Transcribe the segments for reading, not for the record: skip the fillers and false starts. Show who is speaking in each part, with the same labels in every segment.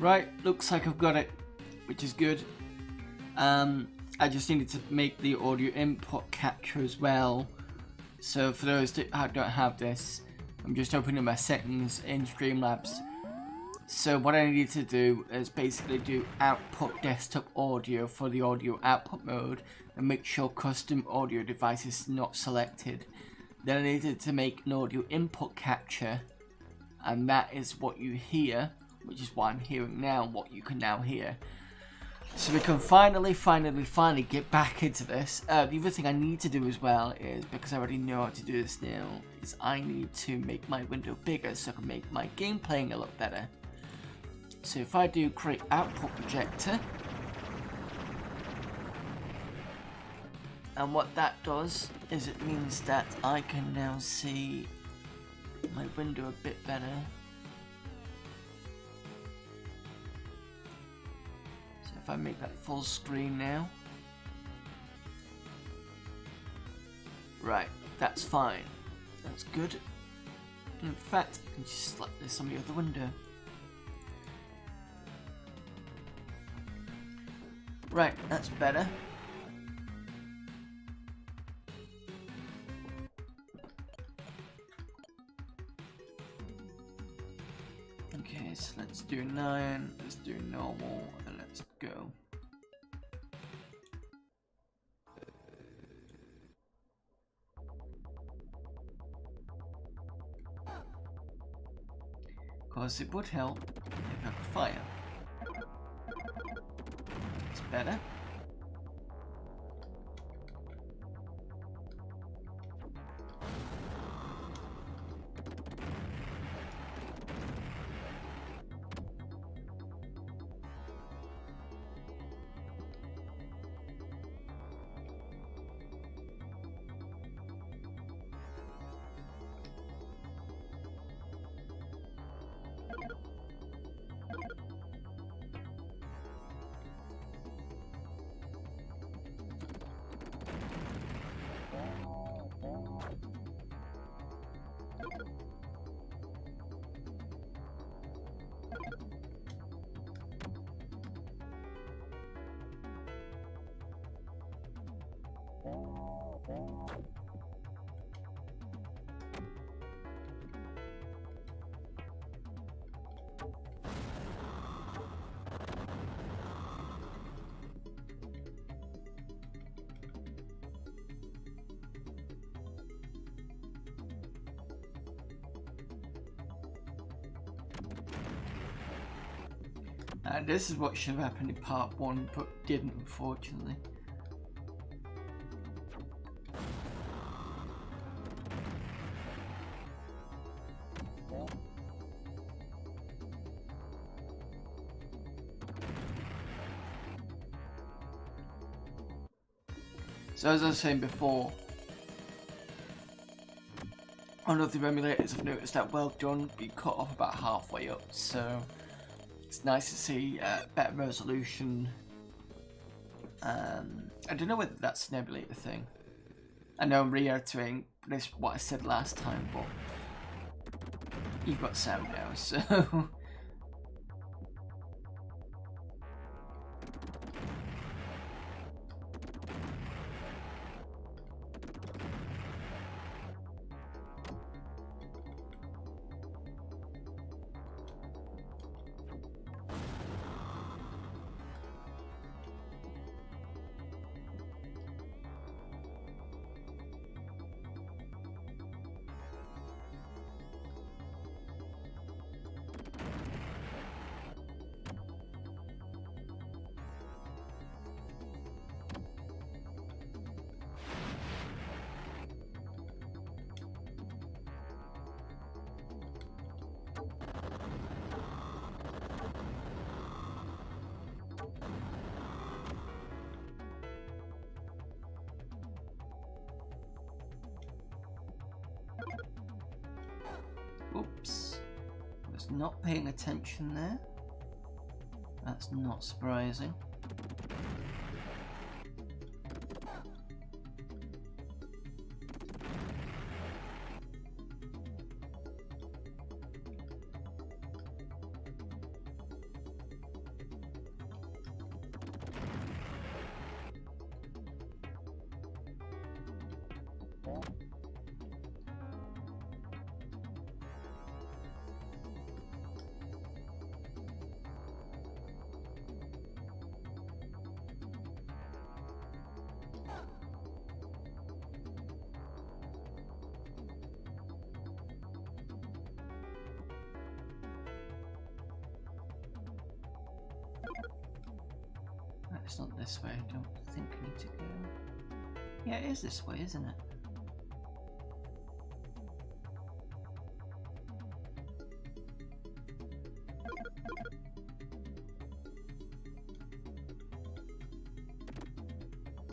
Speaker 1: Right, looks like I've got it, which is good. I just needed to make the audio input capture as well. So for those that don't have this, I'm just opening my settings in Streamlabs. So what I need to do is basically do output desktop audio for the audio output mode and make sure custom audio device is not selected. Then I needed to make an audio input capture, and that is what you hear, which is what I'm hearing now, what you can now hear. So we can finally get back into this. The other thing I need to do as well is, because I already know how to do this now, is I need to make my window bigger so I can make my game playing a lot better. So if I do create output projector, and what that does is it means that I can now see my window a bit better. So if I make that full screen now, right, that's fine, that's good. In fact, I can just slap this on the other window. Right, that's better. Okay, so let's do 9, let's do normal, and let's go. Of course, it would help if I could fire. It's better. This is what should have happened in part 1, but didn't, unfortunately. So as I was saying before, on other emulators I've noticed that well done be cut off about halfway up, so it's nice to see better resolution. I don't know whether that's an emulator thing. I know I'm reiterating this what I said last time, but you've got sound now, so oops, I was not paying attention there. That's not surprising. it's not this way. I don't think I need to go. Yeah, it is this way, isn't it?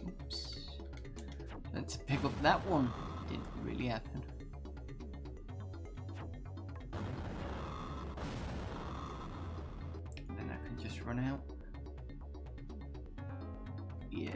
Speaker 1: Oops. Let's pick up that one. Didn't really happen. Then I can just run out. Yeah.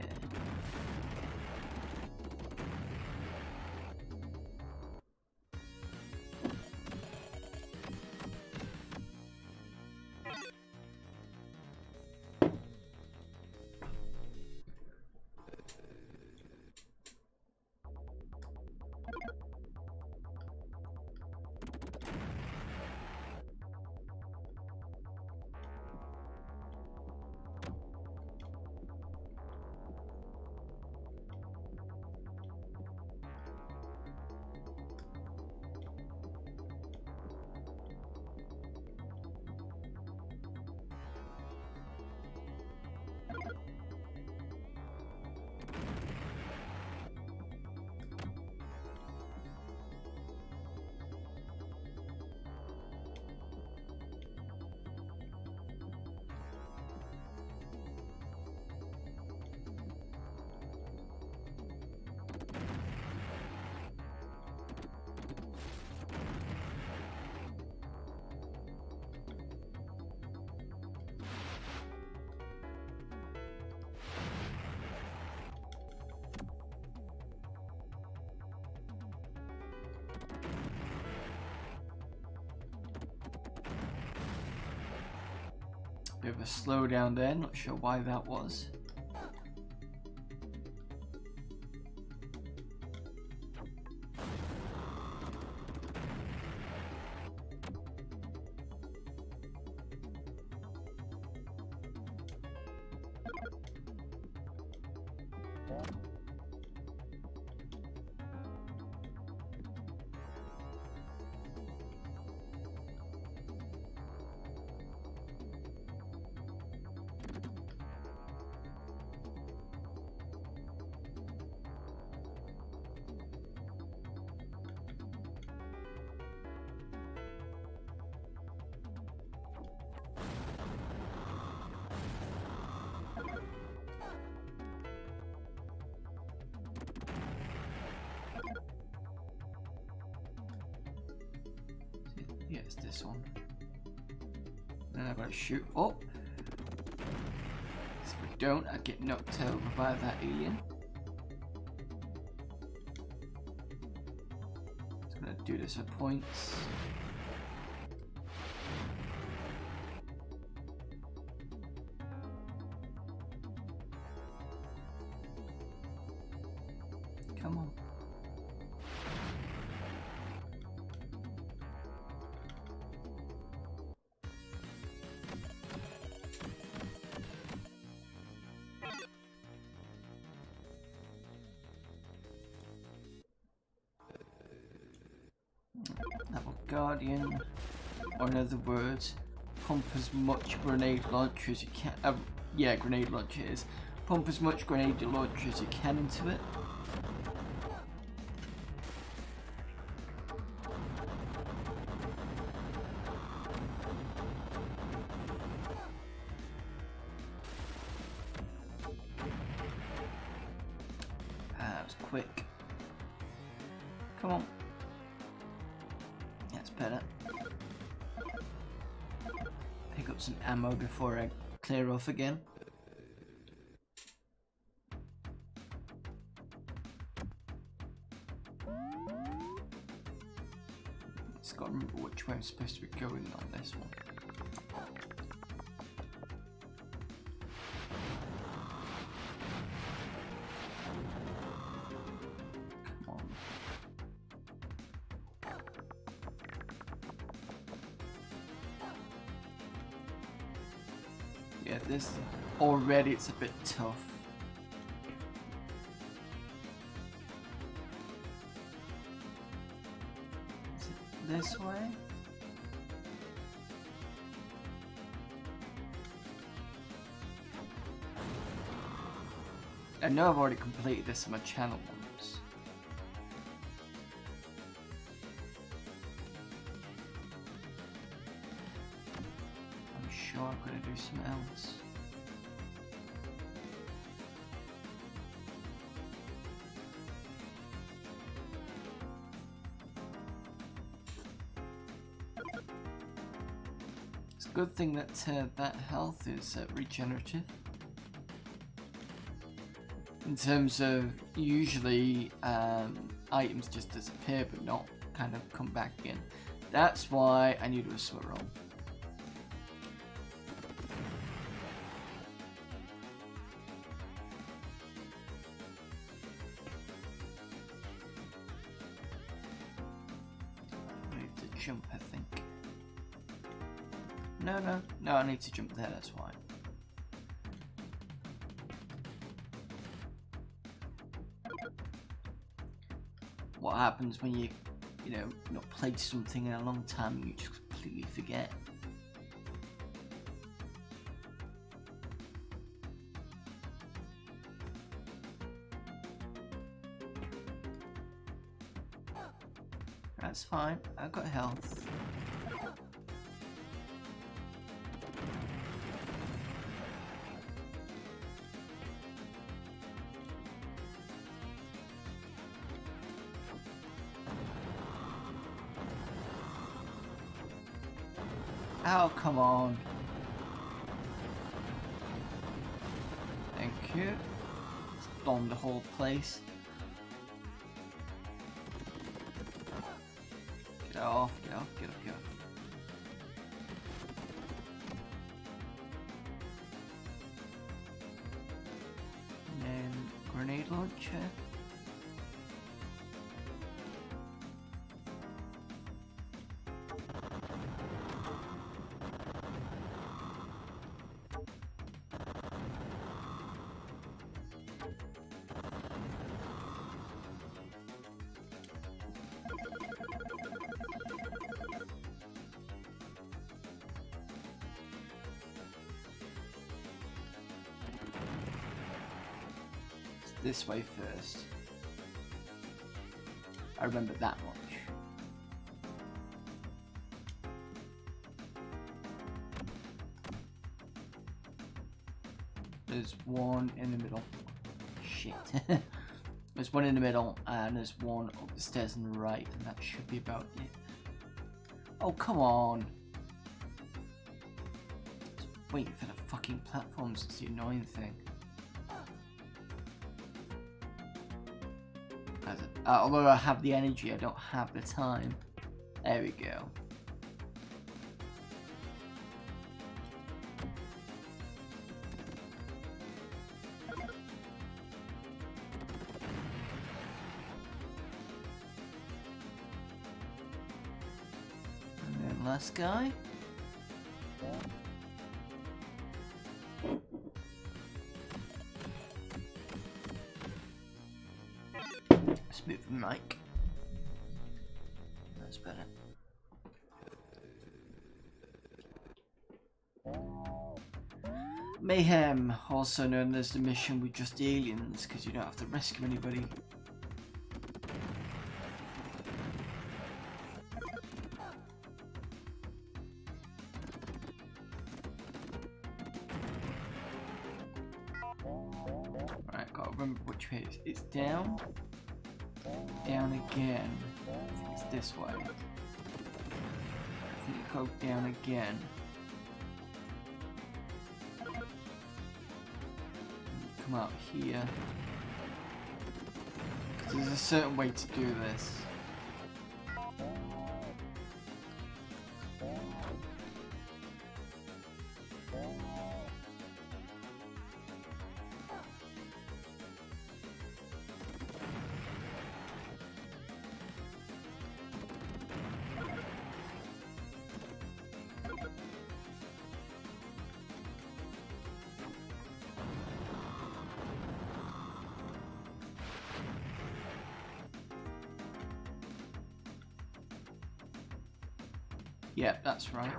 Speaker 1: Bit of a slowdown there, not sure why that was. Yeah, it's this one. Then I've got to shoot up. If we don't, I get knocked over by that alien. Just gonna do this for points. Come on. Guardian, or in other words, pump as much grenade launcher as you can. Yeah, grenade launcher is. Pump as much grenade launcher as you can into it. That was quick. Come on. Better. Pick up some ammo before I clear off again. Just gotta remember which way I'm supposed to be going on this one. Yeah, this already it's a bit tough. Is it this way? I know I've already completed this on my channel once. I'm sure I'm gonna do something else. It's a good thing that that health is regenerative. In terms of usually items just disappear but not kind of come back again. That's why I need a swirl. I need to jump, I think. No, I need to jump there, that's why. What happens when you know, not played something in a long time and you just completely forget. That's fine, I've got health. Oh, come on. Thank you. Let's bomb the whole place. Get off, get off, get off, get off. And then grenade launcher. This way first. I remember that much. There's one in the middle. Shit. There's one in the middle and there's one up the stairs on the right, and that should be about it. Oh, come on. Just waiting for the fucking platforms, it's the annoying thing. Although I have the energy, I don't have the time. There we go. And then last guy. Smooth mic. That's better. Mayhem, also known as the mission with just aliens, because you don't have to rescue anybody. Right, gotta remember which way it's down. Down again. I think it's this way. I think it goes down again. Come out here. 'Cause there's a certain way to do this. Yeah, that's right.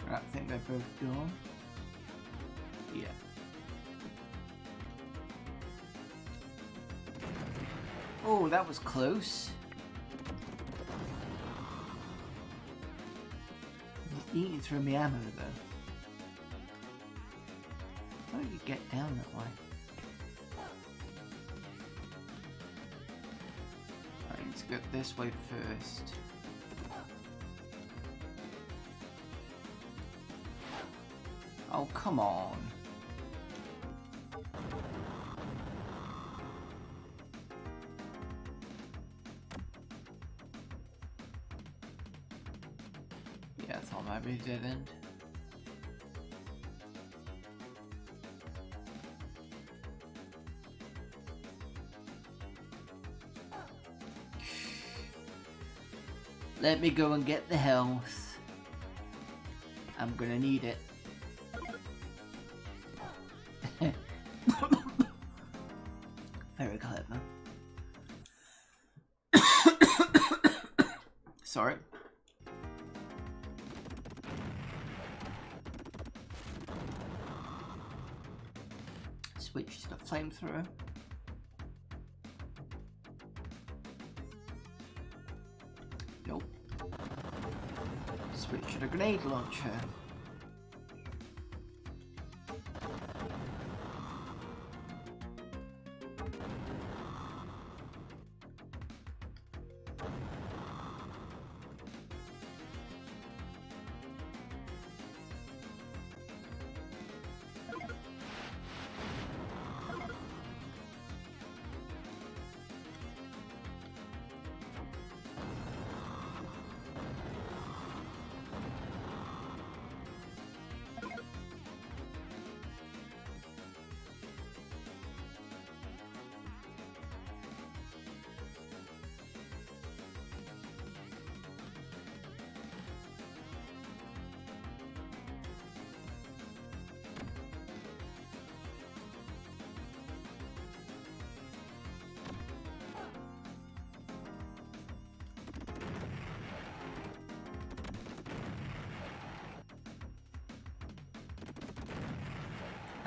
Speaker 1: I think they're both gone. Yeah. Oh, that was close. Eating through my ammo though. How do you get down that way? I need to go this way first. Oh, come on. Yeah, I thought that might be a dead end. Let me go and get the health. I'm gonna need it. Very clever. Sorry. Switch to the flamethrower. Nope. Switch to the grenade launcher.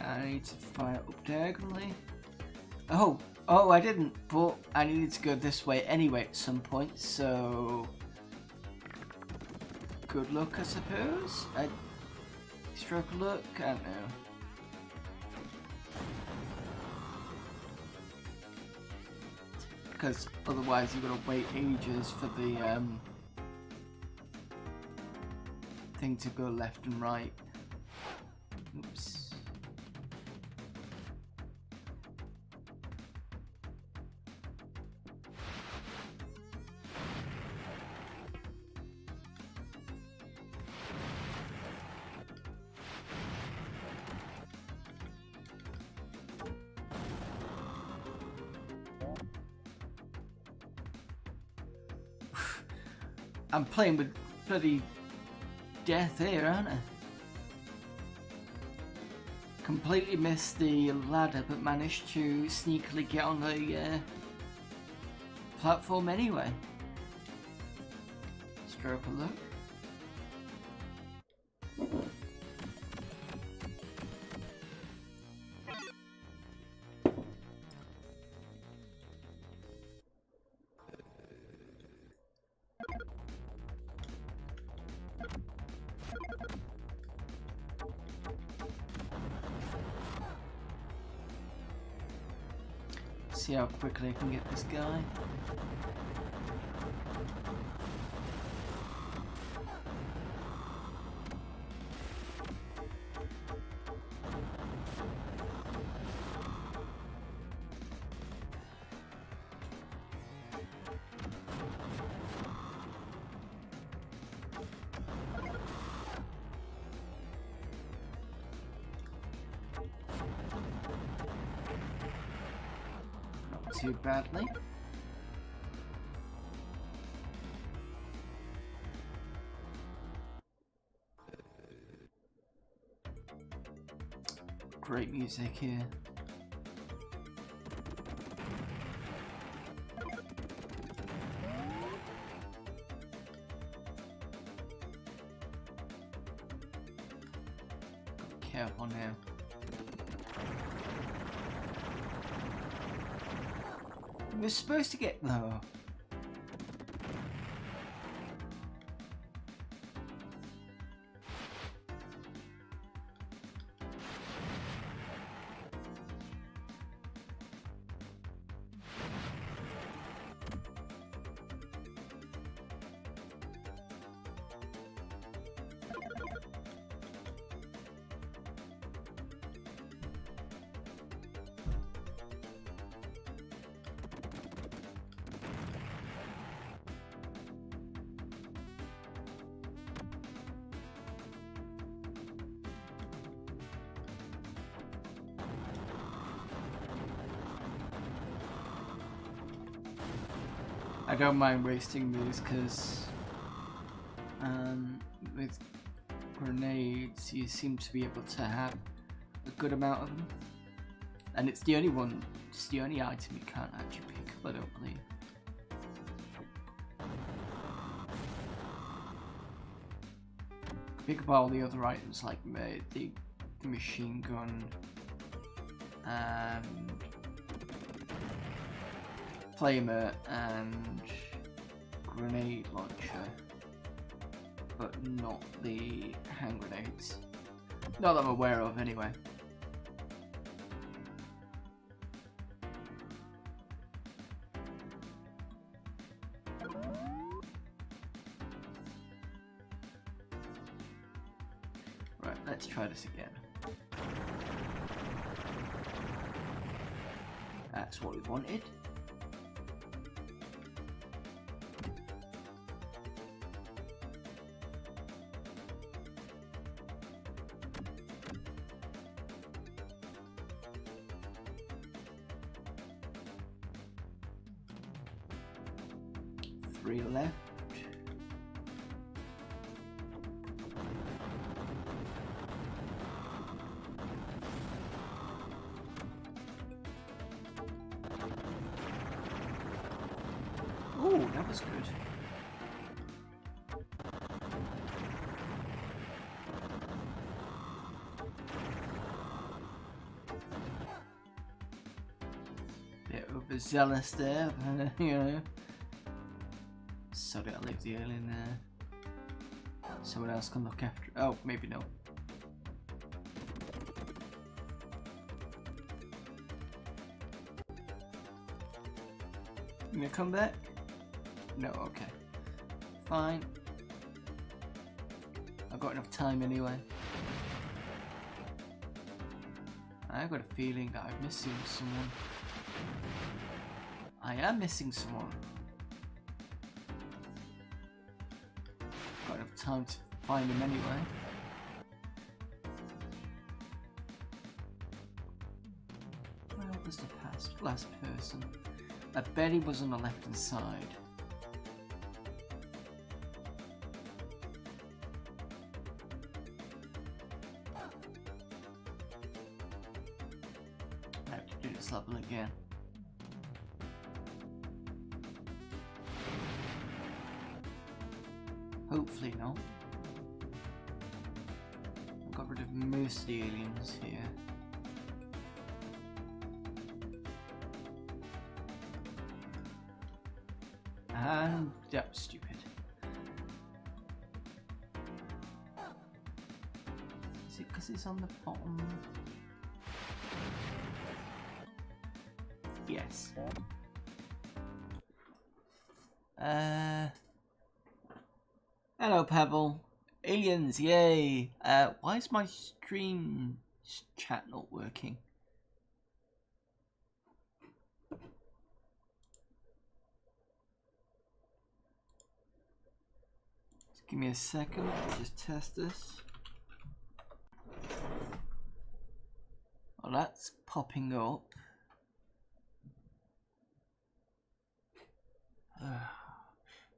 Speaker 1: I need to fire up diagonally. Oh, I didn't, but I needed to go this way anyway at some point, so good luck, I suppose. Stroke of luck, I don't know. Because otherwise you're gonna wait ages for the thing to go left and right. Oops. I'm playing with bloody death here, aren't I? Completely missed the ladder, but managed to sneakily get on the platform anyway. Stroke of luck. See how quickly I can get this guy. too badly. Great music here. Careful now. We're supposed to get lower. I don't mind wasting these because with grenades you seem to be able to have a good amount of them, and it's the only one, it's the only item you can't actually pick up, I don't believe. Pick up all the other items like the machine gun and flamer and grenade launcher, but not the hand grenades. Not that I'm aware of, anyway. Right, let's try this again. That's what we wanted. Three left. Oh, that was good. Bit overzealous there, you know. Sorry, I'll leave the alien there. Someone else can look after. Oh, maybe no. You gonna come back? No, okay. Fine. I've got enough time anyway. I've got a feeling that I'm missing someone. I am missing someone. Got enough time to find him anyway. Where was the last person? I bet he was on the left hand side. I have to do this level again. Hopefully not. I got rid of most of the aliens here. And that was stupid. Is it because it's on the bottom? Yes. Hello, Pebble. Aliens, yay! Why is my stream chat not working? Just give me a second, just test this. Well, that's popping up.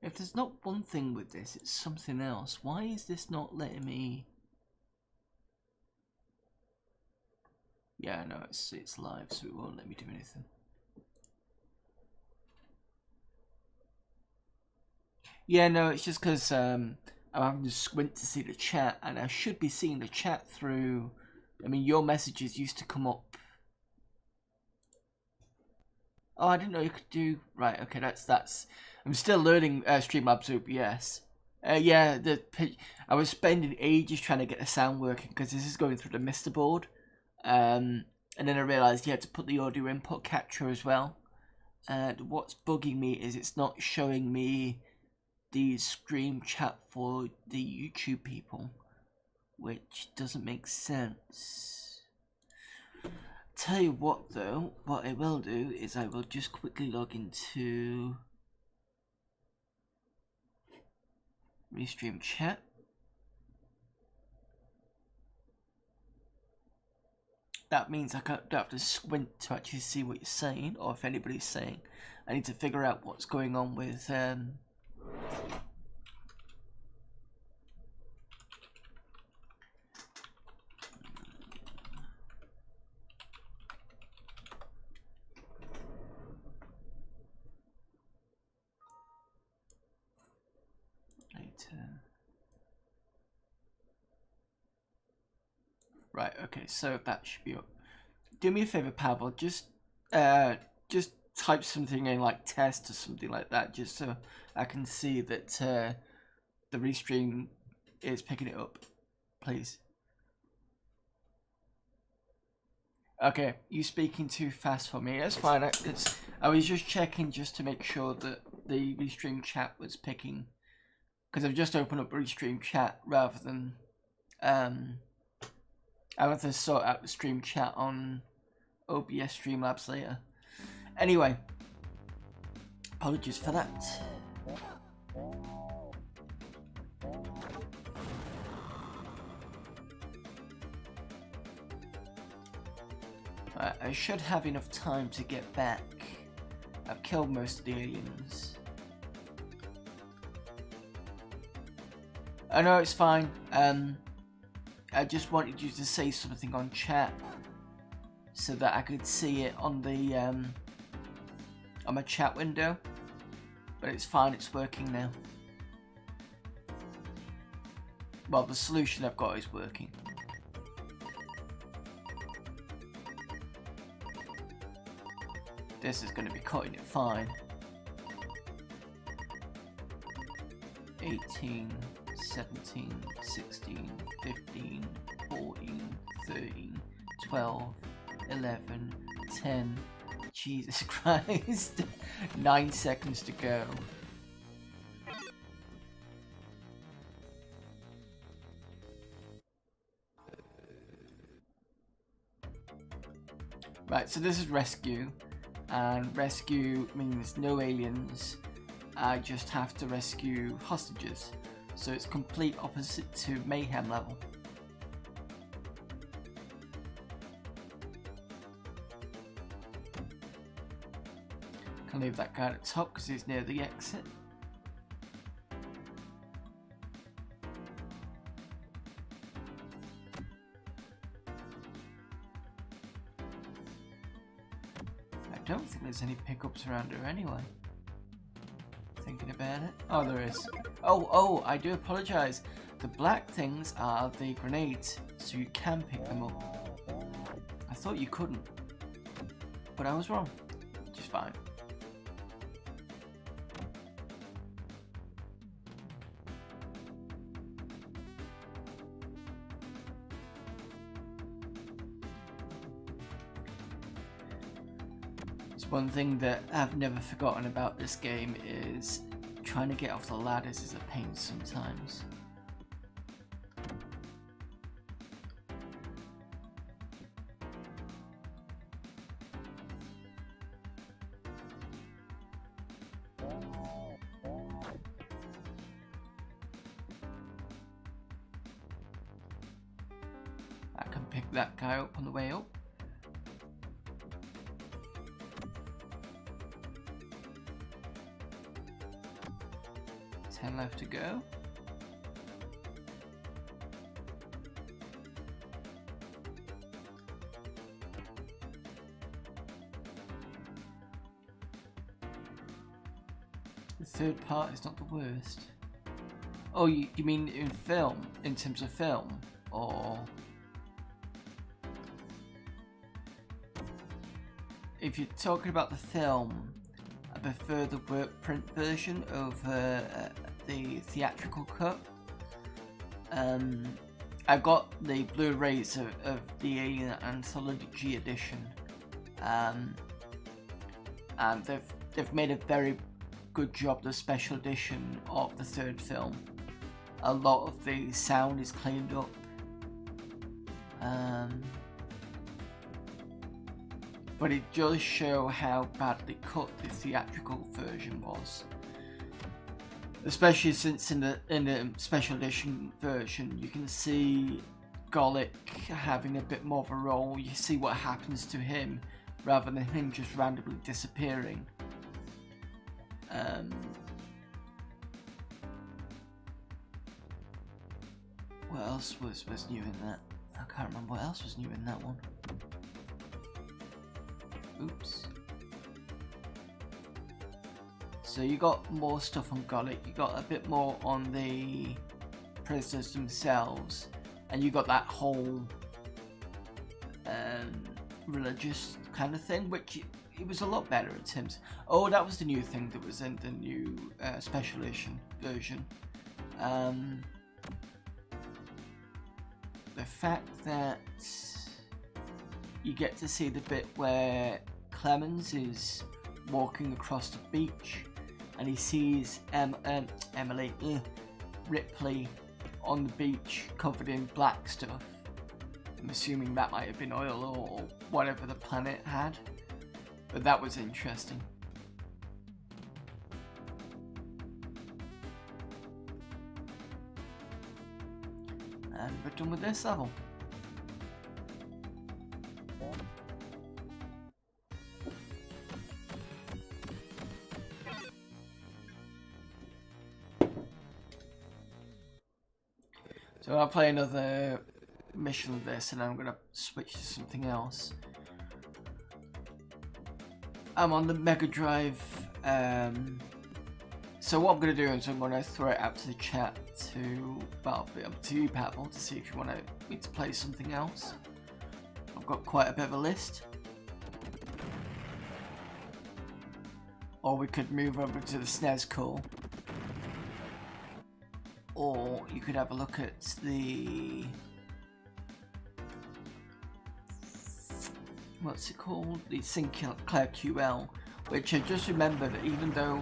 Speaker 1: If there's not one thing with this, it's something else. Why is this not letting me... Yeah, no, it's live, so it won't let me do anything. Yeah, no, it's just because I'm having to squint to see the chat, and I should be seeing the chat through... I mean, your messages used to come up... Oh, I didn't know you could do... Right, okay, that's... I'm still learning Streamlabs OBS. Yeah, I was spending ages trying to get the sound working, because this is going through the MiSTER board. And then I realised you had to put the audio input capture as well. And what's bugging me is it's not showing me the stream chat for the YouTube people, which doesn't make sense. Tell you what though, what I will do is I will just quickly log into Restream chat. That means I don't have to squint to actually see what you're saying, or if anybody's saying. I need to figure out what's going on with later. Right, okay, so that should be up. Do me a favor, Pavel, just type something in like test or something like that, just so I can see that the restream is picking it up, please. Okay, you speaking too fast for me. That's fine. I was just checking just to make sure that the restream chat was picking, because I've just opened up restream chat rather than I have to sort out the stream chat on OBS Streamlabs later. Anyway, apologies for that. I should have enough time to get back. I've killed most of the aliens. I know it's fine. I just wanted you to say something on chat so that I could see it on the on my chat window. But it's fine, it's working now. Well, the solution I've got is working. This is going to be cutting it fine. 18, 17, 16, 15, 14, 13, 12, 11, 10. Jesus Christ. 9 seconds to go. Right, so this is rescue. And rescue means no aliens. I just have to rescue hostages. So it's complete opposite to mayhem level. Can leave that guy at the top because he's near the exit. I don't think there's any pickups around her anyway. Thinking about it. Oh, there is. Oh, I do apologise. The black things are the grenades, so you can pick them up. I thought you couldn't, but I was wrong. Which is fine. One thing that I've never forgotten about this game is trying to get off the ladders is a pain sometimes. I can pick that guy up on the way up. 10 left to go. The third part is not the worst. Oh, you mean in film? In terms of film? Or... if you're talking about the film, I prefer the work print version over the theatrical cut. I've got the Blu-rays of the Alien Anthology edition, and they've made a very good job, the special edition of the third film. A lot of the sound is cleaned up. But it does show how badly cut the theatrical version was. Especially since in the special edition version you can see Golic having a bit more of a role. You see what happens to him rather than him just randomly disappearing. What else was new in that? I can't remember what else was new in that one. Oops. So you got more stuff on Golic, you got a bit more on the prisoners themselves, and you got that whole religious kind of thing, which it was a lot better in terms. Oh, that was the new thing that was in the new special edition version. The fact that you get to see the bit where Clemens is walking across the beach and he sees Ripley on the beach covered in black stuff. I'm assuming that might have been oil or whatever the planet had, but that was interesting. And we're done with this level. So I'll play another mission of this and I'm going to switch to something else. I'm on the Mega Drive. So what I'm going to do is I'm going to throw it out to the chat to, well, to you, Pavel, to see if you want me to play something else. I've got quite a bit of a list. Or we could move over to the SNES call. Or you could have a look at the... what's it called? The Sinclair QL, which I just remembered that even though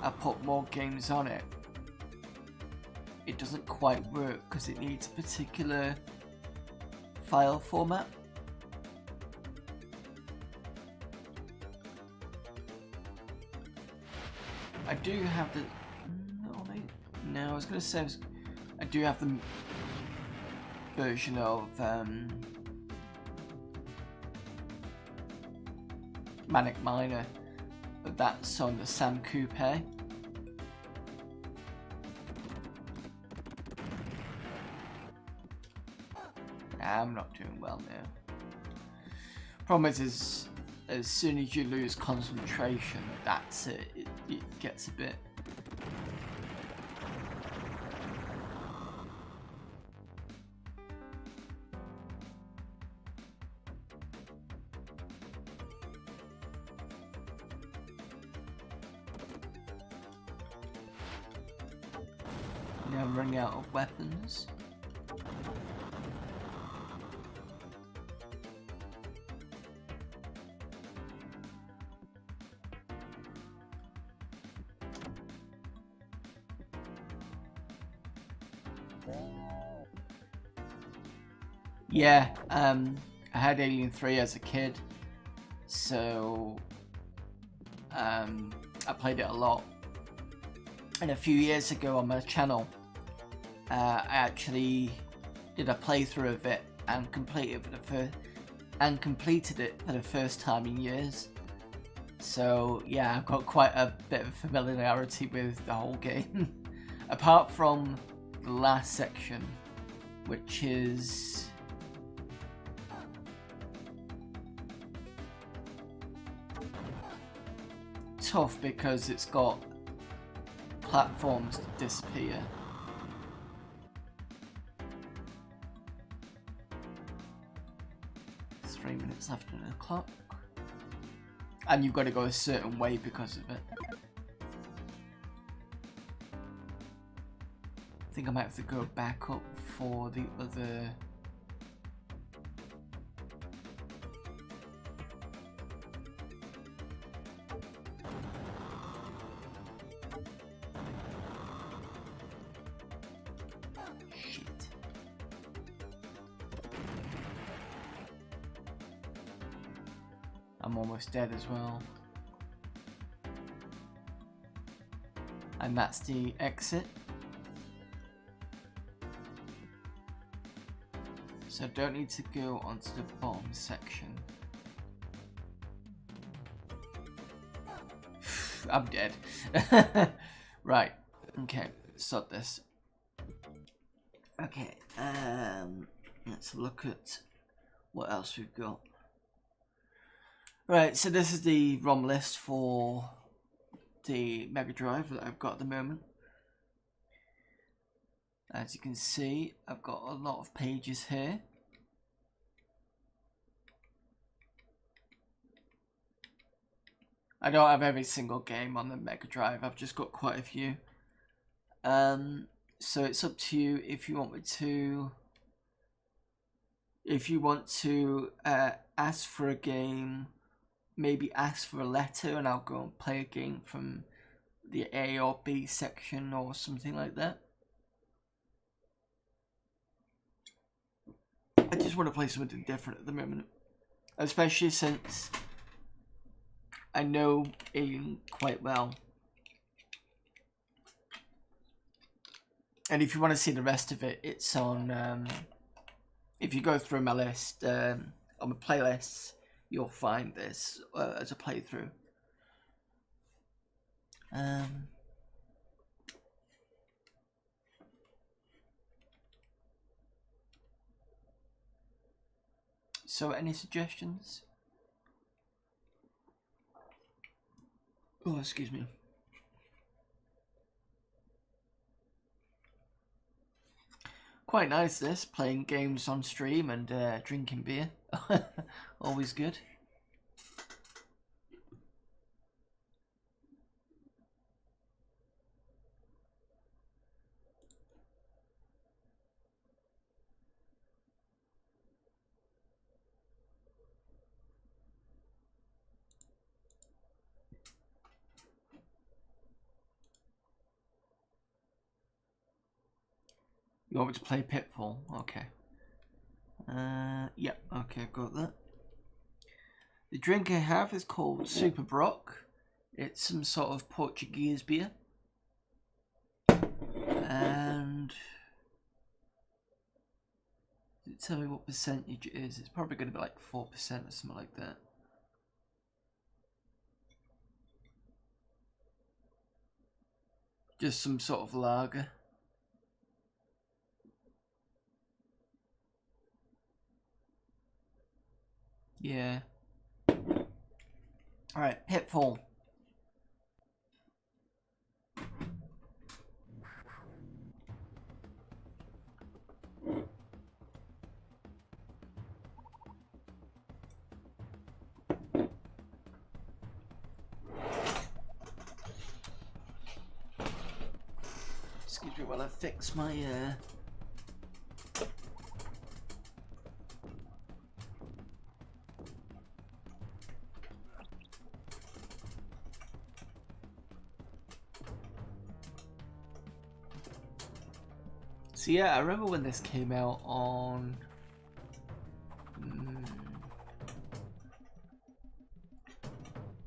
Speaker 1: I put more games on it, it doesn't quite work because it needs a particular file format. I do have the... no, I was going to say I do have the version of Manic Miner, but that's on the Sam Coupe. I'm not doing well now. Problem is as soon as you lose concentration, that's it. It gets a bit... Now I'm running out of weapons. Yeah, I had Alien 3 as a kid, so I played it a lot. And a few years ago on my channel, I actually did a playthrough of it and completed it for the first time in years. So yeah, I've got quite a bit of familiarity with the whole game. Apart from the last section, which is tough because it's got platforms to disappear. It's 3 minutes after the clock. And you've got to go a certain way because of it. I think I might have to go back up for the other... Shit. I'm almost dead as well. And that's the exit. So I don't need to go onto the bottom section. I'm dead. Right, okay, stop this. Okay, let's look at what else we've got. Right, so this is the ROM list for the Mega Drive that I've got at the moment. As you can see, I've got a lot of pages here. I don't have every single game on the Mega Drive, I've just got quite a few. So it's up to you if you want me to... If you want to ask for a game, maybe ask for a letter and I'll go and play a game from the A or B section or something like that. I just want to play something different at the moment, especially since I know Alien quite well. And if you want to see the rest of it, it's on, if you go through my list, on my playlists, you'll find this as a playthrough. So any suggestions? Oh, excuse me. Quite nice this, playing games on stream and drinking beer. Always good. You want me to play Pitfall? Okay. Yep, okay, got that. The drink I have is called Super Brock. It's some sort of Portuguese beer. And... does it tell me what percentage it is? It's probably going to be like 4% or something like that. Just some sort of lager. Yeah. Alright, Pitfall. Excuse me while I fix my So yeah, I remember when this came out on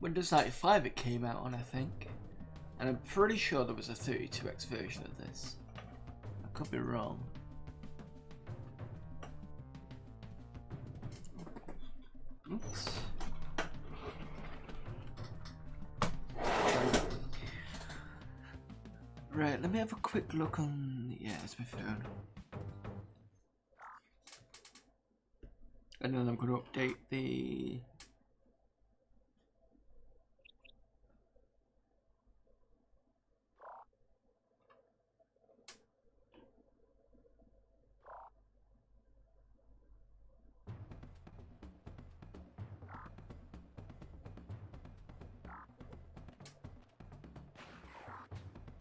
Speaker 1: Windows 95 it came out on, I think. And I'm pretty sure there was a 32X version of this. I could be wrong. Oops. Right, let me have a quick look on... Yeah, it's my phone. And then I'm going to update the...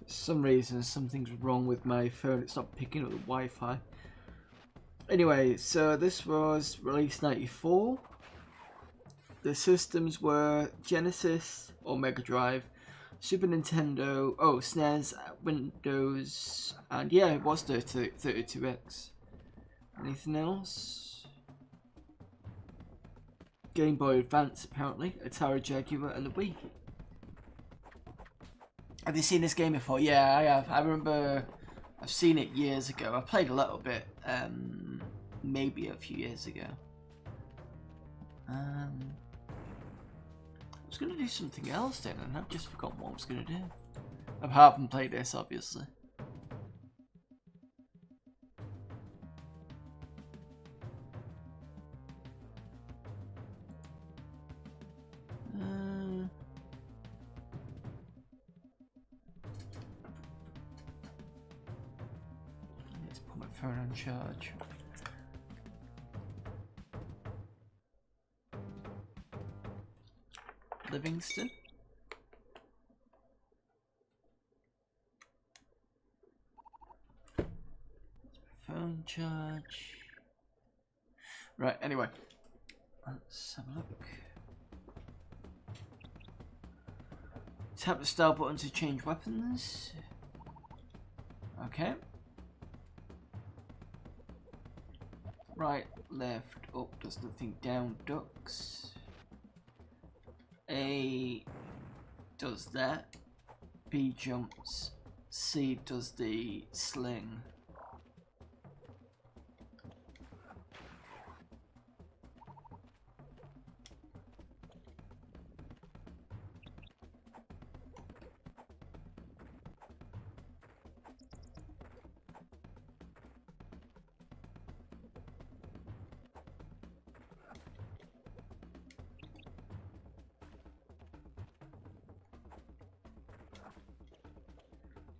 Speaker 1: For some reason, something's wrong with my phone. It's not picking up the Wi-Fi. Anyway, so this was release 94. The systems were Genesis or Mega Drive, Super Nintendo, SNES, Windows, and yeah, it was 32X. Anything else? Game Boy Advance, apparently, Atari Jaguar, and the Wii. Have you seen this game before? Yeah, I have. I remember I've seen it years ago. I played a little bit, maybe a few years ago. I was going to do something else then, and I've just forgotten what I was going to do. Apart from play this, obviously. Let's put my phone on charge. Livingston. Phone charge. Right, anyway. Let's have a look. Tap the start button to change weapons. Okay. Right, left, up does nothing, down ducks. A does that. B jumps. C does the sling.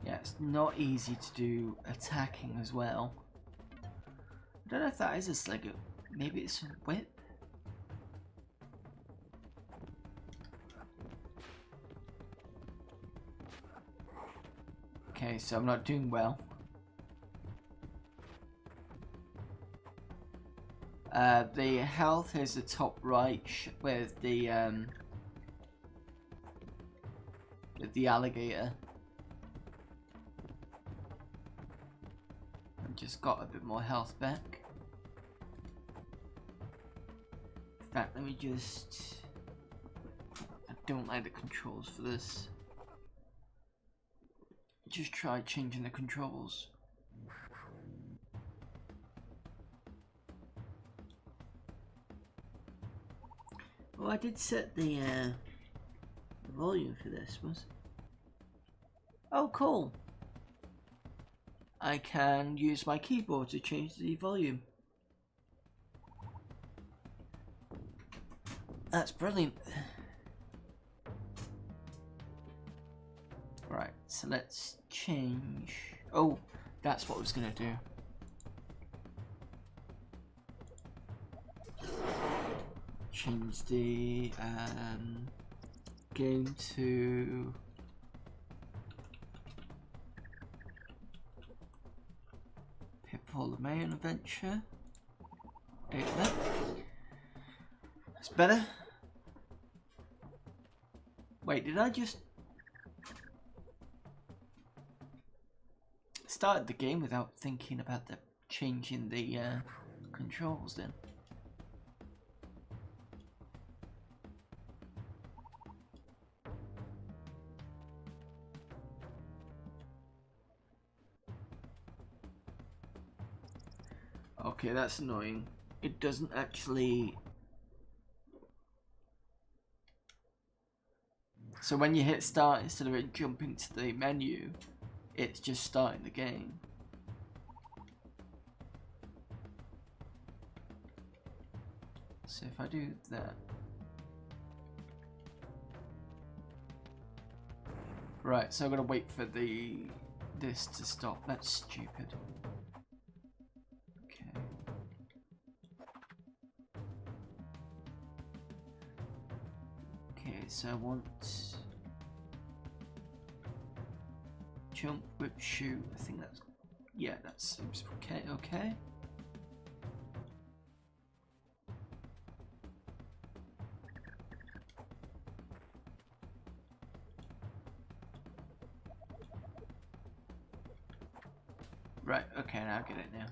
Speaker 1: Yeah, it's not easy to do attacking as well. I don't know if that is a sling. Maybe it's a whip. Okay, so I'm not doing well. The health is the top right with the alligator. I've just got a bit more health back. In fact, let me just... I don't like the controls for this. Just try changing the controls. Well, I did set the volume for this, was it? Oh, cool. I can use my keyboard to change the volume. That's brilliant. Right, so let's change. Oh, that's what I was gonna do. Change the game to Pitfall: The Mayan Adventure. 8-bit. That's better. Wait, did I just started the game without thinking about the changing the controls then? Okay, that's annoying. It doesn't actually... So when you hit start, instead of it jumping to the menu, it's just starting the game. So if I do that. Right, so I'm gonna wait for this to stop. That's stupid. Okay. Okay, so I want jump, whip, shoot. I think that's, yeah, that seems okay. Okay. Right, okay, now I get it now.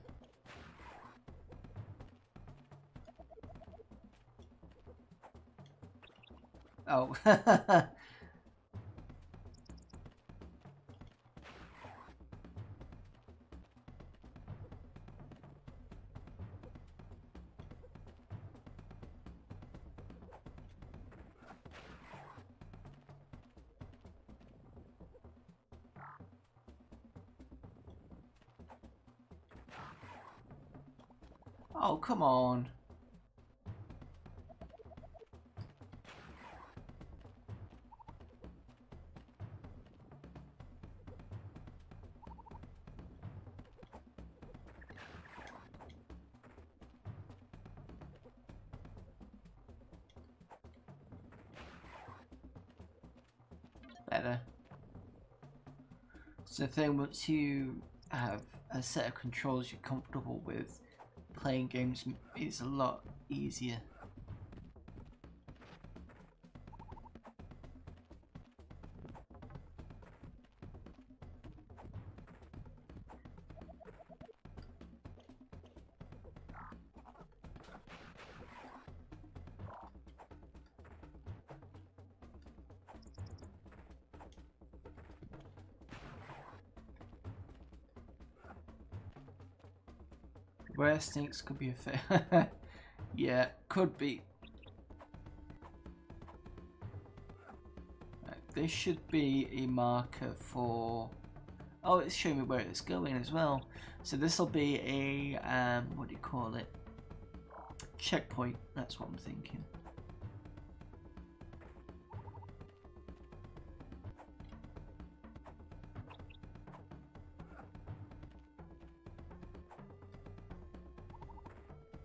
Speaker 1: Oh. Oh, come on. Better. So the thing, once you have a set of controls you're comfortable with, playing games is a lot easier. Where snakes could be a fair. Yeah, could be. Right, this should be a marker for. Oh, it's showing me where it's going as well. So this will be a what do you call it? Checkpoint. That's what I'm thinking.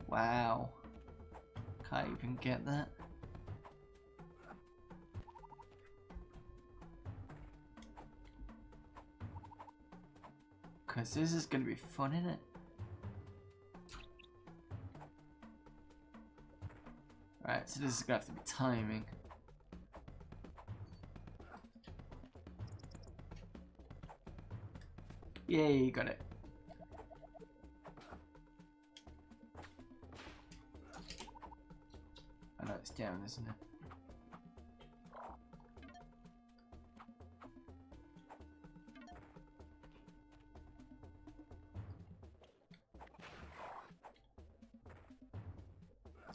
Speaker 1: Wow. Can't even get that. Because this is going to be fun, isn't it? Right, so this is going to have to be timing. Yay, you got it. I know it's down, isn't it?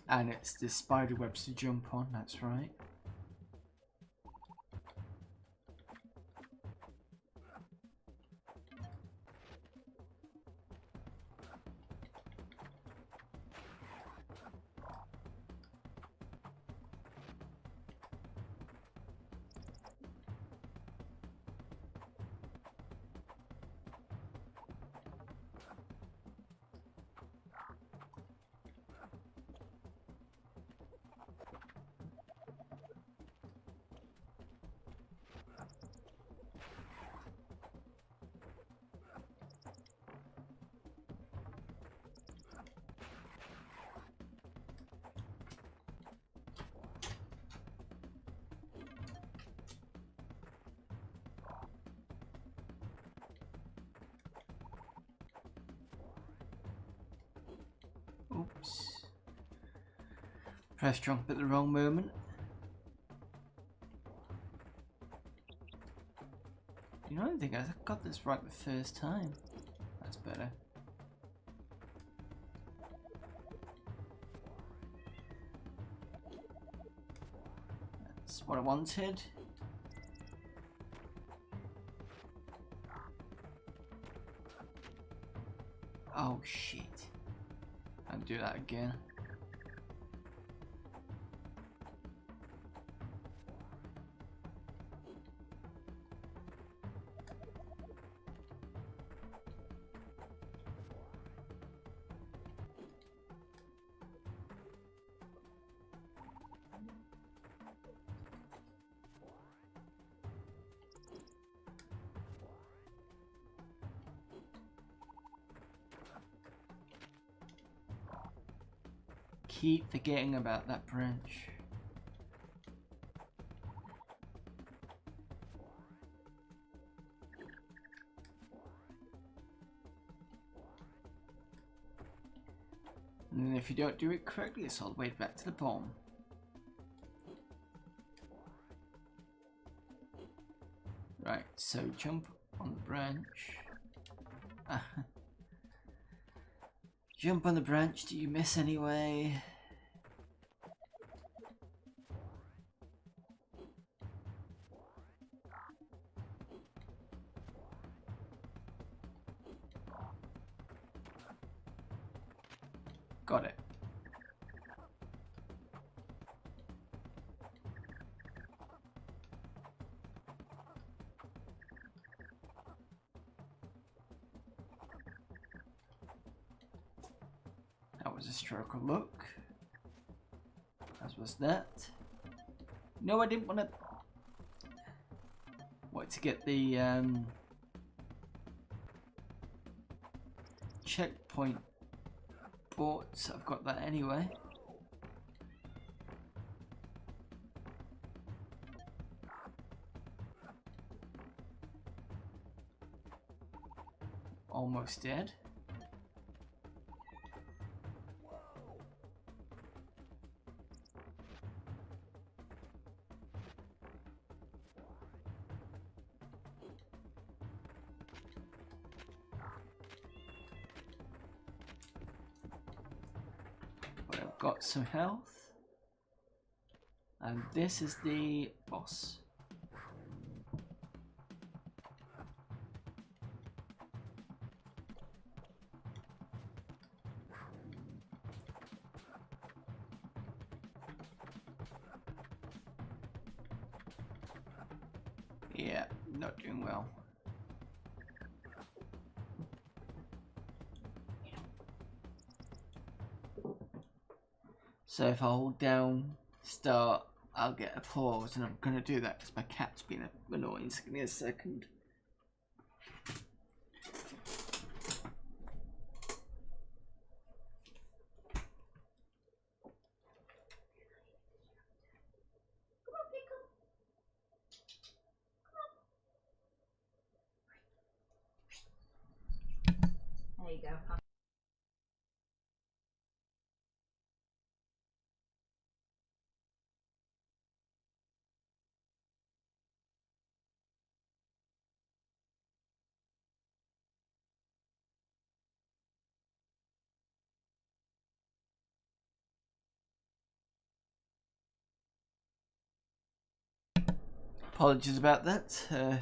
Speaker 1: And it's the spider webs to jump on, that's right. Oops. Press jump at the wrong moment. You know, I don't think I got this right the first time. That's better. That's what I wanted. Oh shit. I'll do that again. Keep forgetting about that branch. And then if you don't do it correctly, it's all the way back to the bottom. Right, so jump on the branch. Jump on the branch, do you miss anyway? Got it. That was a stroke of luck. As was that. No, I didn't want to. Wanted to get the checkpoint, but I've got that anyway. Almost dead. But I've got some health. And this is the boss. Yeah, not doing well. So if I hold down start, I'll get applause, and I'm gonna do that because my cat's been annoying. So give me a second.
Speaker 2: There you go.
Speaker 1: Apologies about that.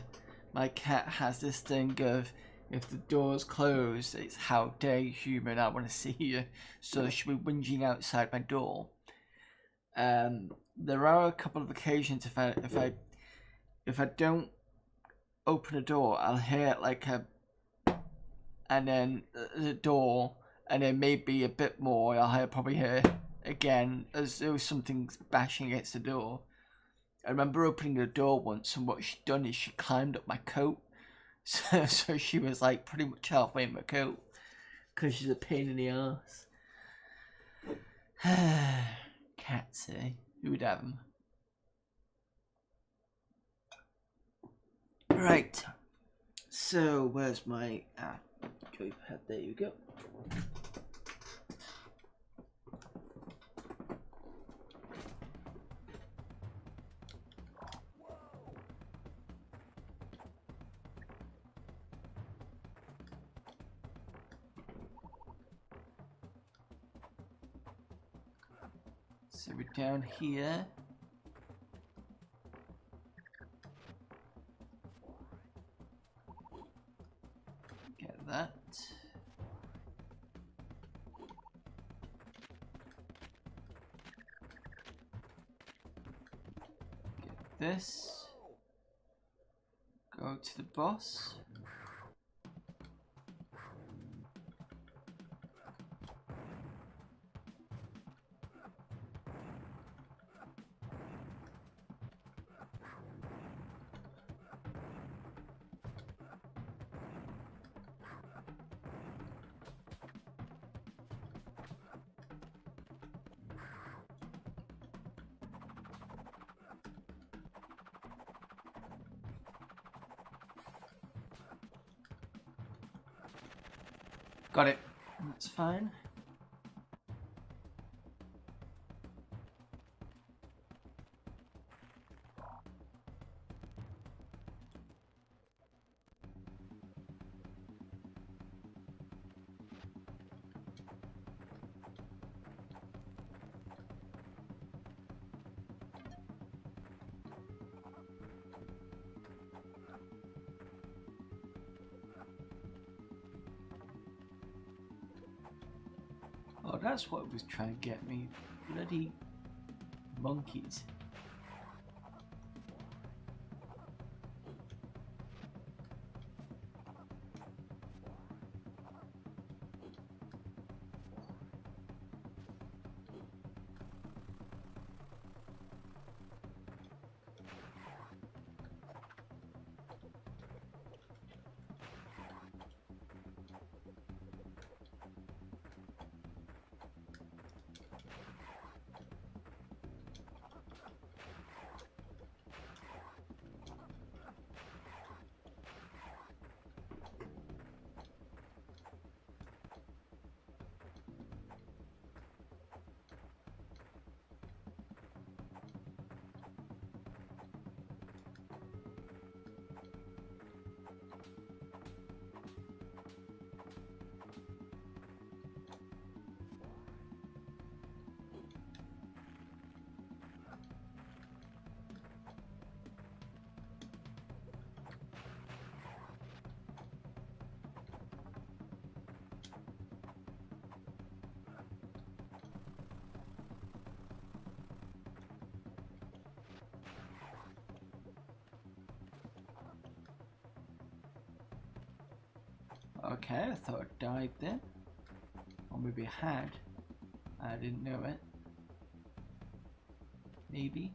Speaker 1: My cat has this thing of, if the door's closed, it's how dare you human, I want to see you. So she'll be whinging outside my door. There are a couple of occasions if I don't open a door, I'll hear like a, and then the door, and then maybe a bit more. I'll probably hear again as though something's bashing against the door. I remember opening the door once, and what she'd done is she climbed up my coat. So she was like pretty much halfway in my coat, because she's a pain in the ass. Cats, eh? Who would have them? Right. So where's my joypad? There you go. So we're down here. Get that. this. Go to the boss. Got it. That's fine. Oh, that's what was trying to get me. Bloody monkeys. Okay, I thought I died then. Or maybe I had. I didn't know it. Maybe.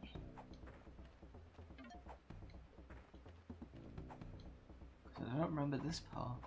Speaker 1: Because I don't remember this part.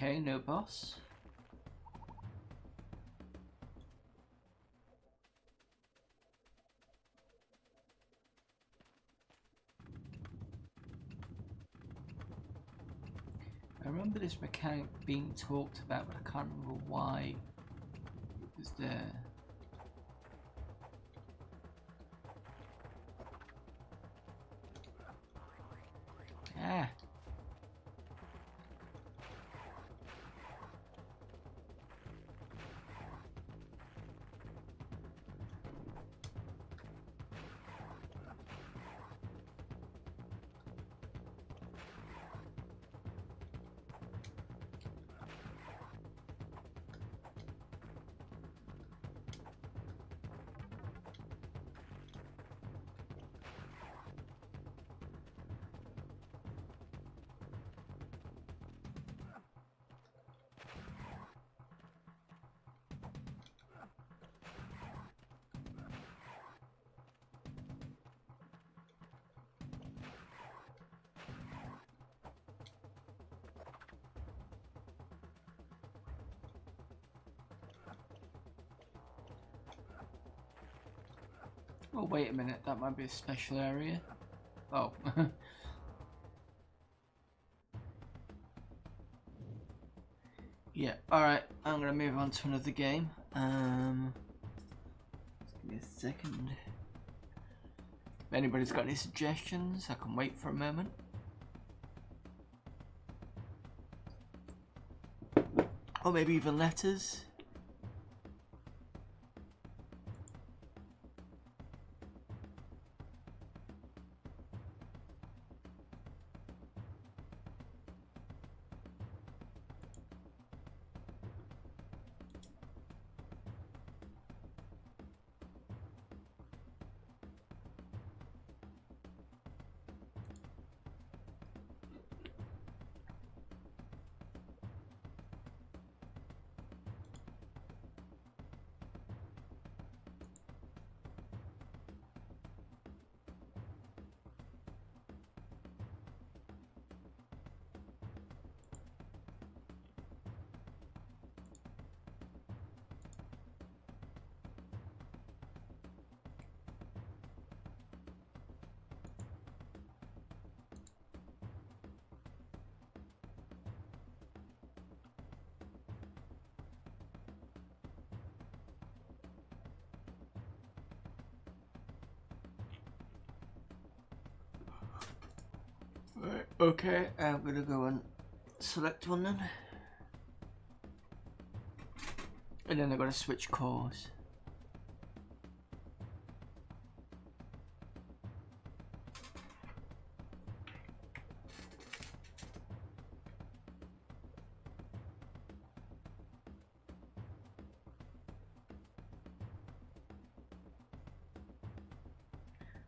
Speaker 1: Okay, no boss. I remember this mechanic being talked about, but I can't remember why it was there. Ah. Oh, wait a minute, that might be a special area. Oh. Yeah, alright, I'm gonna move on to another game. Give me a second. If anybody's got any suggestions, I can wait for a moment. Or maybe even letters. Right, okay, I'm gonna go and select one then. And then I'm gonna switch cores.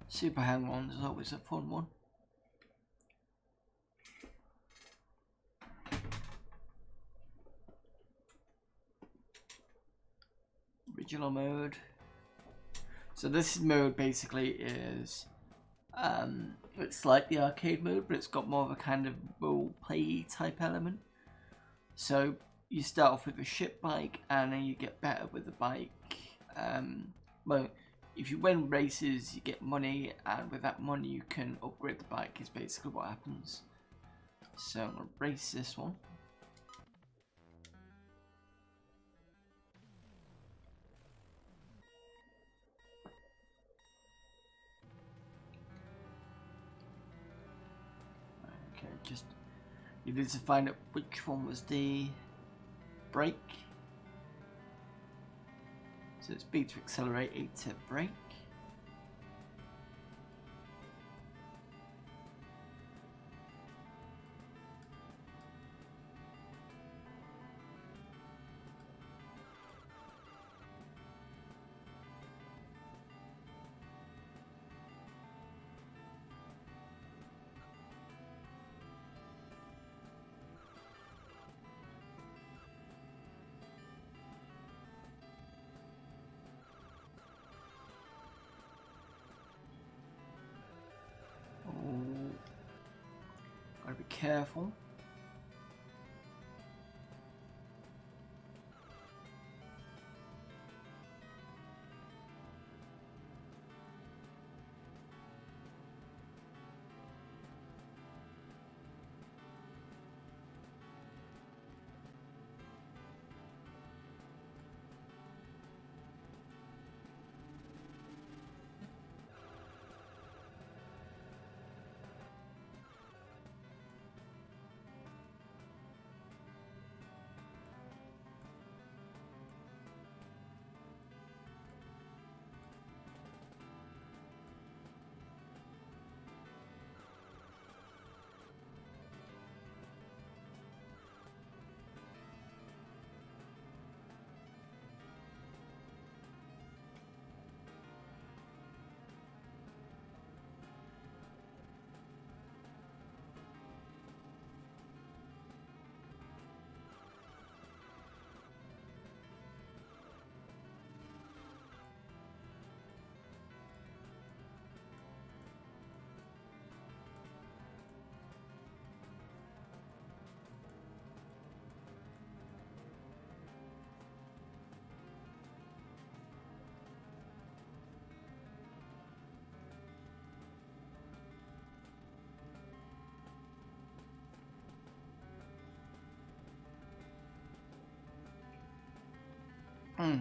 Speaker 1: Super hang on is always a fun one. Original mode. So this mode basically is it's like the arcade mode, but it's got more of a kind of role play type element. So you start off with a shit bike and then you get better with the bike. Well, if you win races you get money, and with that money you can upgrade the bike, is basically what happens. So I'm going to race this one. Okay, just you need to find out which one was the brake. So it's B to accelerate, A to brake. Gotta be careful. Hmm.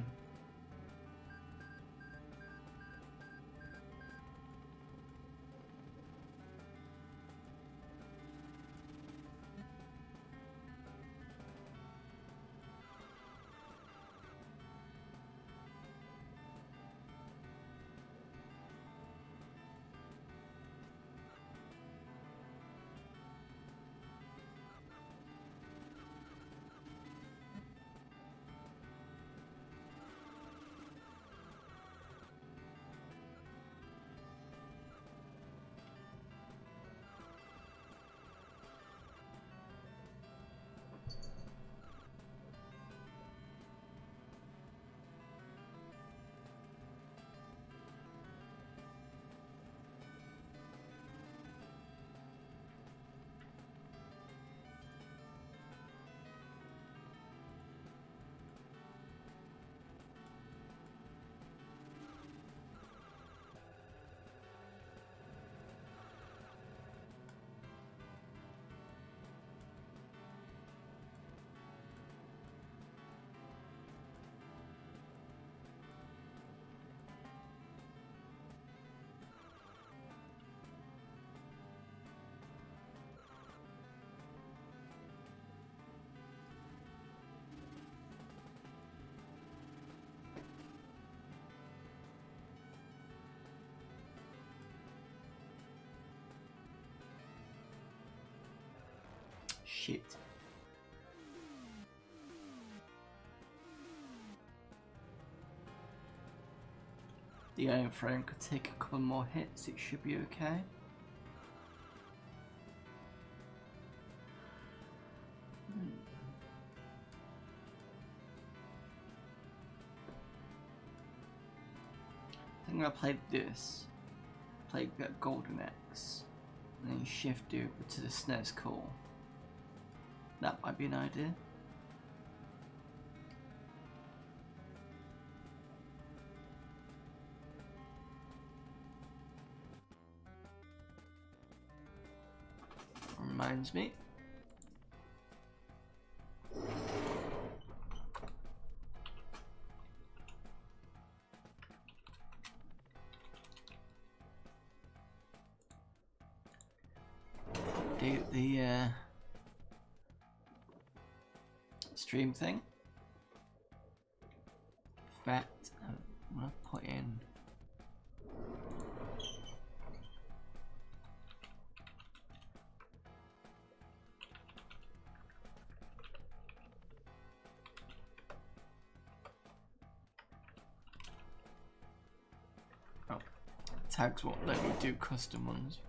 Speaker 1: Shit. The iron frame could take a couple more hits, it should be okay. I think I played this, played that Golden Axe, and then shift over to the SNES core. That might be an idea. Reminds me. The stream thing. In fact, I'm gonna put in tags won't let me do custom ones.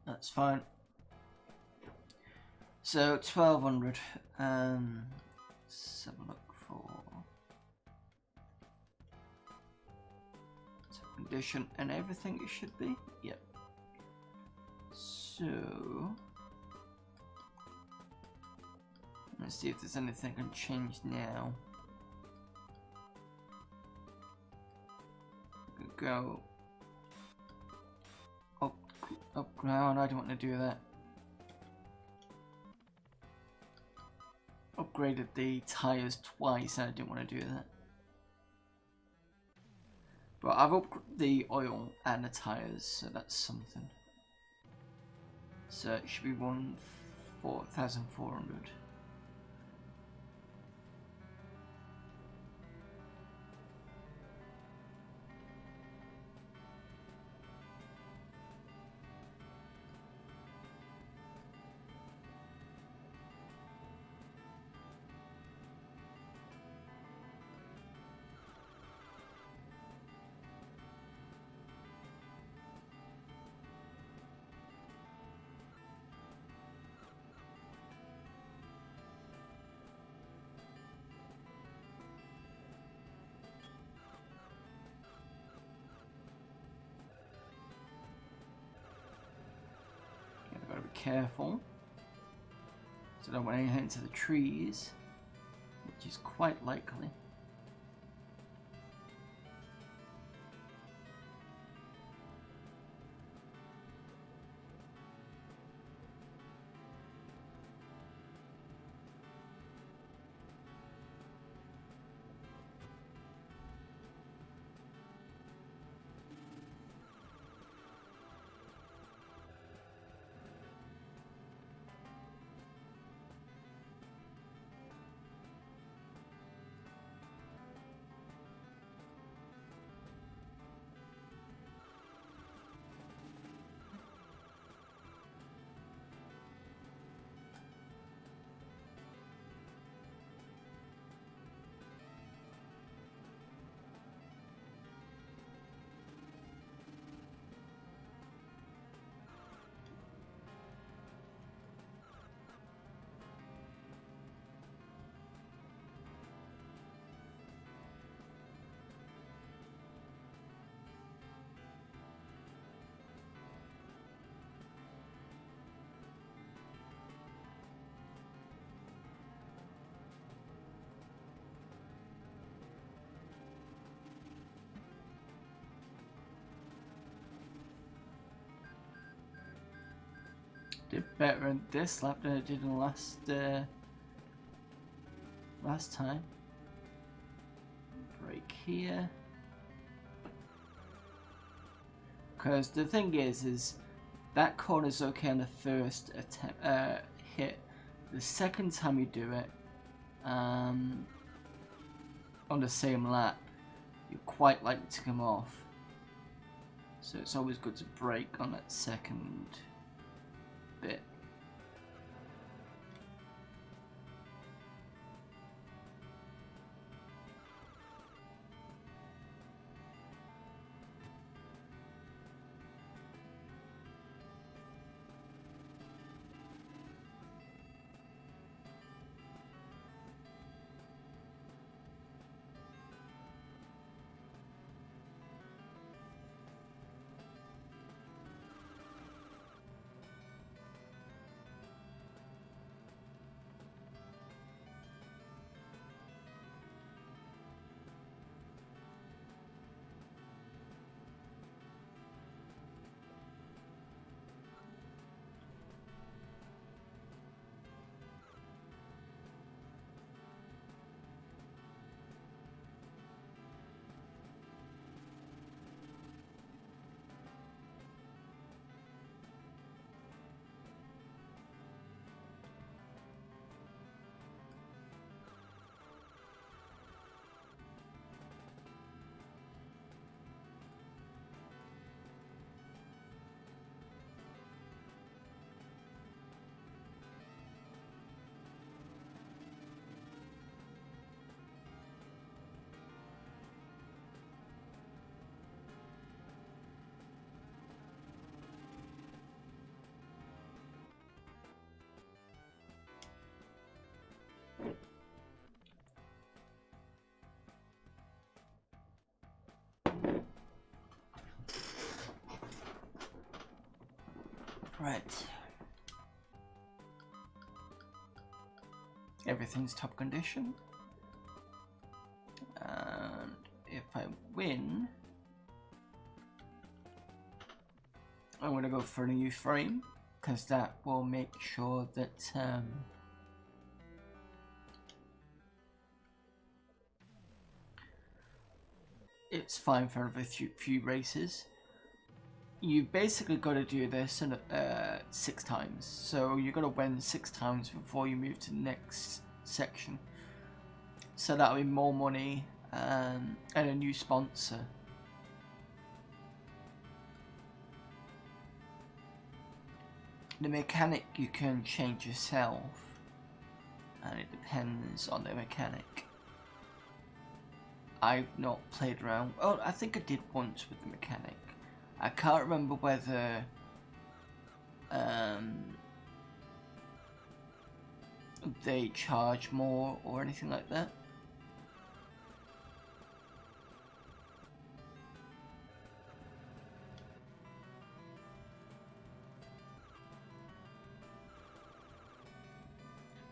Speaker 1: That's fine. So 1200. Let's have a look for condition and everything. It should be. Yep. So let's see if there's anything I can change now. Go up ground. I don't want to do that. Upgraded the tires twice and I didn't want to do that. But I've upgraded the oil and the tires, so that's something. So it should be 1,400. Gotta be careful so I don't want to hit into the trees, which is quite likely. Did better in this lap than I did in the last time. Brake here. Because the thing is that corner's okay on the first attempt, hit. The second time you do it, on the same lap, you're quite likely to come off. So it's always good to brake on that second bit. Right. Everything's top condition. And if I win, I'm going to go for a new frame, because that will make sure that it's fine for another few races. You basically got to do this in 6 times, so you got to win 6 times before you move to the next section. So that'll be more money and a new sponsor. The mechanic you can change yourself, and it depends on the mechanic. I've not played around. Oh, I think I did once with the mechanic. I can't remember whether they charge more or anything like that.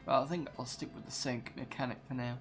Speaker 1: But I think I'll stick with the same mechanic for now.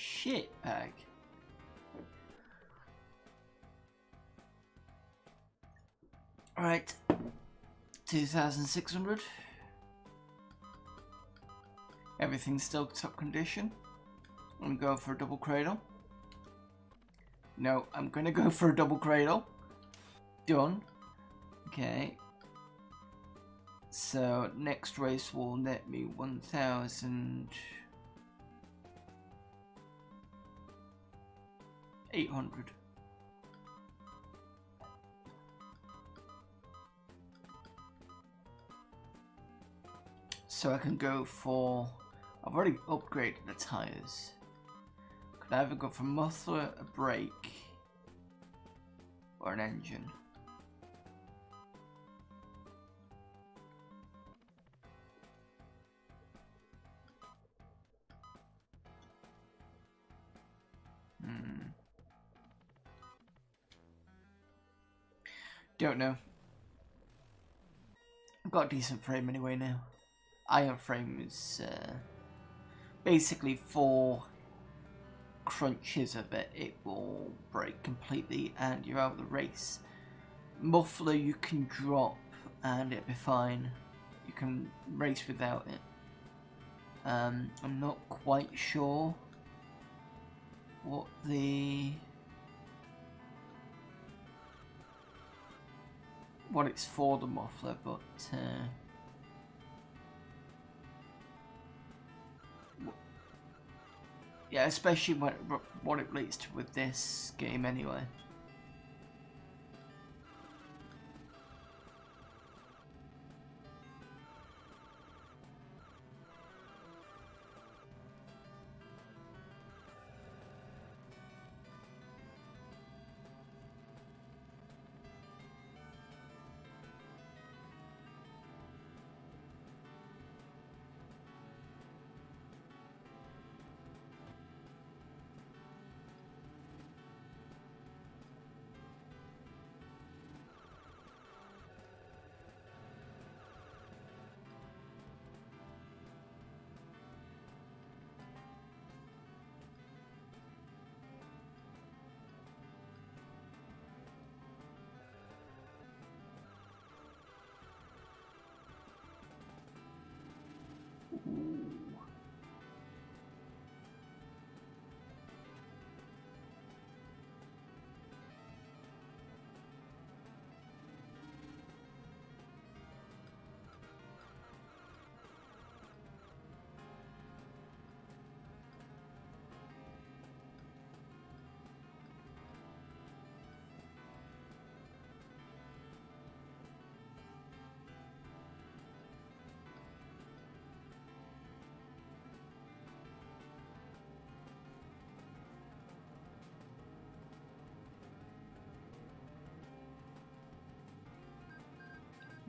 Speaker 1: shit bag. Alright, 2,600. Everything's still top condition. I'm gonna go for a double cradle. No, I'm gonna go for a double cradle. Done. Okay. So next race will net me 1,800. So I can go for. I've already upgraded the tires. Could I either go for muffler, a brake, or an engine? Don't know. I've got a decent frame anyway now. Iron frame is basically 4 crunches of it, it will break completely and you're out of the race. Muffler you can drop and it'll be fine. You can race without it. I'm not quite sure what it's for, the muffler, but yeah, especially what it relates to with this game anyway.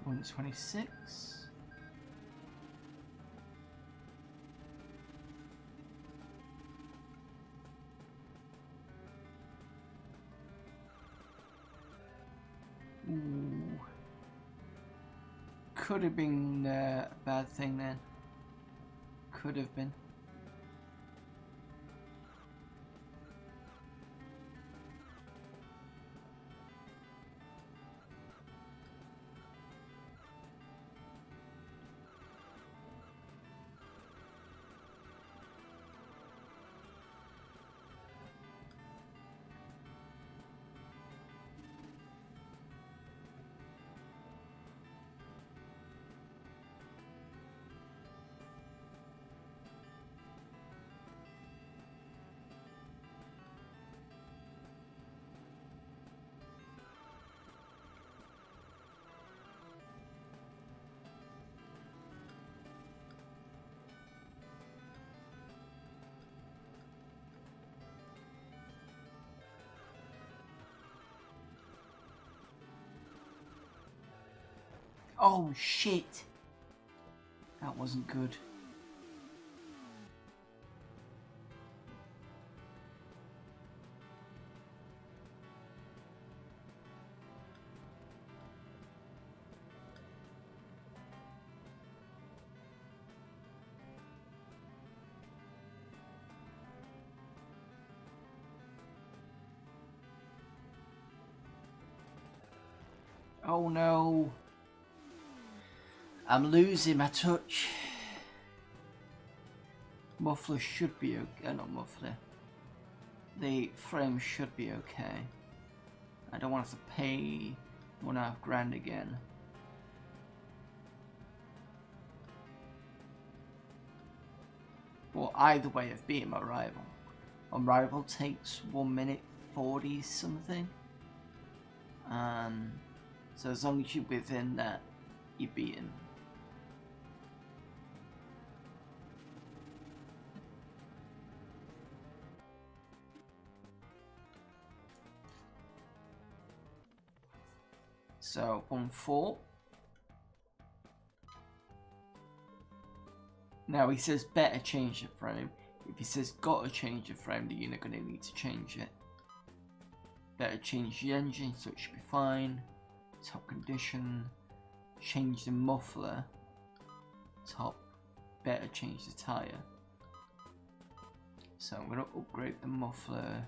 Speaker 1: $126. Ooh. Could have been a bad thing then. Could have been. Oh shit! That wasn't good. Oh no. I'm losing my touch. Muffler should be okay. Not muffler. The frame should be okay. I don't want to pay $1.5 grand again. Well, either way, I've beaten my rival. My rival takes 1:40 something. So as long as you're within that, you're beaten. So 1:4. Now he says better change the frame. If he says gotta change the frame, then you're not gonna need to change it. Better change the engine, so it should be fine. Top condition. Change the muffler. Top. Better change the tyre. So I'm gonna upgrade the muffler.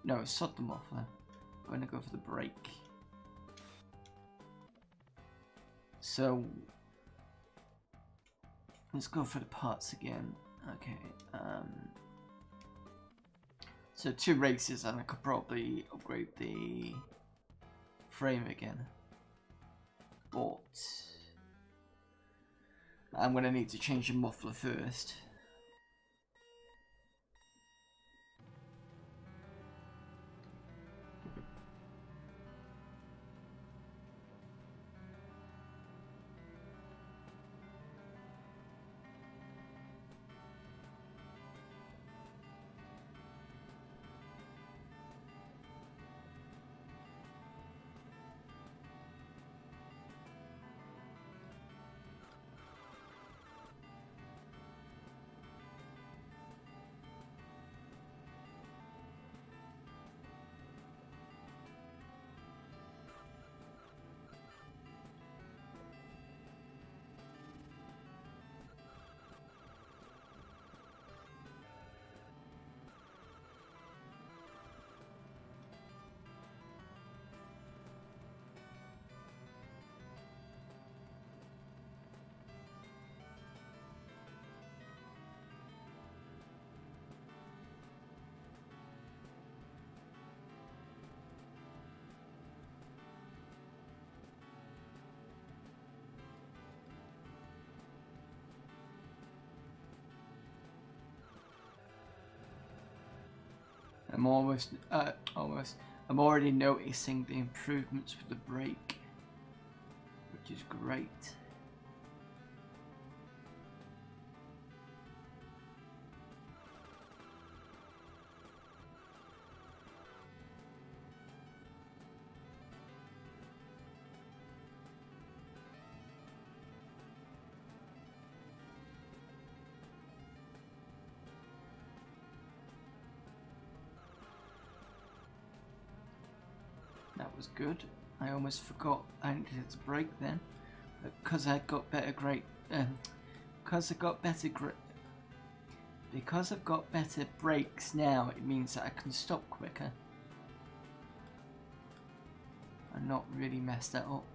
Speaker 1: No, it's not the muffler. I'm gonna go for the brake. So let's go for the parts again. Okay. So 2 races, and I could probably upgrade the frame again. But I'm gonna need to change the muffler first. I'm I'm already noticing the improvements with the brake, which is great. That was good. I almost forgot I needed to brake then, but because I got better because I've got better brakes now, it means that I can stop quicker and not really mess that up.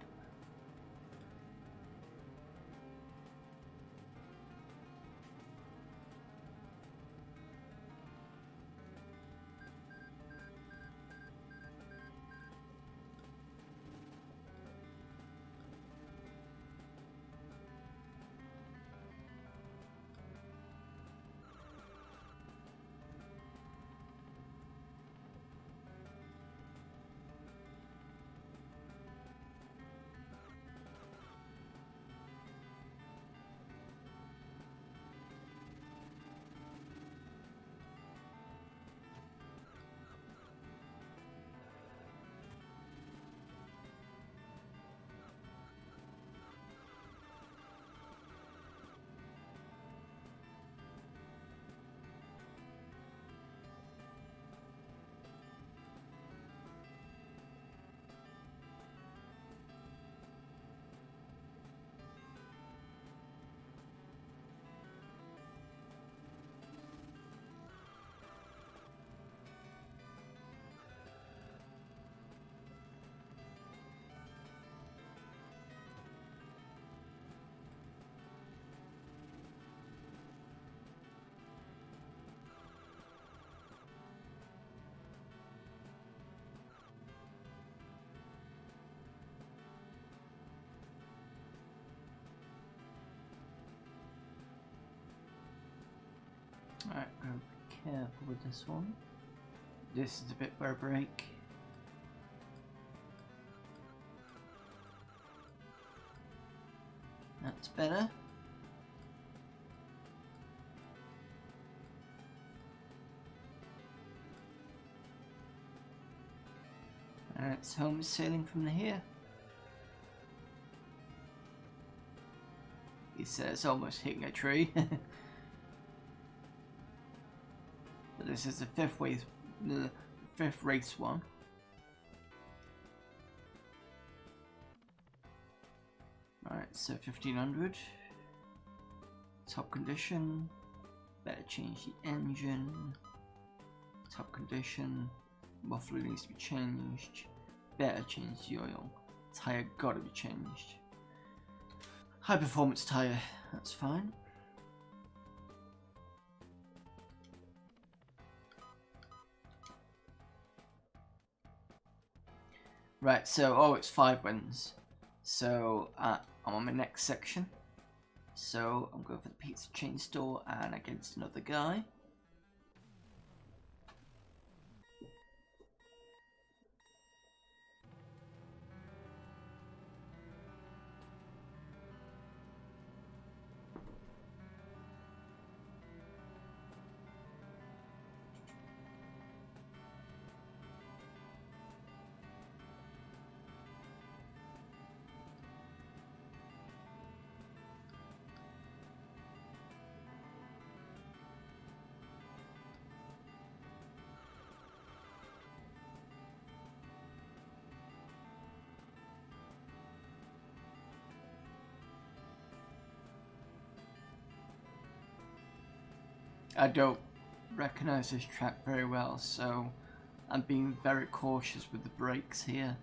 Speaker 1: Alright, gotta be careful with this one. This is a bit of a break. That's better. And it's home sailing from here. He says almost hitting a tree. But this is the fifth race one. Alright, so 1500. Top condition. Better change the engine. Top condition. Muffler needs to be changed. Better change the oil. Tyre gotta be changed. High performance tyre, that's fine. Right, so, oh, it's 5 wins. So, I'm on my next section. So, I'm going for the pizza chain store and against another guy. I don't recognize this track very well, so I'm being very cautious with the brakes here.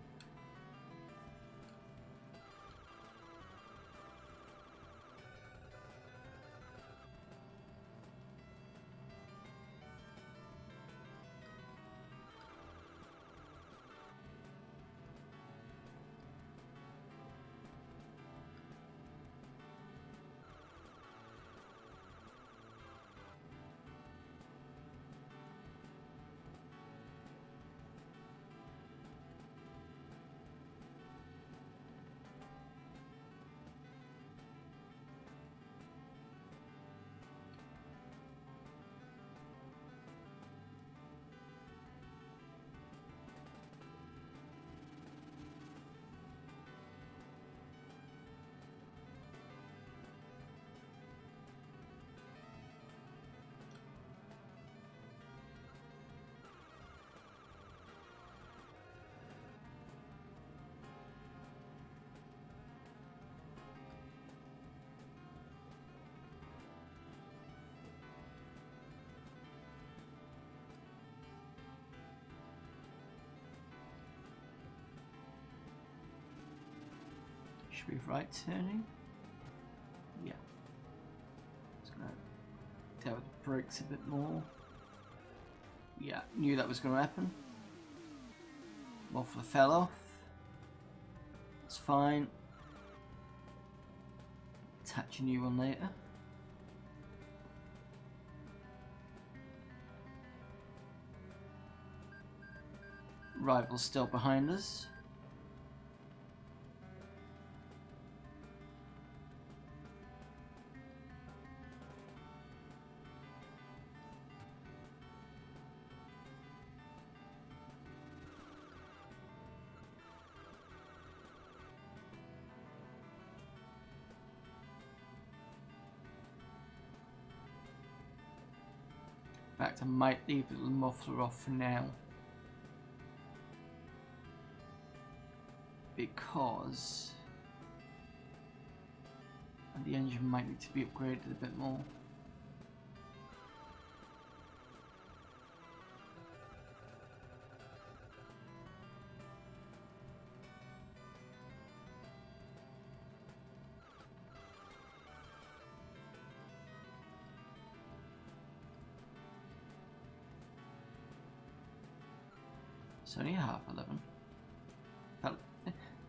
Speaker 1: Should be right turning. Yeah. Just gonna deal with the brakes a bit more. Yeah, knew that was gonna happen. Muffler fell off. It's fine. Attach a new one later. Rival's still behind us. In fact, I might leave the muffler off for now, because the engine might need to be upgraded a bit more. It's only 11:30. I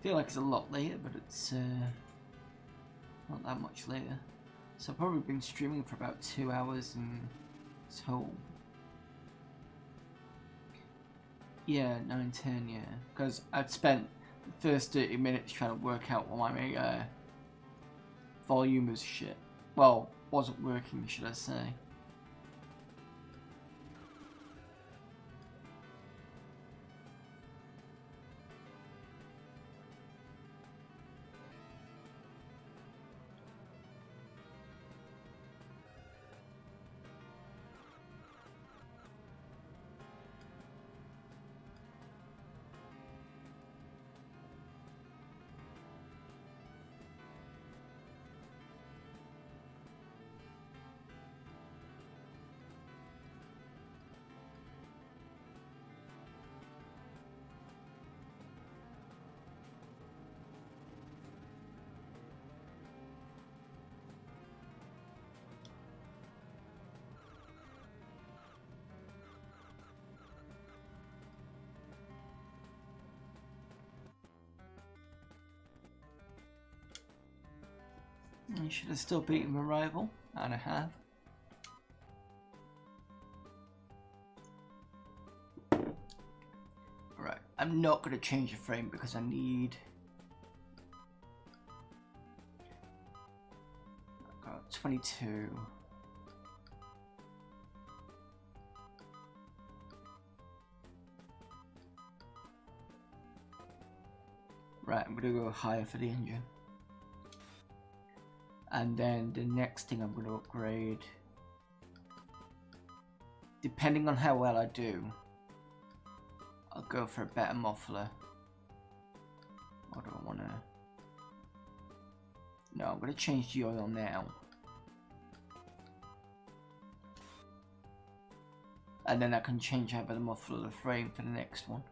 Speaker 1: feel like it's a lot later, but it's not that much later. So I've probably been streaming for about 2 hours and So yeah, 9:10, yeah, because I'd spent the first 30 minutes trying to work out why my volume was shit. Well, wasn't working, should I say. I should have still beaten my rival, and I have. Right, I'm not going to change the frame because I need... I've got 22. Right, I'm going to go higher for the engine. And then the next thing I'm going to upgrade, depending on how well I do, I'll go for a better muffler. What do I want to... No, I'm going to change the oil now. And then I can change either the muffler or the frame for the next one.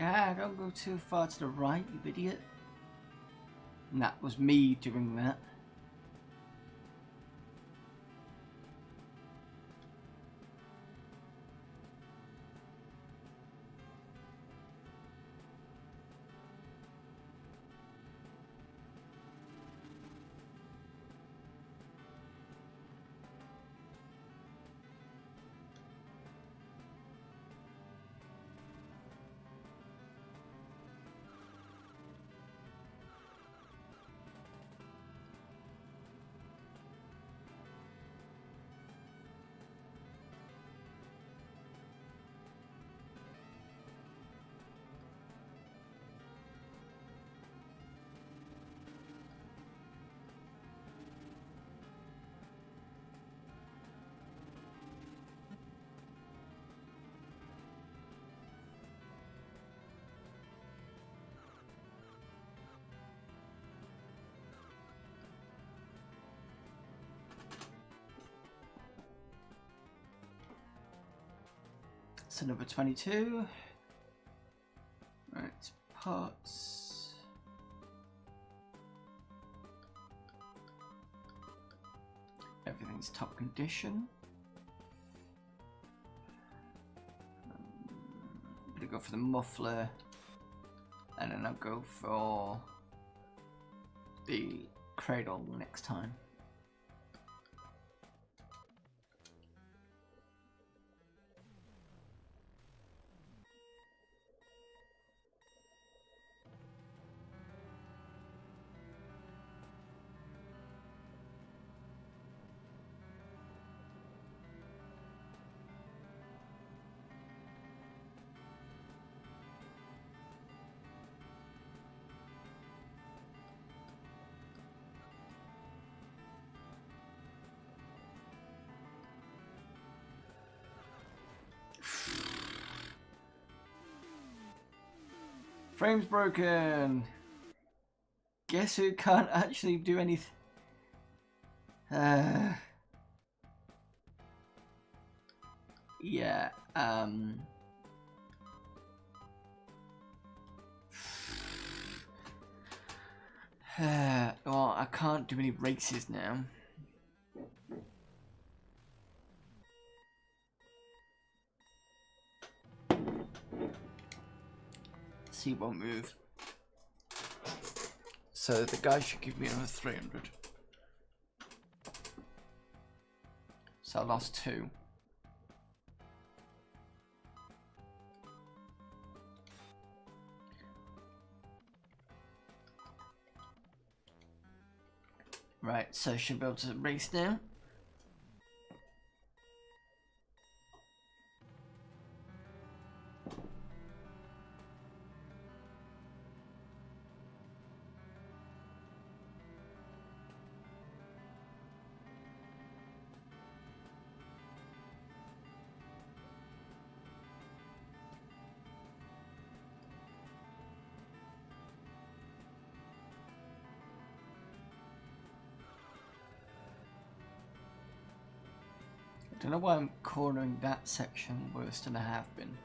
Speaker 1: Ah, don't go too far to the right, you idiot. And that was me doing that. So number 22. Right, parts. Everything's top condition. I'm gonna go for the muffler, and then I'll go for the cradle next time. Frame's broken. Guess who can't actually do anything? Yeah. Well, I can't do any races now. He won't move. So the guy should give me another 300. So I lost 2. Right, so I should be able to race now. I don't know why I'm cornering that section worse than I have been.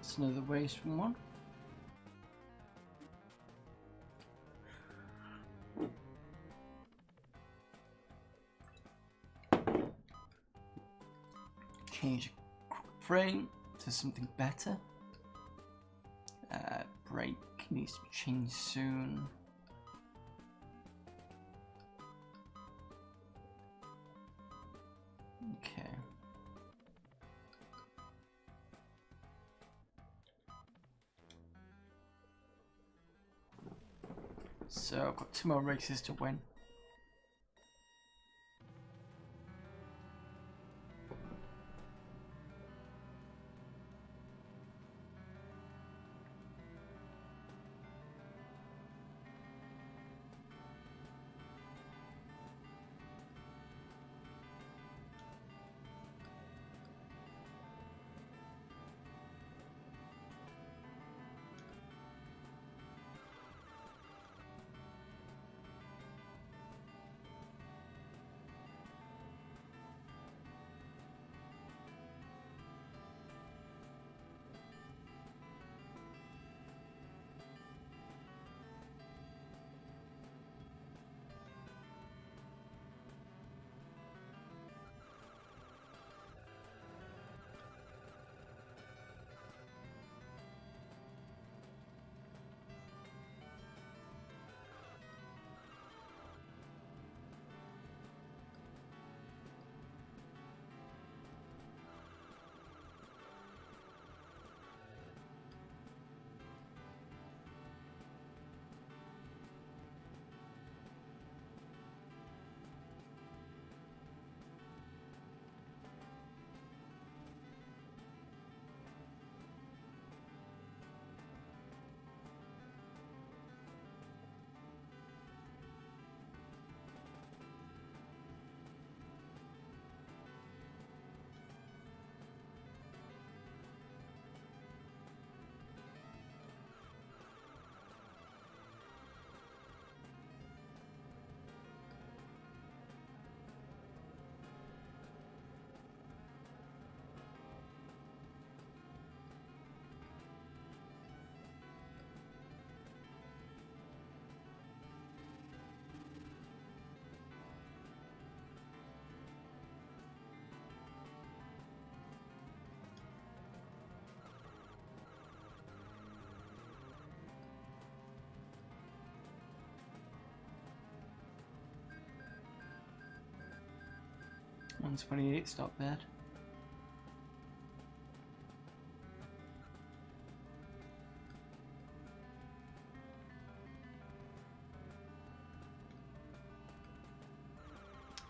Speaker 1: That's another racing one. Change frame to something better. Brake needs to be changed soon. Okay. So I've got 2 more races to win. $128, not bad.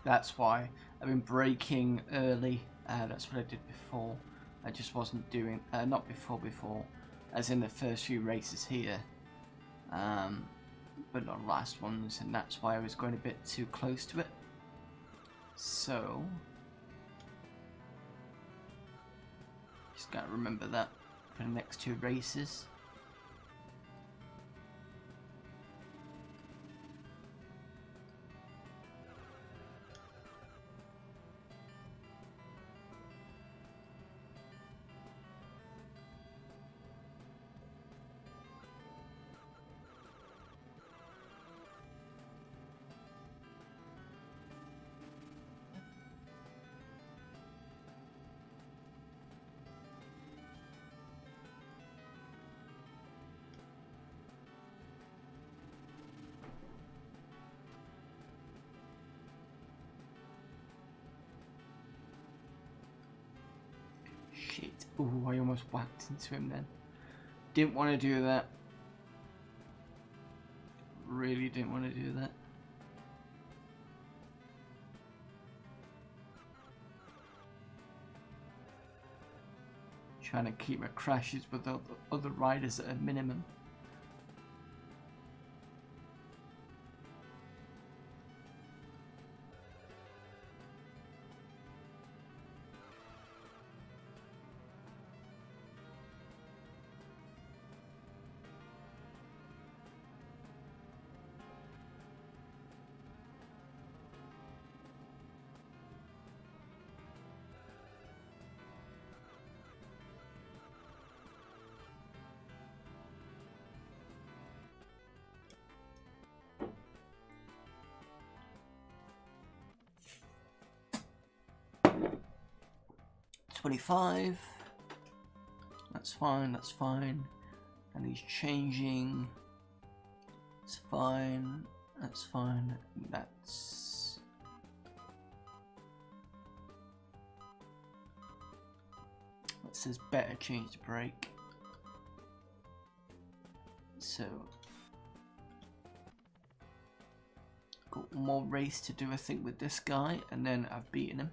Speaker 1: That's why I've been braking early. That's what I did before. I just wasn't doing, not before, as in the first few races here, but not last ones, and that's why I was going a bit too close to it. So, just gotta remember that for the next 2 races. Shit. Ooh, I almost whacked into him then. Didn't want to do that. Really didn't want to do that. Trying to keep my crashes with the other riders at a minimum. 25. That's fine, that's fine. And he's changing. It's fine, that's fine. That's... It says better change the brake. So... Got one more race to do, I think, with this guy, and then I've beaten him.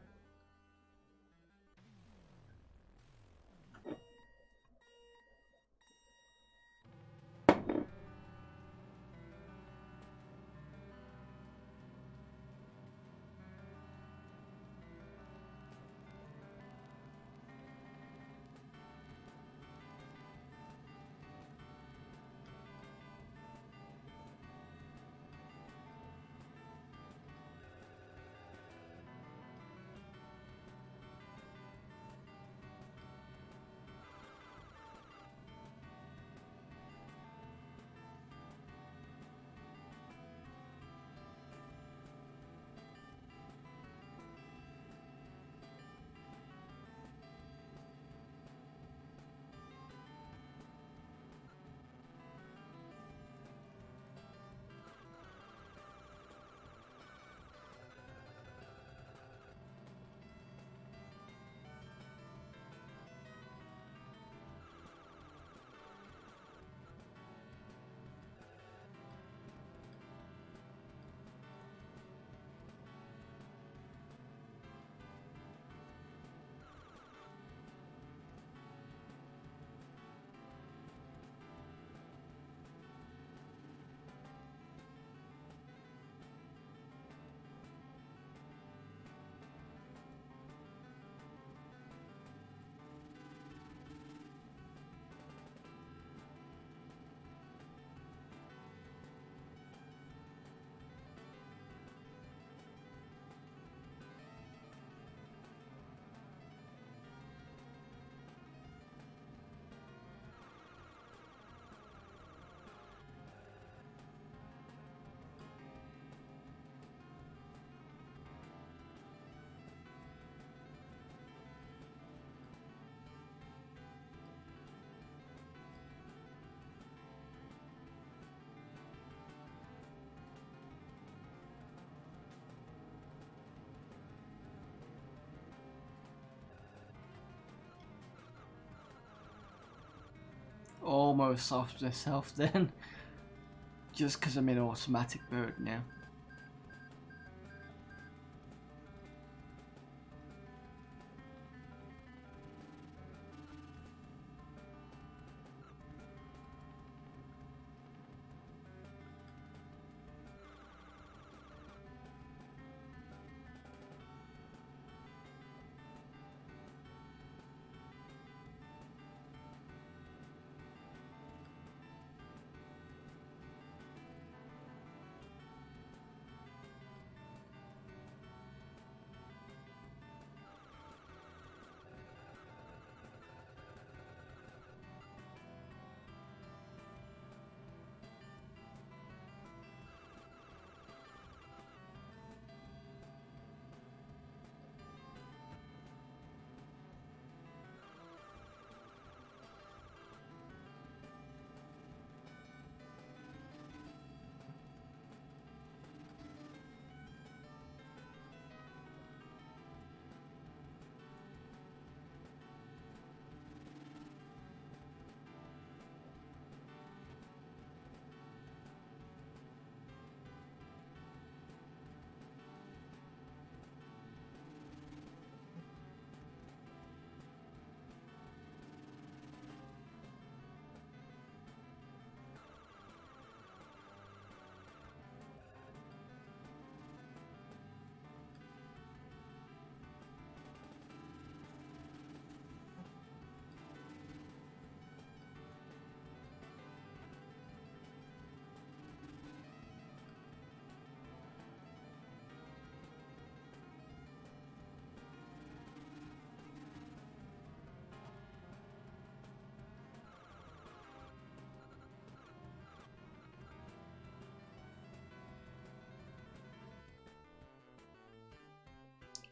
Speaker 1: Almost off myself then, just because I'm in automatic mode now.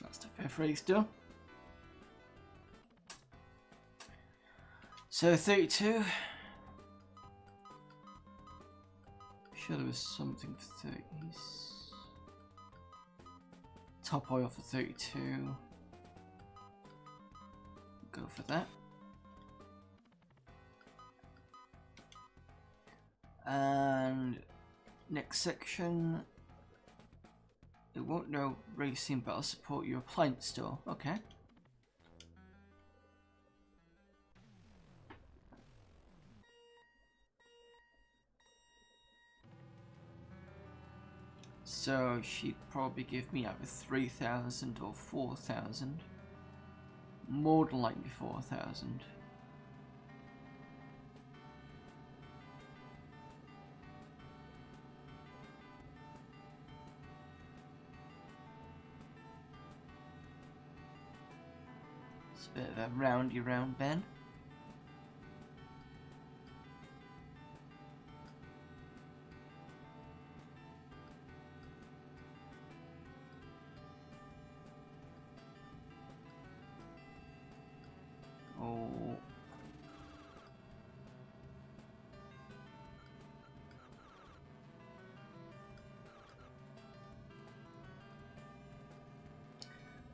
Speaker 1: That's the fifth race done. So 32. Sure there was something for 30s. Top oil for 32. Go for that. And next section. It won't know racing, but I'll support your appliance store. Okay. So she'd probably give me either 3,000 or 4,000. More than likely 4,000. It's a bit of a roundy round Ben. Oh.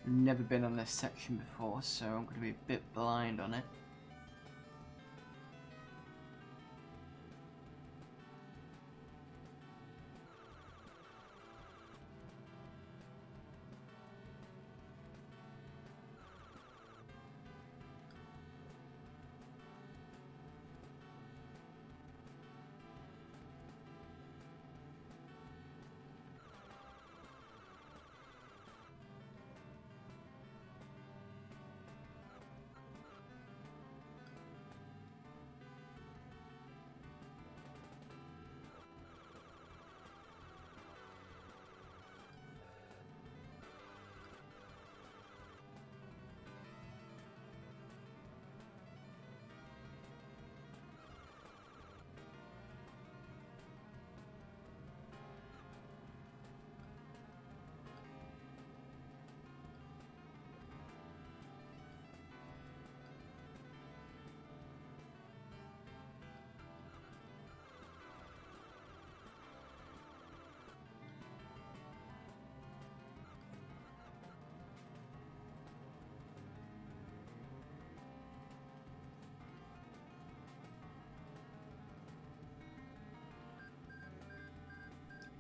Speaker 1: Never been on this section before, so I'm going to be a bit blind on it.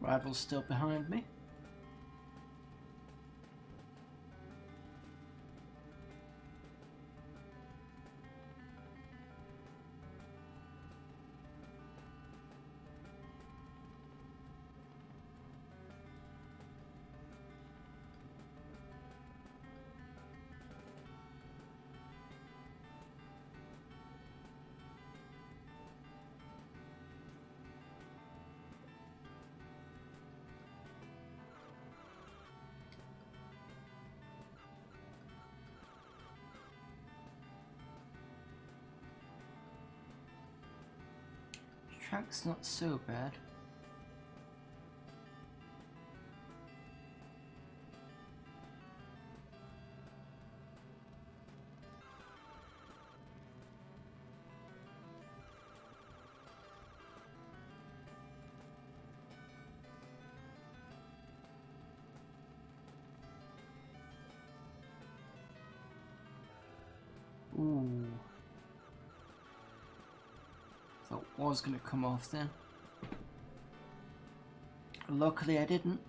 Speaker 1: Rival's still behind me. Track's not so bad. Ooh. Thought was going to come off then. Luckily I didn't.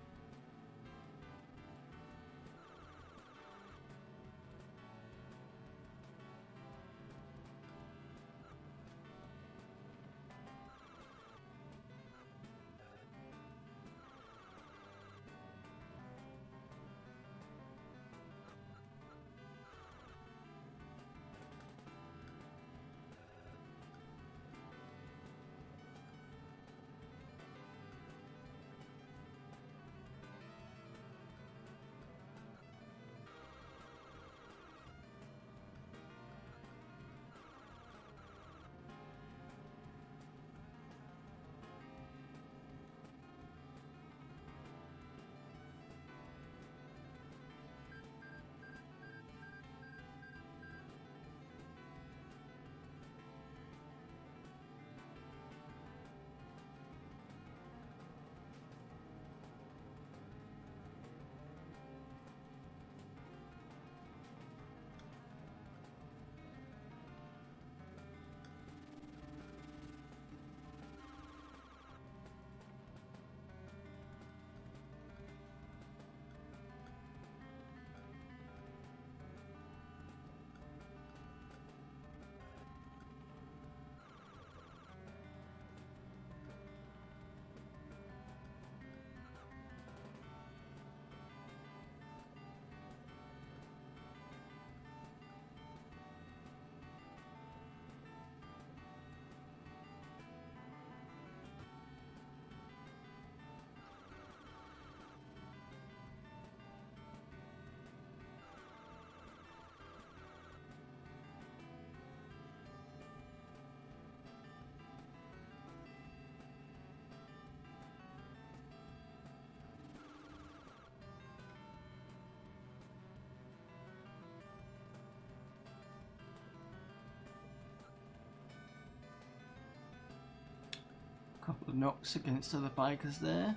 Speaker 1: couple of knocks against other bikers there.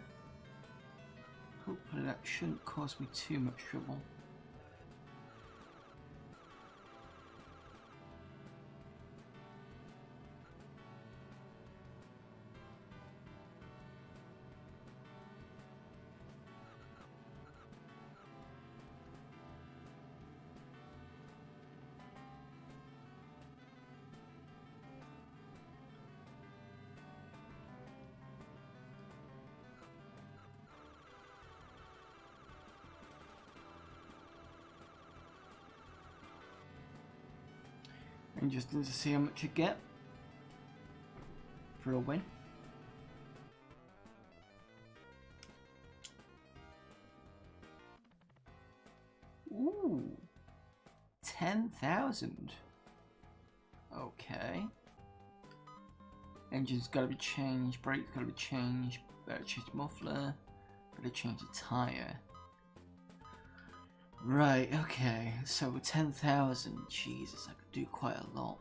Speaker 1: Hopefully that shouldn't cause me too much trouble. And just to see how much you get for a win. Ooh, 10,000. Okay. Engine's got to be changed. Brake's got to be changed. Better change the muffler. Better change the tire. Right, okay, so 10,000, Jesus, I could do quite a lot.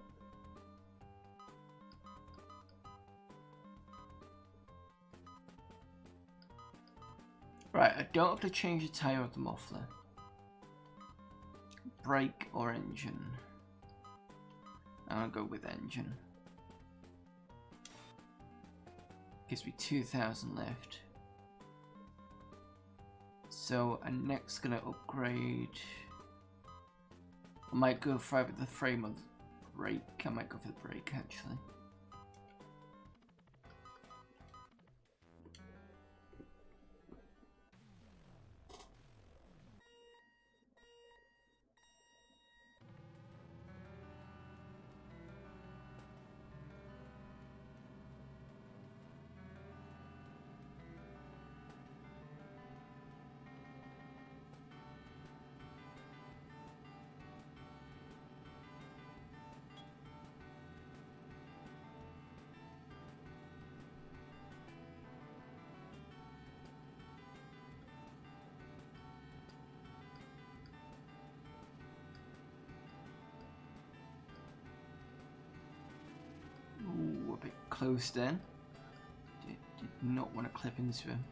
Speaker 1: Right, I don't have to change the tyre of the muffler. Brake or engine? I'll go with engine. Gives me 2,000 left. So I'm next gonna upgrade. I might go for either the frame or the brake. I might go for the brake actually. Ooh, a bit close then. Did not want to clip into him.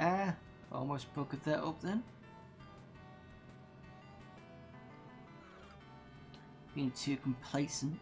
Speaker 1: Ah, almost bucketed that up then. Being too complacent.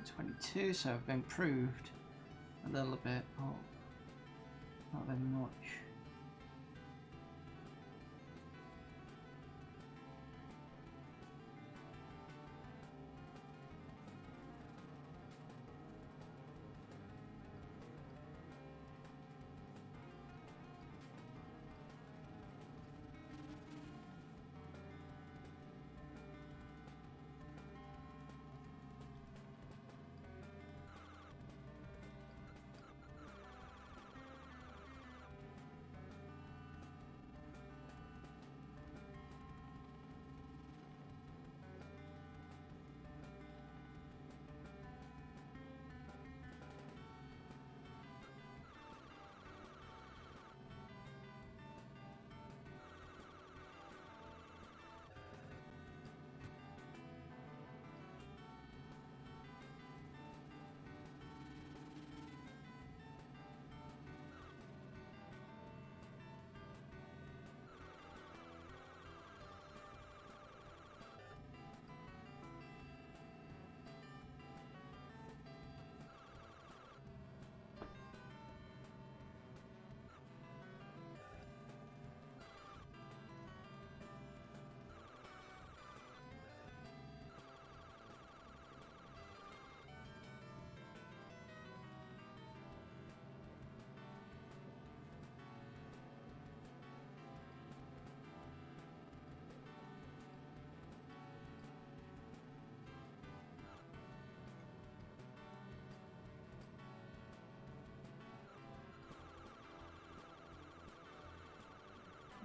Speaker 1: 122, so I've improved a little bit, but not very much.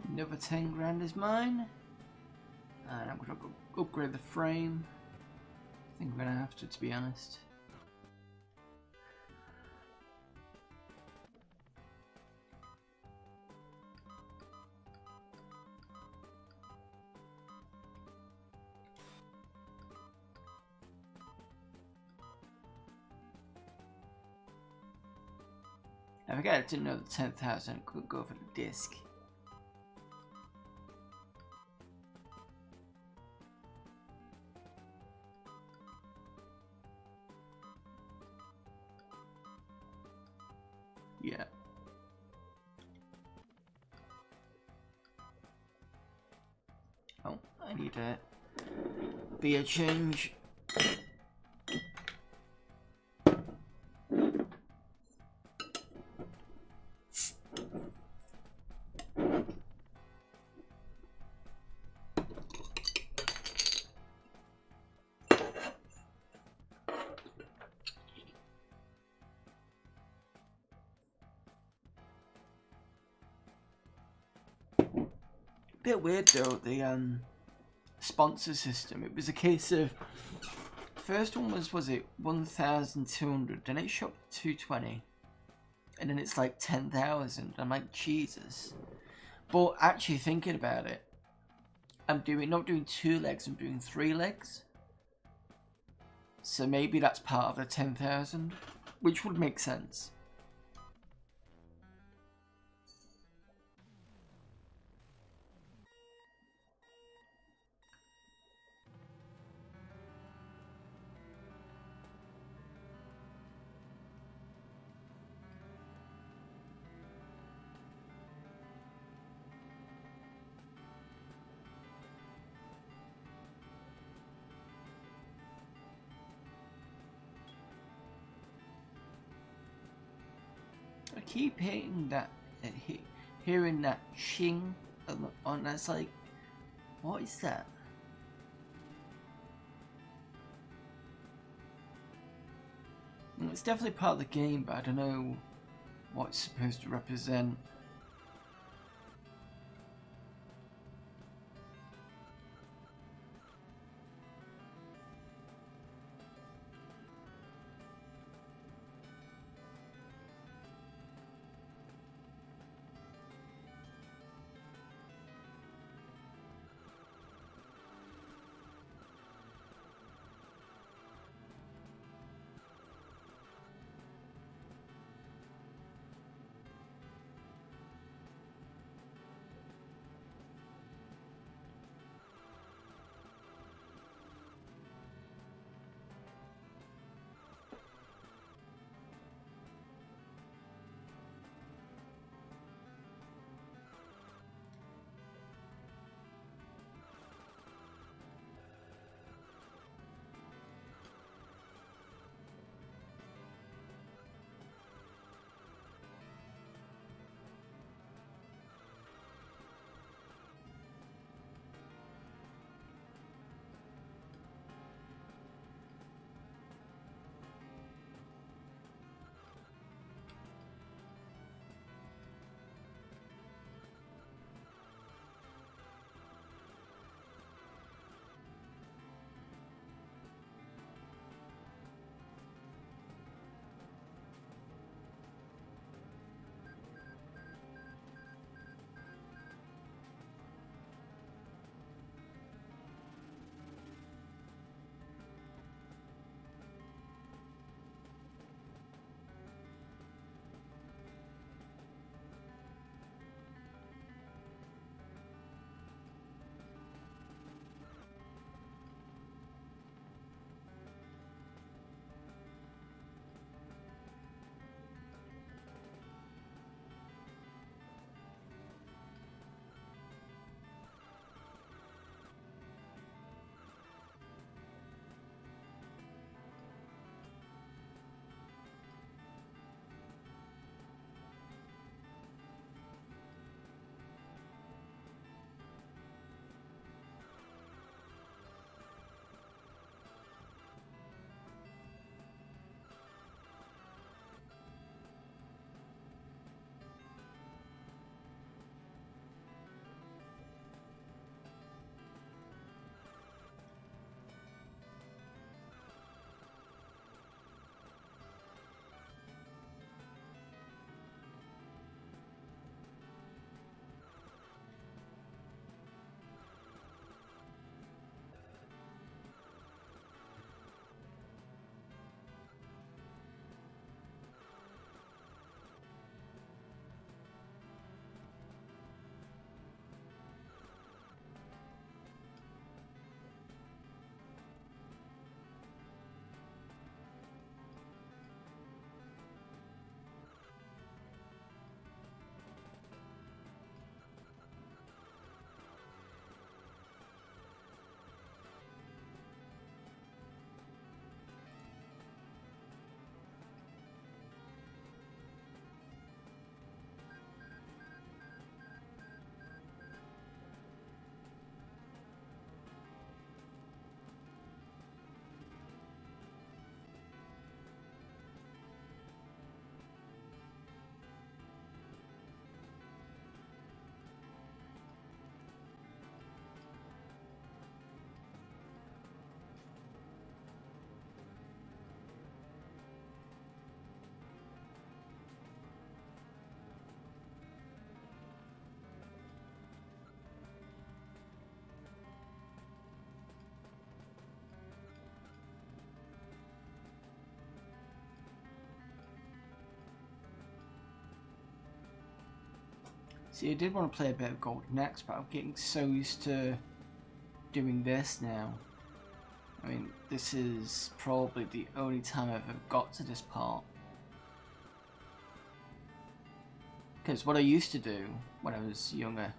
Speaker 1: Another 10 grand is mine. And I'm going to upgrade the frame. I think I'm going to have to be honest. I forget I didn't know the 10,000 could go for the disc. Yeah. Oh, I need a beer change. Bit weird though, the sponsor system. It was a case of first one was it 1,200, then it shot to 220, and then it's like 10,000. I'm like, Jesus. But actually thinking about it, I'm not doing 2 legs, I'm doing 3 legs. So maybe that's part of the 10,000, which would make sense. I keep hitting that, hearing that ching on. That's like, what is that? It's definitely part of the game, but I don't know what it's supposed to represent. See, I did want to play a bit of Golden Axe, but I'm getting so used to doing this now. I mean, this is probably the only time I've ever got to this part. Because what I used to do when I was younger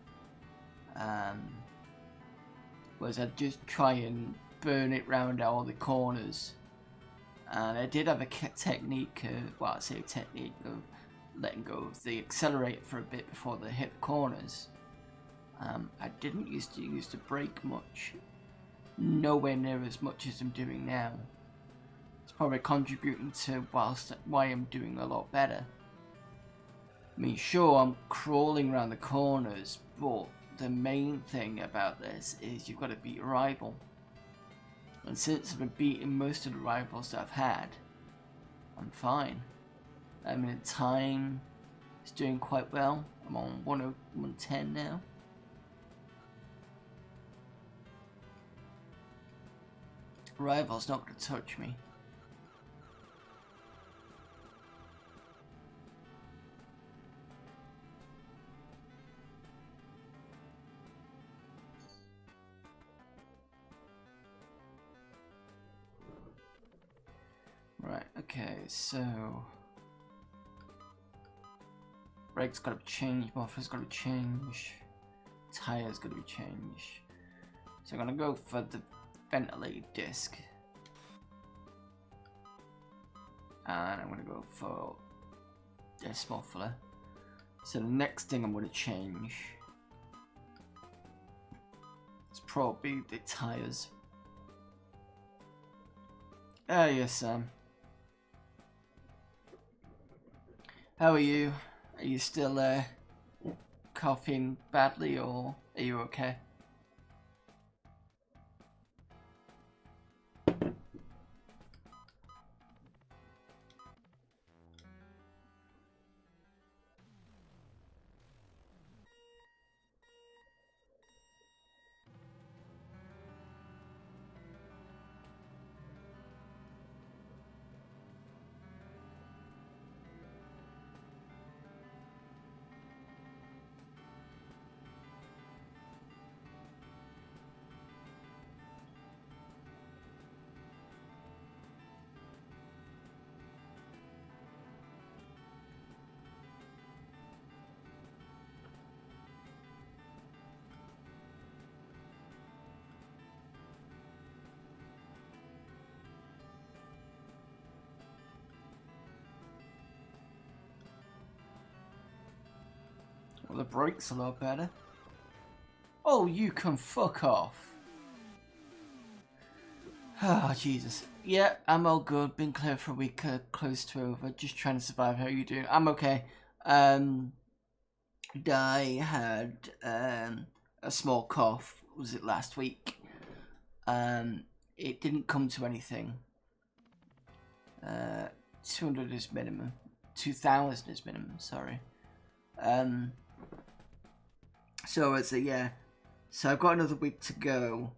Speaker 1: was I'd just try and burn it round all the corners. And I did have a technique, well, I say a technique of letting go of the accelerator for a bit before they hit the corners. I didn't used to use the brake much. Nowhere near as much as I'm doing now. It's probably contributing to why I'm doing a lot better. I mean, sure, I'm crawling around the corners, but the main thing about this is you've got to beat a rival. And since I've been beating most of the rivals that I've had, I'm fine. I mean, time is doing quite well. I'm on 110 now. Rival's not going to touch me. Right, okay, so brake's got to be changed, muffler's got to be changed, tire's got to be changed. So I'm going to go for the ventilated disc. And I'm going to go for this muffler. So the next thing I'm going to change is probably the tires. Ah, yes, Sam. How are you? Are you still coughing badly, or are you okay? Well, the brake's a lot better. Oh, you can fuck off. Ah, oh, Jesus. Yeah, I'm all good. Been clear for a week, close to over. Just trying to survive. How are you doing? I'm okay. I had a small cough. Was it last week? It didn't come to anything. 200 is minimum. 2,000 is minimum. Sorry. So it's yeah. So I've got another week to go,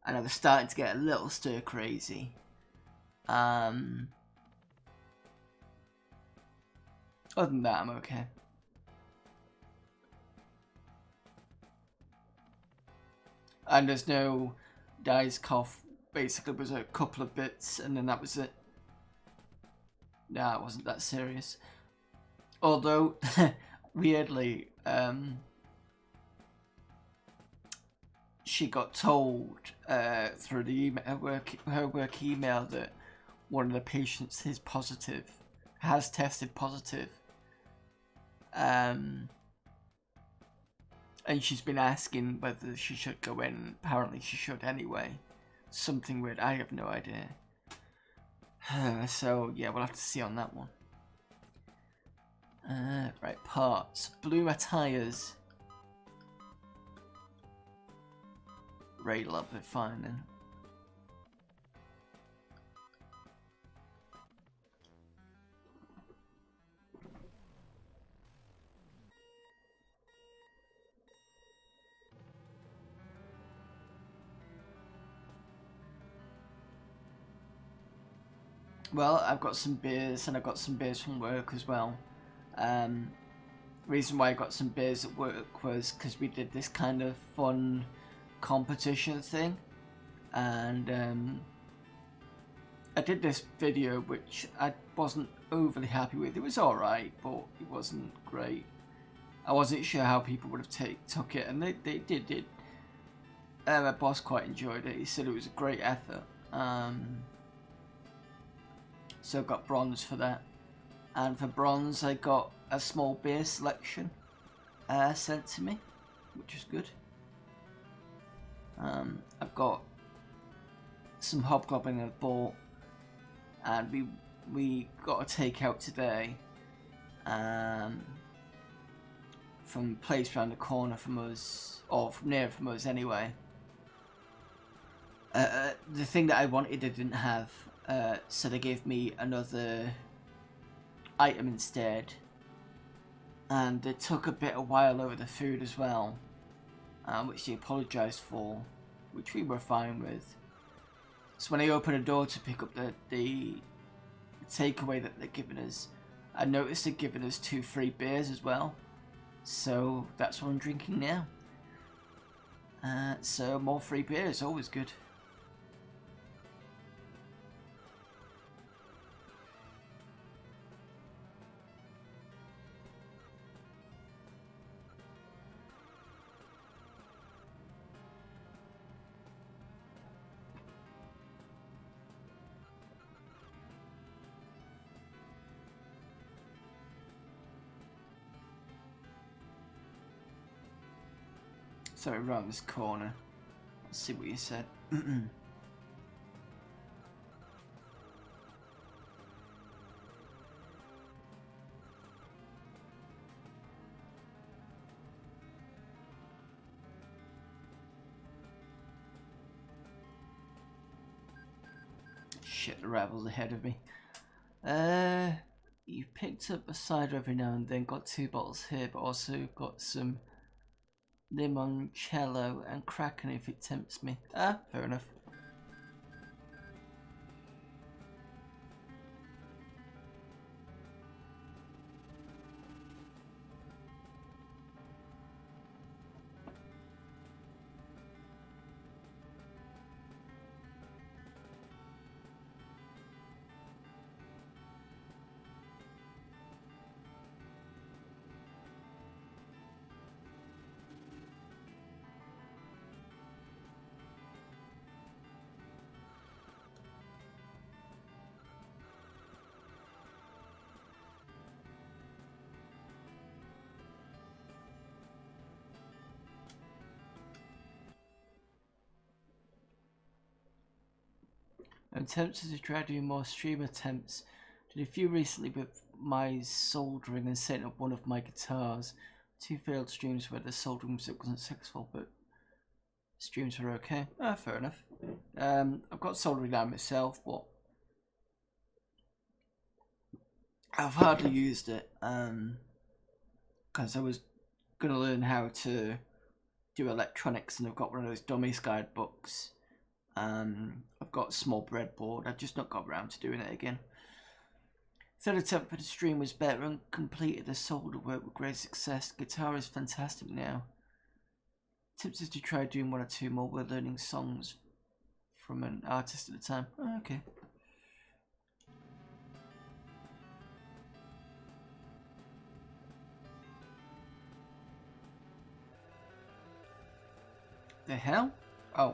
Speaker 1: and I was starting to get a little stir crazy. Other than that, I'm okay. And there's no Di's cough. Basically, was a couple of bits, and then that was it. Nah, it wasn't that serious. Although, weirdly, she got told through the email, her work email, that one of the patients is positive, has tested positive, and she's been asking whether she should go in. Apparently, she should anyway. Something weird. I have no idea. So yeah, we'll have to see on that one. Right, parts. Blew my tires. Radle up it fine then. Well, I've got some beers, and I've got some beers from work as well. reason why I got some beers at work was because we did this kind of fun competition thing, and I did this video which I wasn't overly happy with. It was alright, but it wasn't great. I wasn't sure how people would have took it, and they did. My boss quite enjoyed it. He said it was a great effort. So I got bronze for that. And for bronze I got a small beer selection sent to me, which is good. I've got some hobgoblin I bought, and we got a takeout today from a place around the corner from us, or near from us anyway. The thing that I wanted they didn't have, so they gave me another item instead, and it took a bit of while over the food as well, which they apologised for, which we were fine with. So when I opened the door to pick up the takeaway that they're giving us, I noticed they're giving us 2 free beers as well, so that's what I'm drinking now. So more free beers, always good. So around this corner, let's see what you said. Shit, the rabble's ahead of me. You picked up a cider every now and then, got 2 bottles here, but also got some limoncello and Kraken if it tempts me. Ah, fair enough. I'm tempted to try doing more stream attempts. Did a few recently with my soldering and setting up one of my guitars. 2 failed streams where the soldering wasn't successful, but streams were okay. Ah, fair enough. I've got soldering down myself, but I've hardly used it because I was going to learn how to do electronics, and I've got one of those dummies guidebooks. I've got a small breadboard. I've just not got around to doing it again. Third attempt for the stream was better and completed the solder work with great success. Guitar is fantastic now. Tips is to try doing 1 or 2 more. We're learning songs from an artist at a time. Oh, okay. The hell? Oh.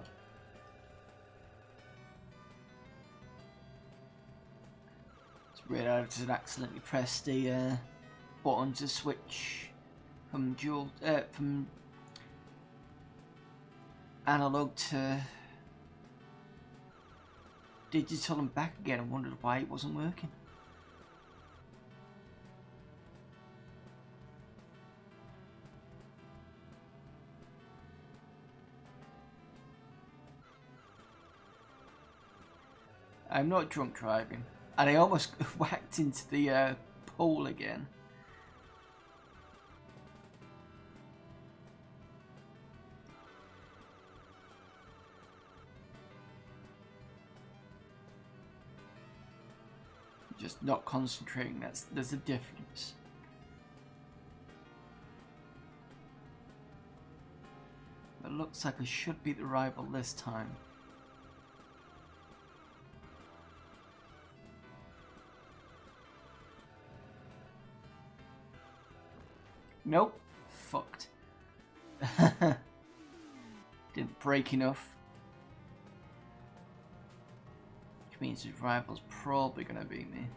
Speaker 1: Realised I accidentally pressed the button to switch from from analog to digital and back again, and wondered why it wasn't working. I'm not drunk driving. And I almost whacked into the pole again. Just not concentrating, there's a difference. looks like I should beat the rival this time. Nope. Fucked. Didn't break enough. Which means his rival's probably gonna beat me.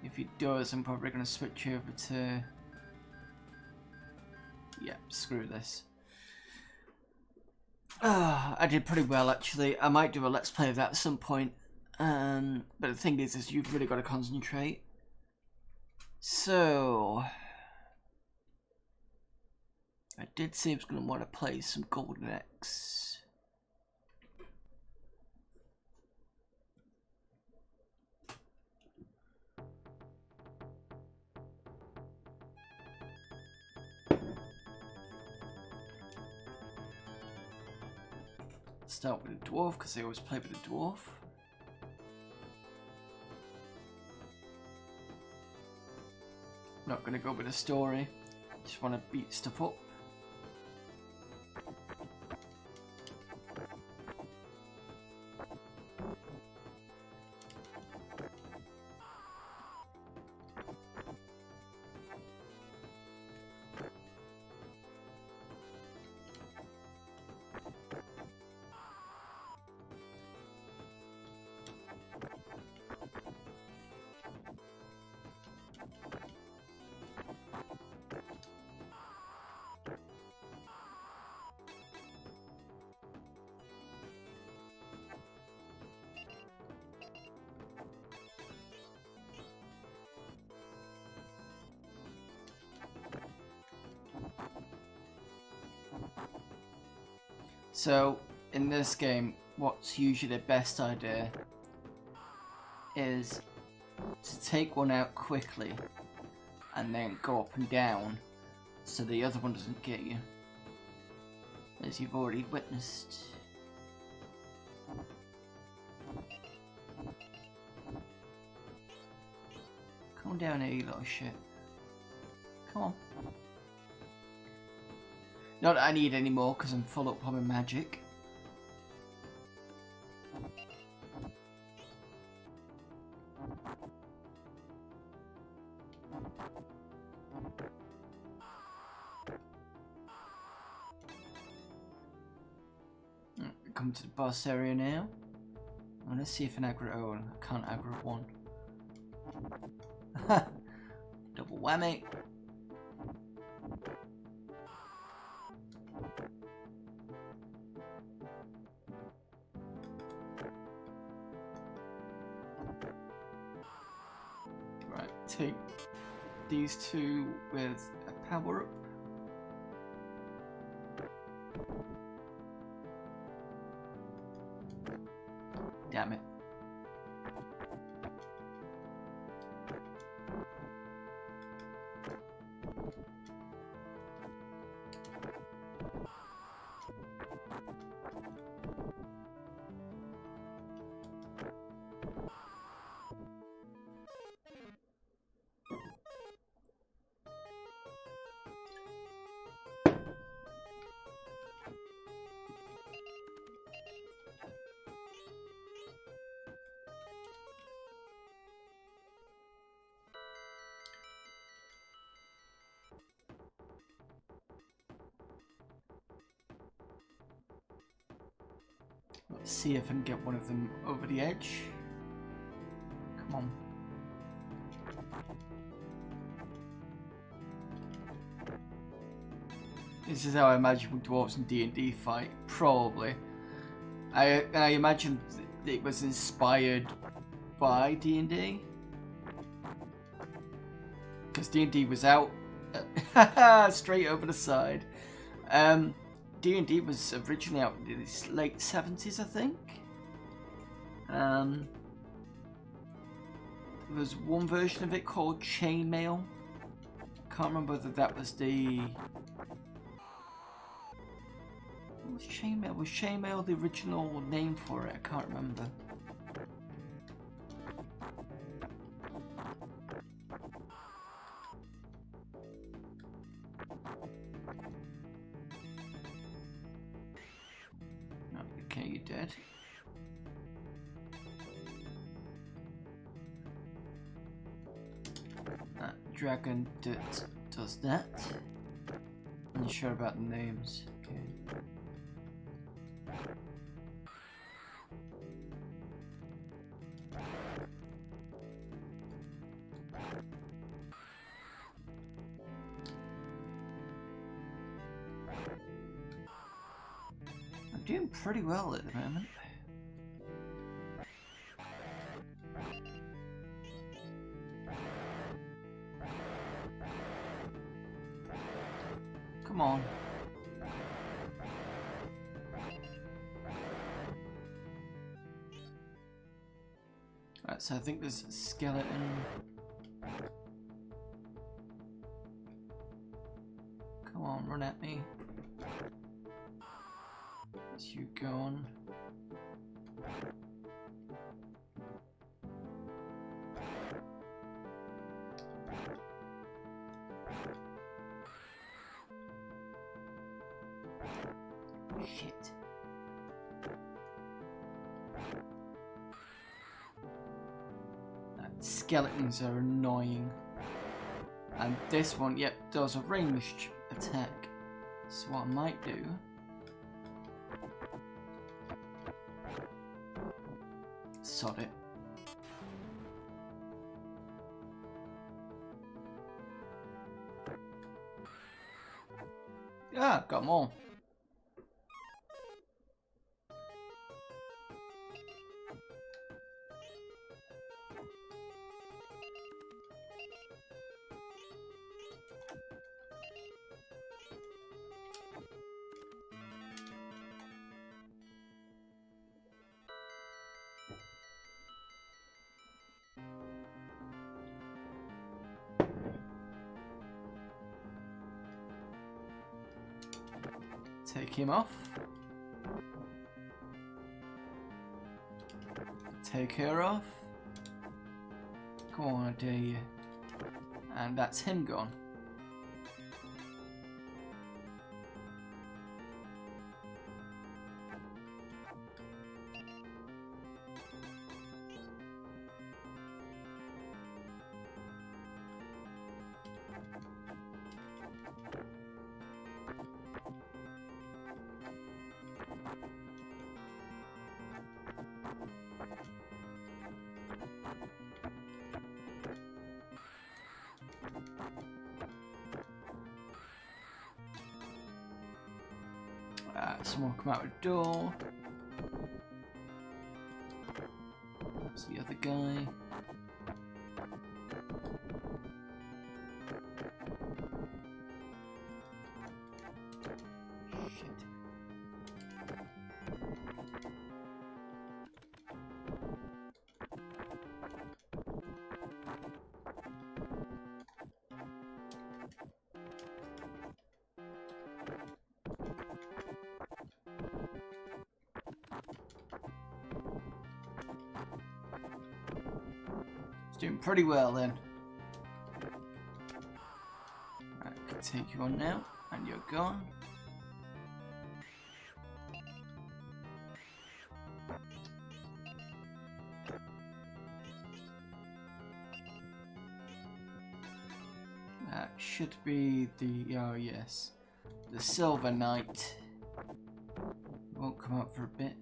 Speaker 1: If he does, I'm probably gonna switch over to... yeah, screw this. I did pretty well actually. I might do a let's play of that at some point. But the thing is you've really got to concentrate. So I did say I was going to want to play some Golden X. Start with a dwarf because I always play with a dwarf. Not gonna go with a story. Just want to beat stuff up. So, in this game, what's usually the best idea is to take one out quickly and then go up and down so the other one doesn't get you, as you've already witnessed. Come down here, you little shit. Come on. Not that I need any more because I'm full up on my magic. Come to the boss area now. I'm gonna see if an aggro. Oh, I can't aggro one. Double whammy. Right, take these two with a power up. Damn it. Let's see if I can get one of them over the edge. Come on. This is how I imagine dwarves in D&D fight. Probably. I imagine it was inspired by D&D. Because D&D was out straight over the side. D&D was originally out in the late 70s, I think. There was one version of it called Chainmail. Can't remember whether that was the... What was Chainmail? Was Chainmail the original name for it? I can't remember. dead. That dragon that does that. I'm not sure about the names. Okay. I'm doing pretty well at the moment. Come on. Right, so I think there's a skeleton. Come on, run at me. As you go on. Shit. Skeletons are annoying. And this one, yep, does a ranged attack. So what I might do... Sod it. Ah, got more. Take him off. Take her off. Come on, I dare you. And that's him gone. Someone come out the door. That's the other guy. Shit. Doing pretty well then. Right, I can take you on now, and you're gone. That should be the, oh yes, the Silver Knight. Won't come up for a bit.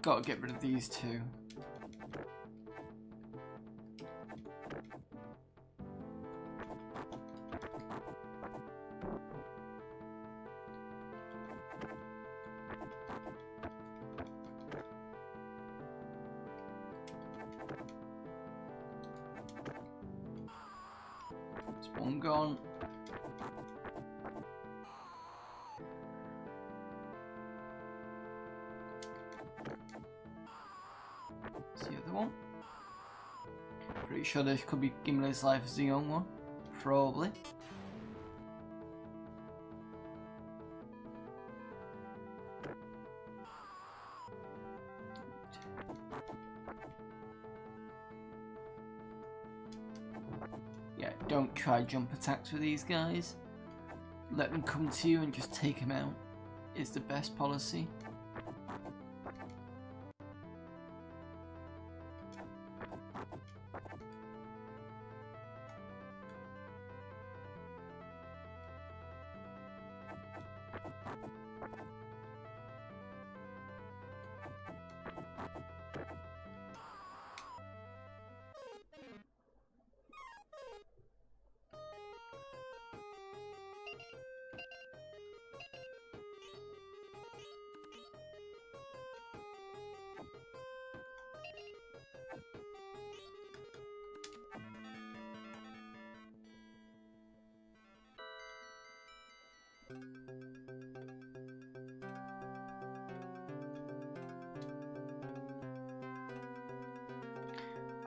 Speaker 1: Gotta get rid of these two. There's one gone. That's the other one. Pretty sure this could be Gimli's life as the young one. Probably. Yeah, don't try jump attacks with these guys. Let them come to you and just take them out. is the best policy.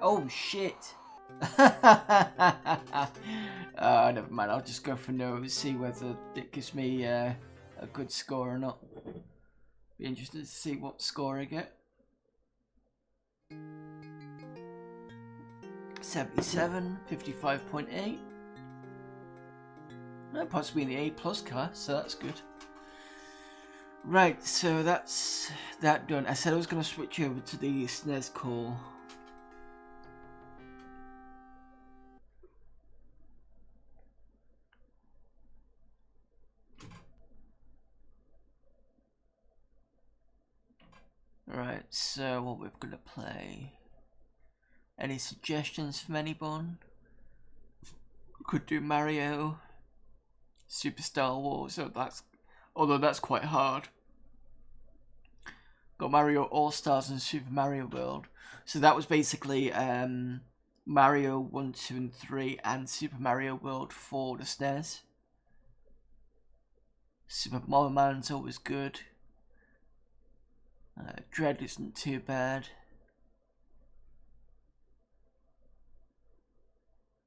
Speaker 1: Oh shit! Never mind, I'll just go for no, see whether it gives me a good score or not. Be interested to see what score I get. 77, 55.8. Possibly in the A+ class, so that's good. Right, so that's that done. I said I was going to switch over to the SNES call. Right, so what we're going to play. Any suggestions from anyone? Could do Mario, Super Star Wars, so although that's quite hard. Got Mario All-Stars and Super Mario World. So that was basically Mario 1, 2 and 3 and Super Mario World for the SNES. Super Mario Man's always good. Dread isn't too bad.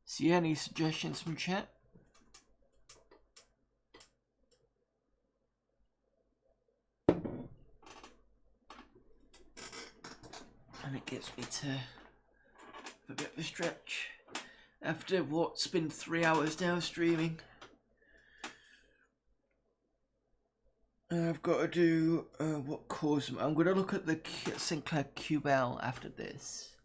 Speaker 1: So yeah, any suggestions from chat? And it gets me to a bit of a stretch after what's been 3 hours now streaming. I've got to do what course. I'm going to look at the Sinclair QL after this.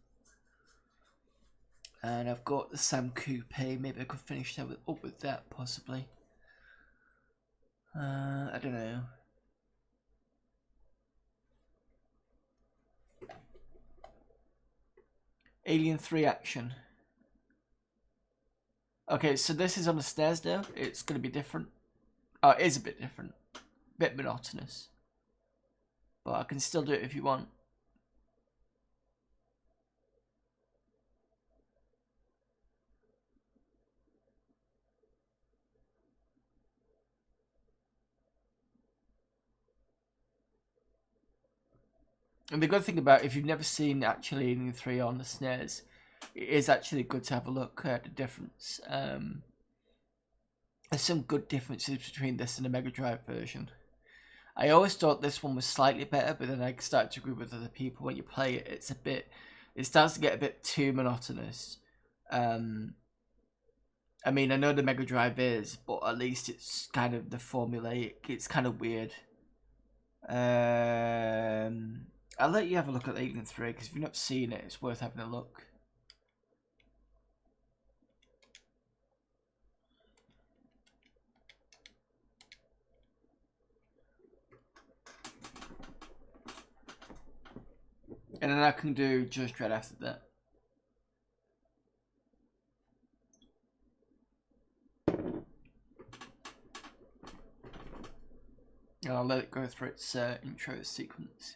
Speaker 1: And I've got the Sam Coupe. Maybe I could finish that up with that, possibly. I don't know. Alien 3 action. Okay, so this is on the stairs now. It's going to be different. Oh, it is a bit different. Bit monotonous. But I can still do it if you want. And the good thing about if you've never seen actually Alien 3 on the SNES, it is actually good to have a look at the difference. There's some good differences between this and the Mega Drive version. I always thought this one was slightly better, but then I started to agree with other people. When you play it, it starts to get a bit too monotonous. I mean, I know the Mega Drive is, but at least it's kind of the formulaic. It's kind of weird. I'll let you have a look at Alien 3, because if you've not seen it, it's worth having a look. And then I can do Judge Dredd after that. And I'll let it go through its intro sequence.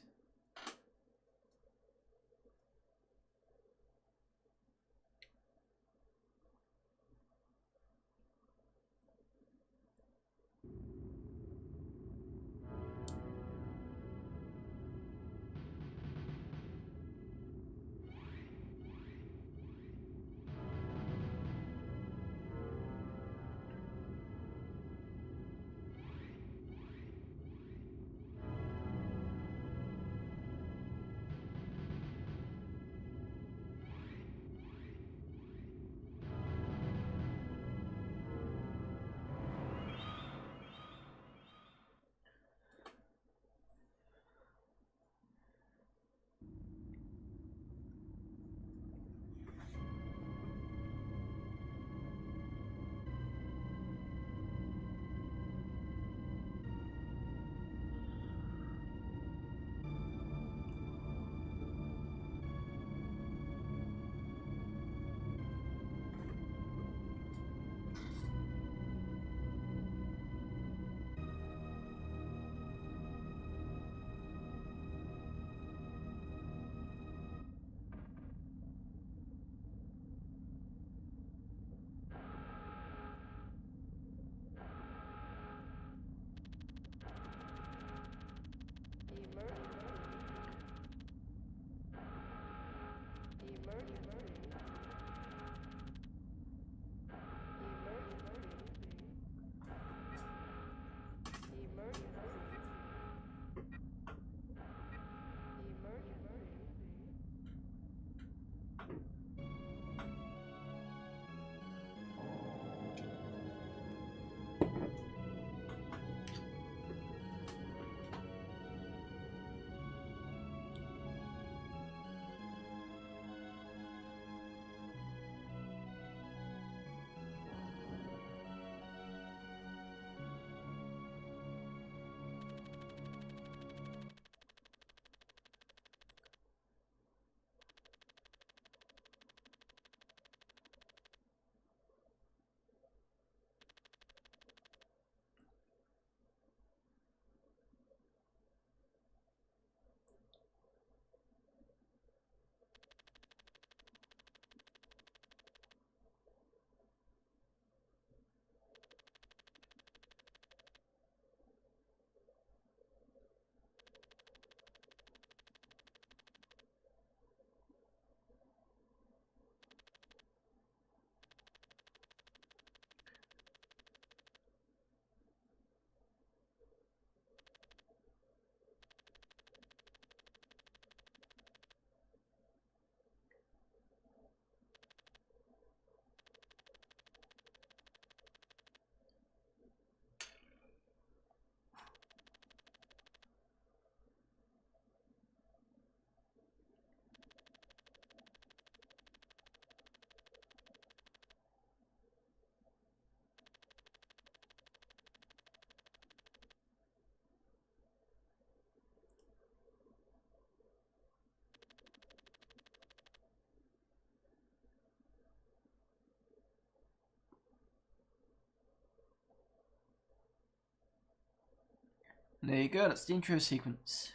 Speaker 1: There you go, that's the intro sequence.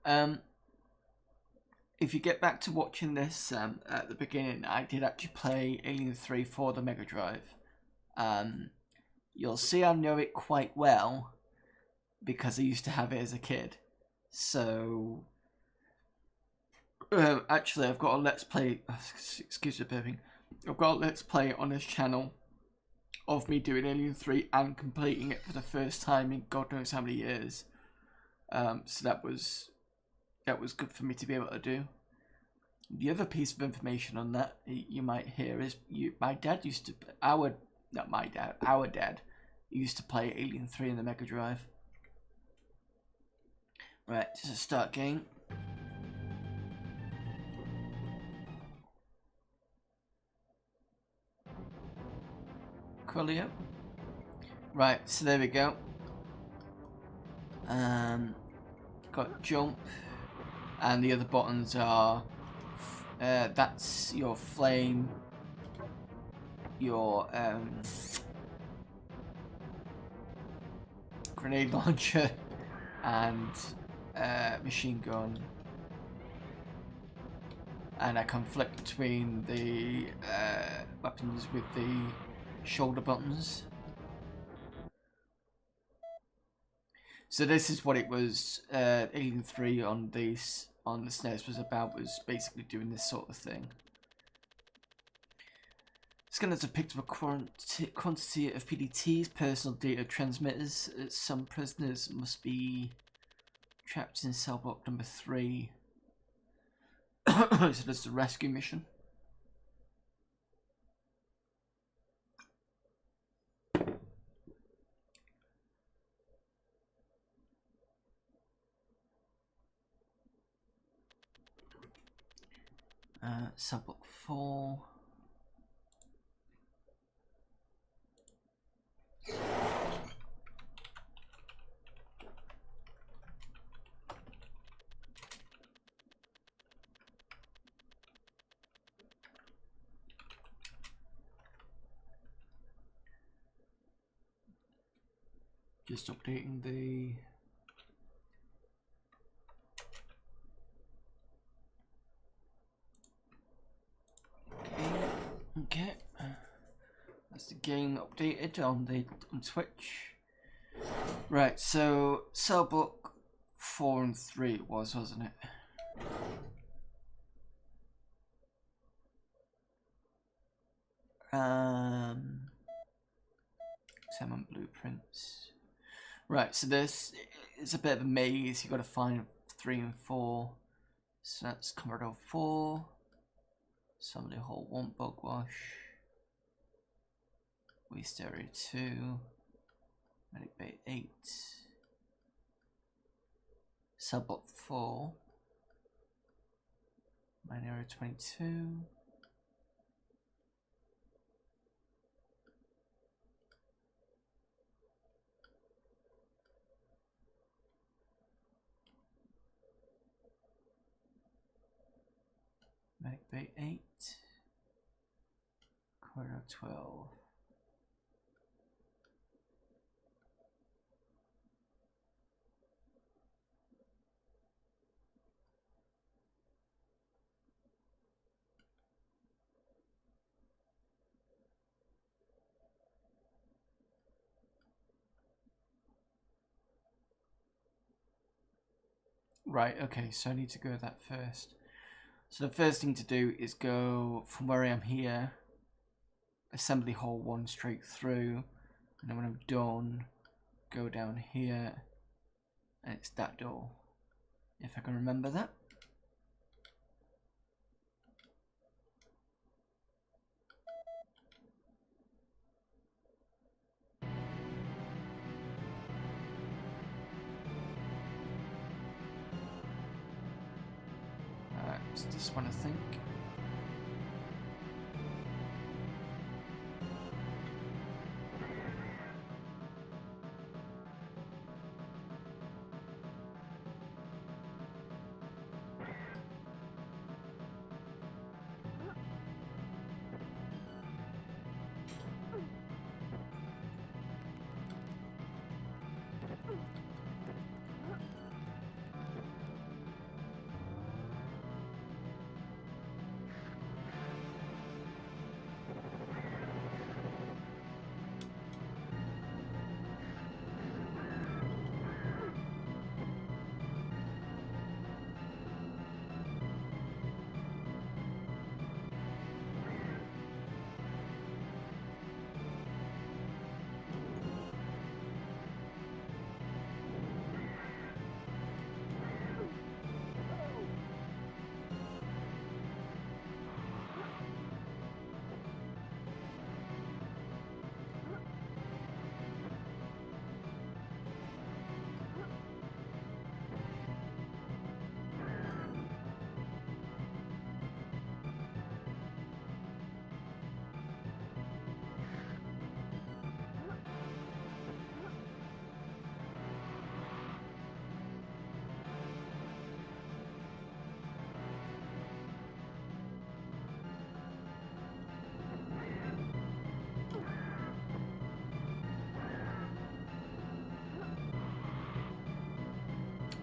Speaker 1: If you get back to watching this at the beginning, I did actually play Alien 3 for the Mega Drive. You'll see I know it quite well because I used to have it as a kid. So, actually I've got a Let's Play, excuse me burping, I've got a Let's Play on this channel of me doing Alien 3 and completing it for the first time in God knows how many years. So that was good for me to be able to do. The other piece of information on that you might hear is our dad used to play Alien 3 in the Mega Drive. Right, just a start game. Coolio. Right, so there we go. Got jump, and the other buttons are that's your flame, your grenade launcher, and machine gun. And I can flick between the weapons with the shoulder buttons. So this is what it was. Alien 3 on the SNES was about. Was basically doing this sort of thing. Scanners have picked up a quantity of PDTs, personal data transmitters. Some prisoners must be trapped in cell block number 3. So that's the rescue mission. Cell block 4. Just updating the okay. That's the game updated on Twitch. Right, so cell block 4 and 3 it was, wasn't it? Seven blueprints. Right, so this is a bit of a maze. You've got to find 3 and 4. So that's corridor 4. Assembly hall 1 bug wash. Waste area 2. Medic bay 8. Subblock 4. Mine area 22. Medic bay 8. Corridor 12. Right, okay, so I need to go that first. So the first thing to do is go from where I am here, assembly hall 1 straight through, and then when I'm done, go down here, and it's that door, if I can remember that. It's this one, I think.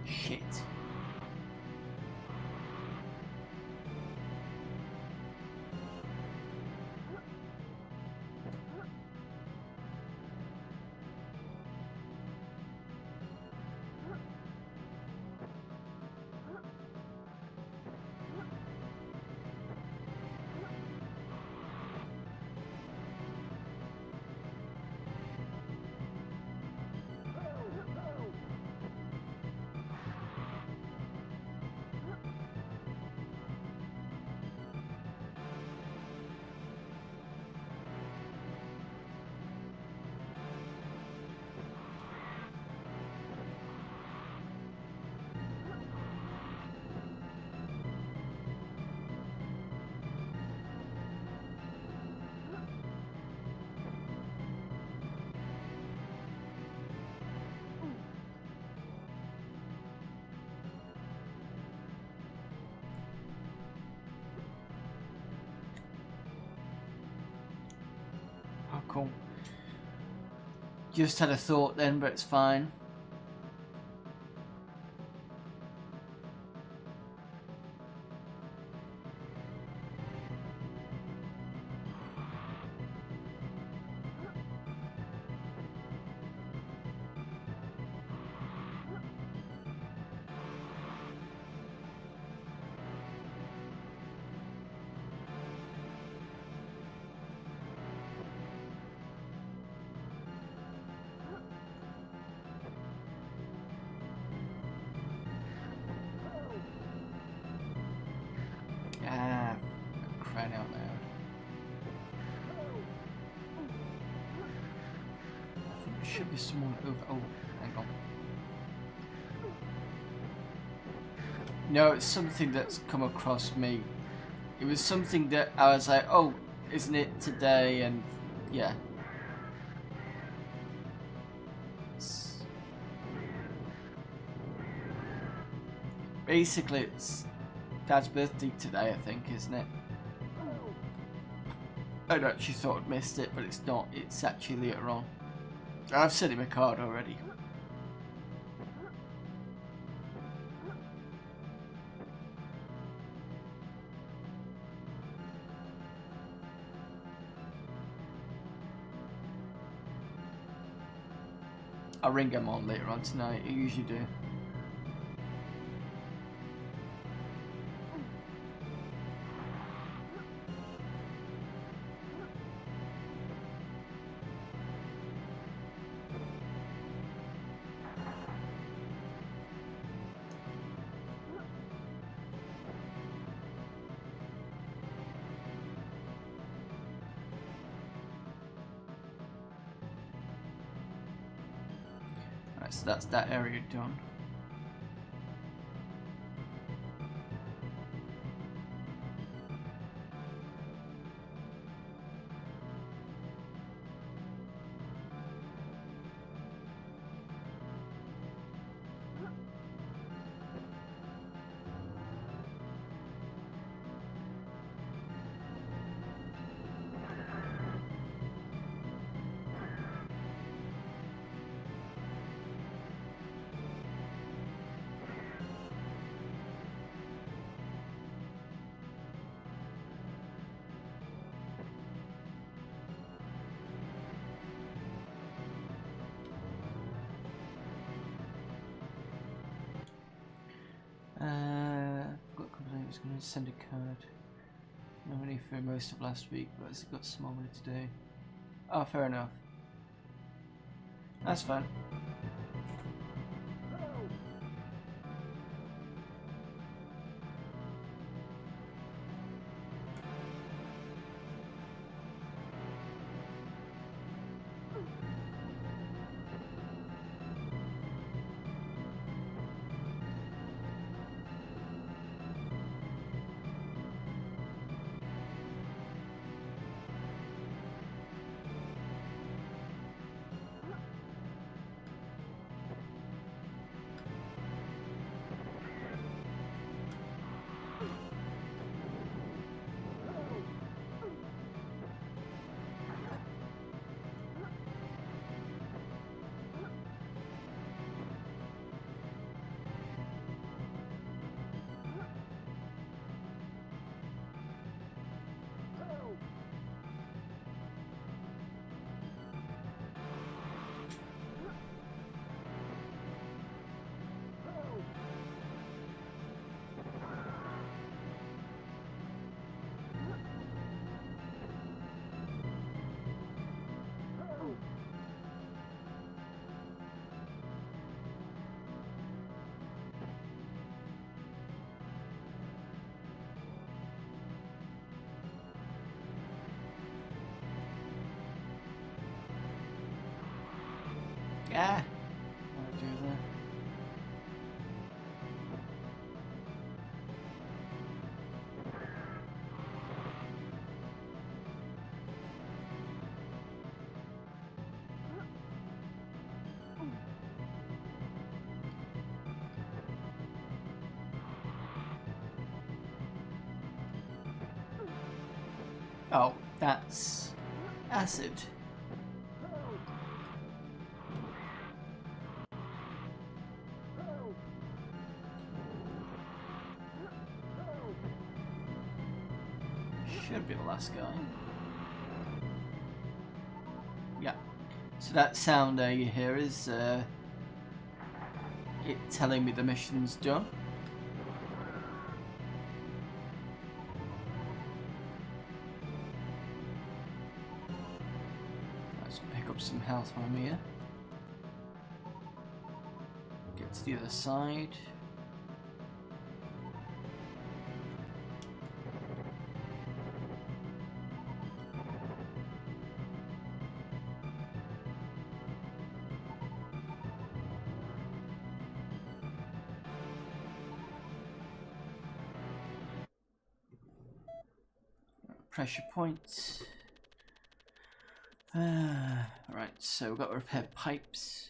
Speaker 1: Shit. Oh, cool. Just had a thought then, but it's fine. should be someone over. Oh, hang on. No, it's something that's come across me. It was something that I was like, oh, isn't it today? And yeah. Basically, it's Dad's birthday today, I think, isn't it? I'd actually thought I'd missed it, but it's not. It's actually later on. I've sent him a card already. I'll ring him on later on tonight. I usually do. Right, so that's that area done. Got a company who's going to send a card. No money for most of last week, but it's got small money today. Oh, fair enough. That's fine. Yeah. I'll do that. Oh, that's acid. Should be the last guy. Yeah. So that sound there you hear is it telling me the mission's done. Let's pick up some health from here. Get to the other side. pressure point. Right, so we've got to repair pipes.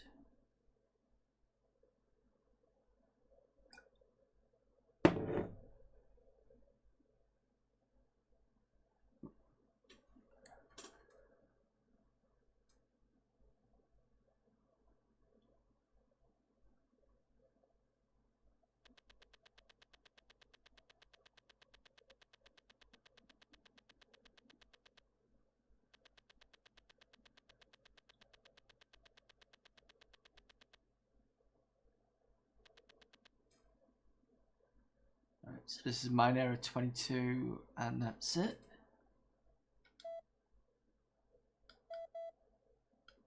Speaker 1: Right, so this is mine error 22, and that's it.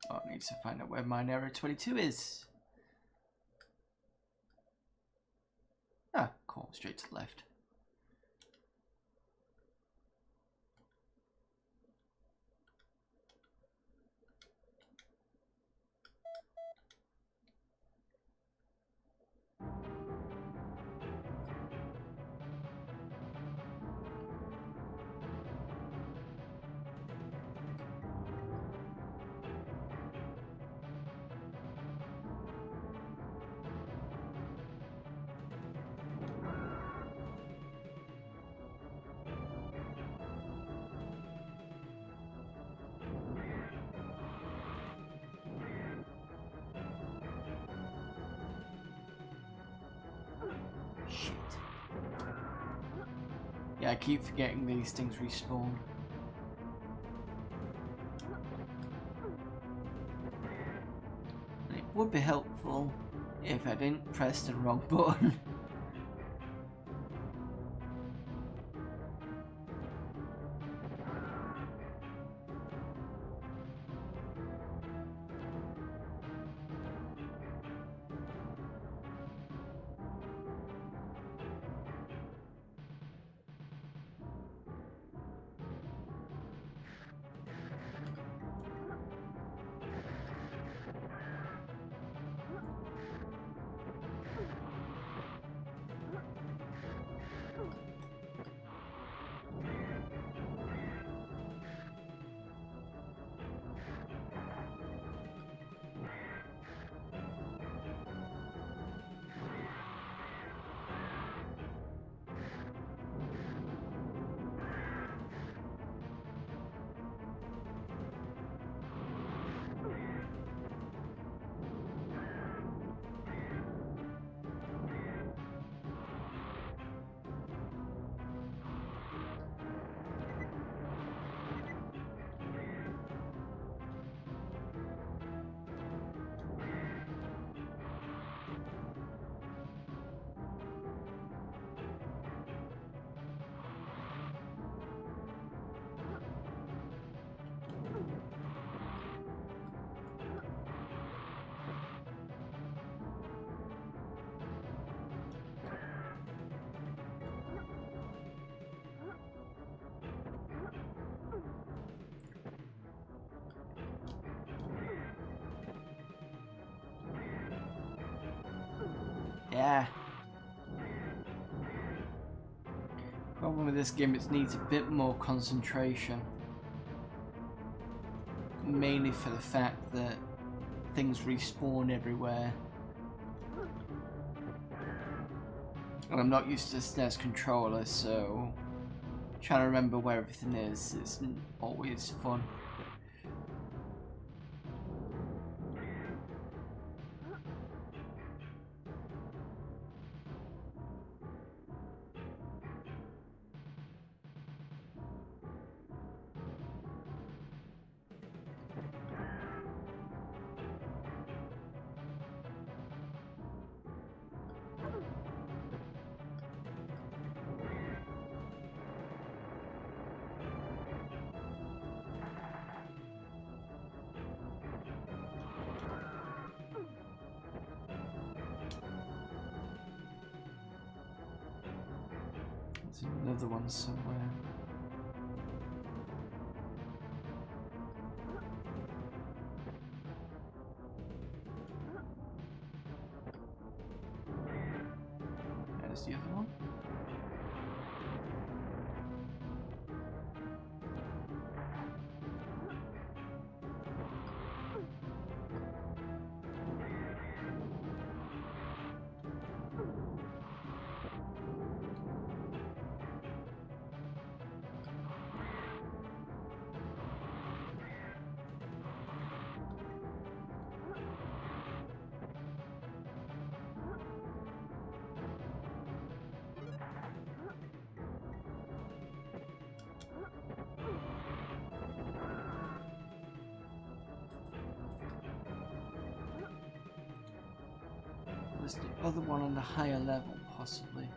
Speaker 1: Oh, I need to find out where mine error 22 is. Ah, cool, straight to the left. Shit. Yeah, I keep forgetting these things respawn. And it would be helpful if I didn't press the wrong button. Yeah. Problem with this game, it needs a bit more concentration. Mainly for the fact that things respawn everywhere. And I'm not used to the SNES controller, so trying to remember where everything is always fun. There's another one somewhere. There's the other one. was the other one on the higher level, possibly.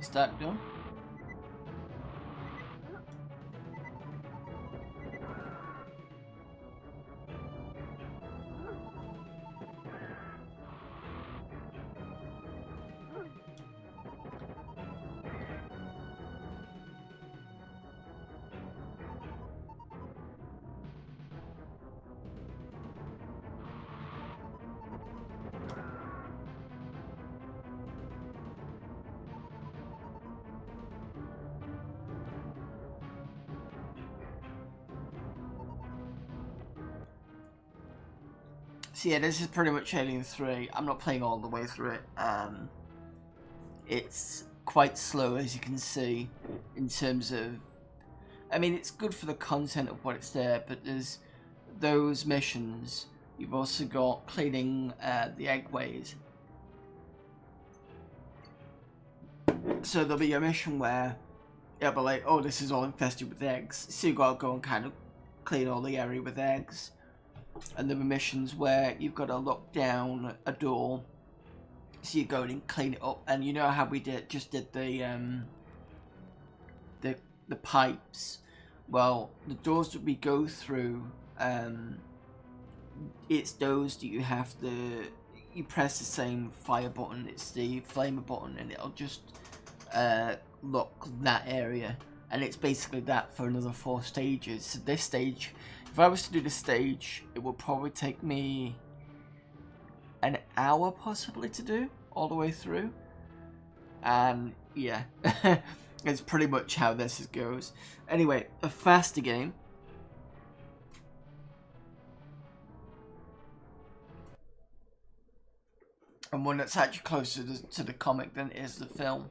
Speaker 1: Is that done? So yeah, this is pretty much Alien 3. I'm not playing all the way through it. It's quite slow, as you can see, in terms of... I mean, it's good for the content of what it's there, but there's those missions. You've also got cleaning the eggways. So there'll be a mission where it'll be like, oh, this is all infested with eggs. So you've got to go and kind of clean all the area with eggs. And there were missions where you've got to lock down a door, so you go in and clean it up. And you know how we just did the pipes. Well, the doors that we go through, it's those that you press the same fire button. It's the flamer button, and it'll just lock that area. And it's basically that for another 4 stages. So this stage, if I was to do this stage, it would probably take me an hour possibly to do all the way through. And yeah, it's pretty much how this goes. Anyway, a faster game. And one that's actually closer to the comic than it is the film.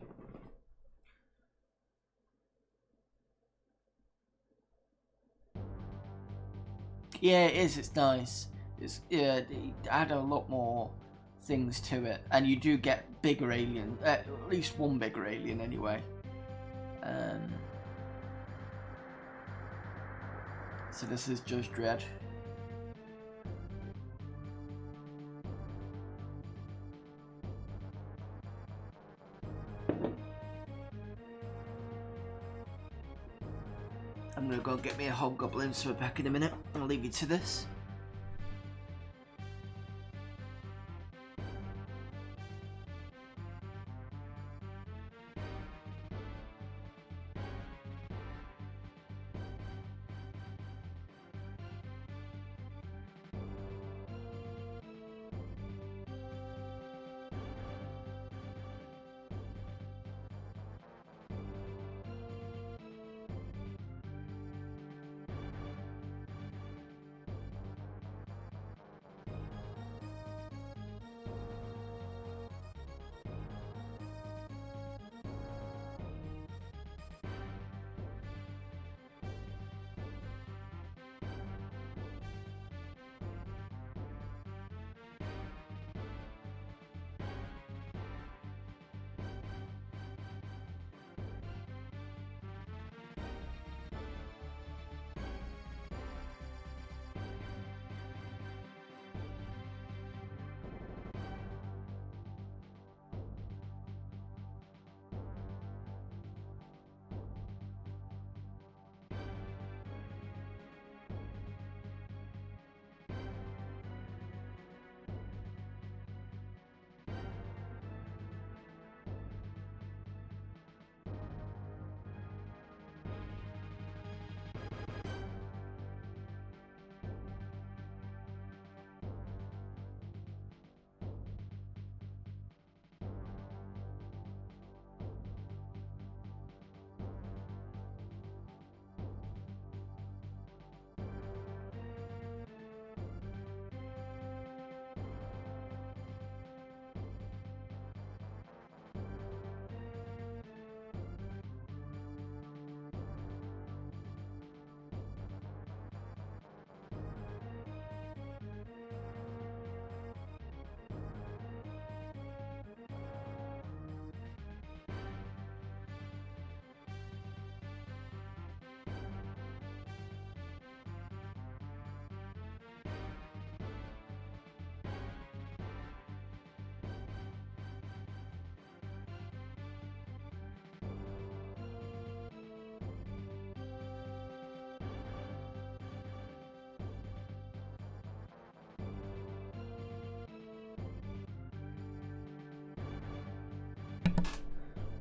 Speaker 1: Yeah, it is. It's nice. Yeah, it add a lot more things to it, and you do get bigger aliens. At least one bigger alien, anyway. So this is Judge Dredd. I'm gonna go get me a hobgoblin, so we're back in a minute. I'll leave you to this.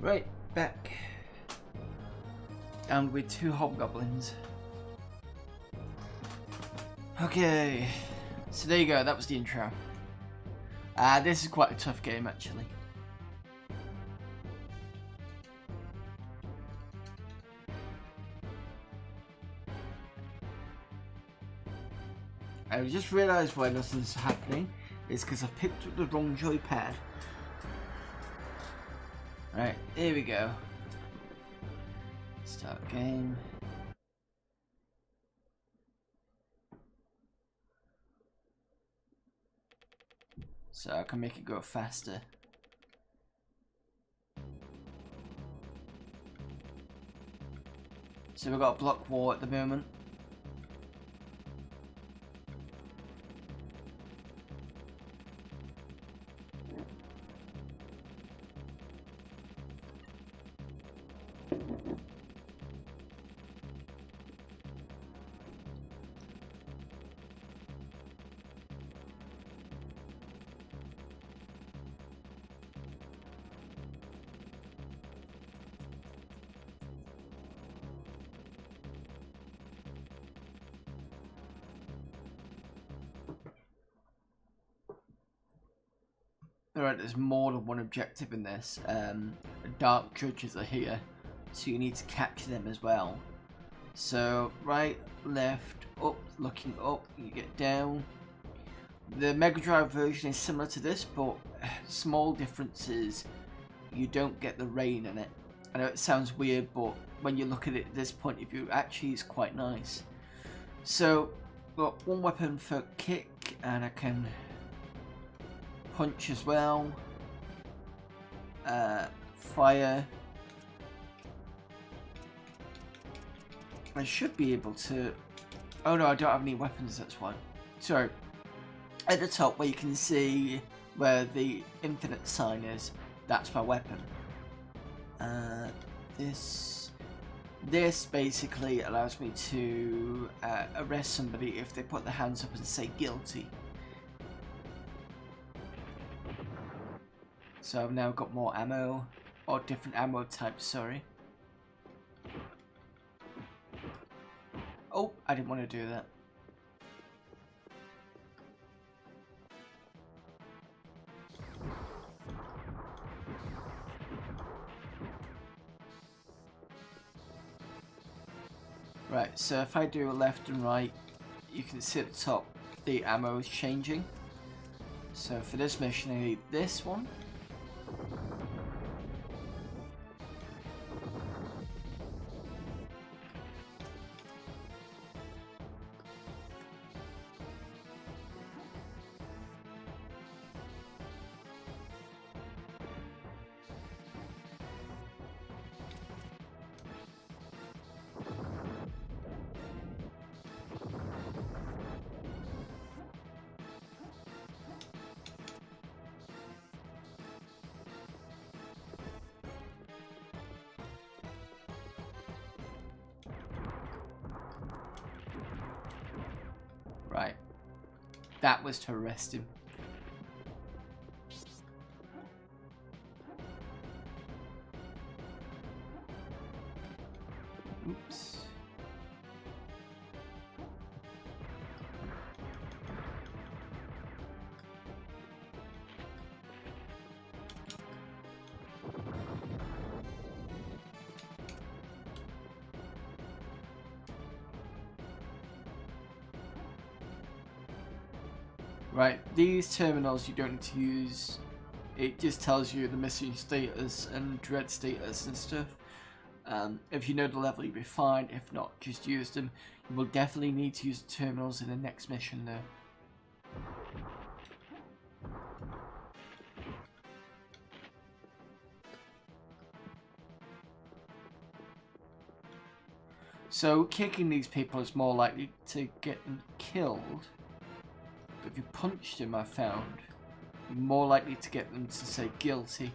Speaker 1: Right, back. And with 2 hobgoblins. Okay, so there you go, that was the intro. This is quite a tough game actually. I just realised why nothing's happening is because I've picked up the wrong joypad. Right, here we go. Start game. So I can make it go faster. So we've got a block wall at the moment. Alright, there's more than one objective in this. Dark judges are here, so you need to capture them as well. So, right, left, up, looking up, you get down. The Mega Drive version is similar to this, but small differences. You don't get the rain in it. I know it sounds weird, but when you look at it this point of view, actually it's quite nice. So, got one weapon for kick, and I can punch as well. Fire. I should be able to... Oh no, I don't have any weapons, that's why. So, at the top where you can see where the infinite sign is, that's my weapon. This basically allows me to arrest somebody if they put their hands up and say guilty. So I've now got more ammo, or different ammo types, sorry. Oh, I didn't want to do that. Right, so if I do left and right, you can see at the top the ammo is changing. So for this mission I need this one. Right, that was to arrest him. Oops. Right, these terminals you don't need to use. It just tells you the mission status and dread status and stuff. If you know the level, you'll be fine. If not, just use them. You will definitely need to use the terminals in the next mission though. So kicking these people is more likely to get them killed. But if you punched him, I found, you're more likely to get them to say guilty.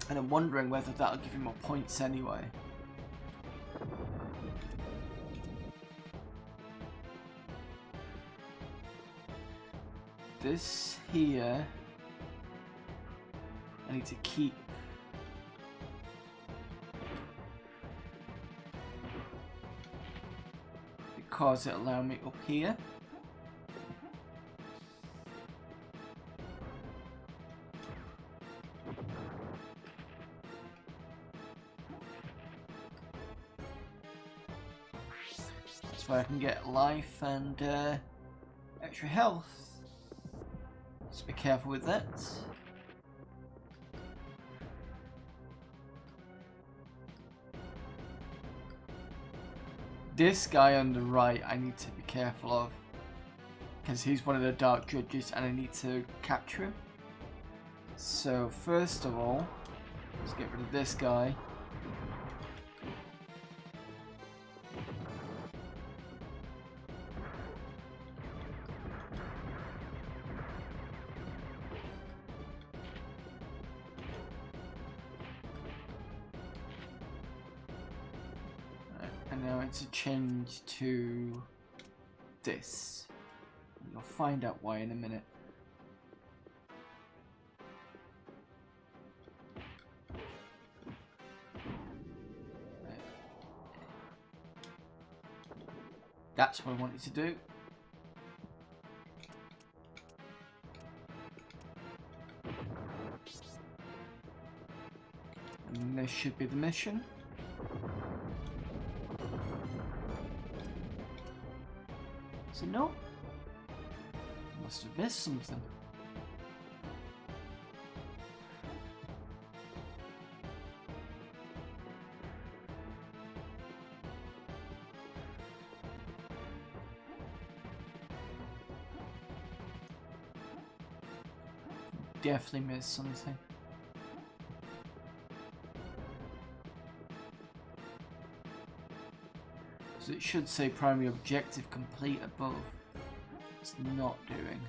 Speaker 1: And I'm wondering whether that'll give you more points anyway. This here, I need to keep because it allowed me up here. That's where I can get life and extra health. Just be careful with that. This guy on the right I need to be careful of, because he's one of the dark judges and I need to capture him. So first of all, let's get rid of this guy. And now it's a change to this. You'll find out why in a minute. That's what I wanted to do. And this should be the mission. So no, must have missed something. Definitely missed something. So it should say primary objective complete above. It's not doing.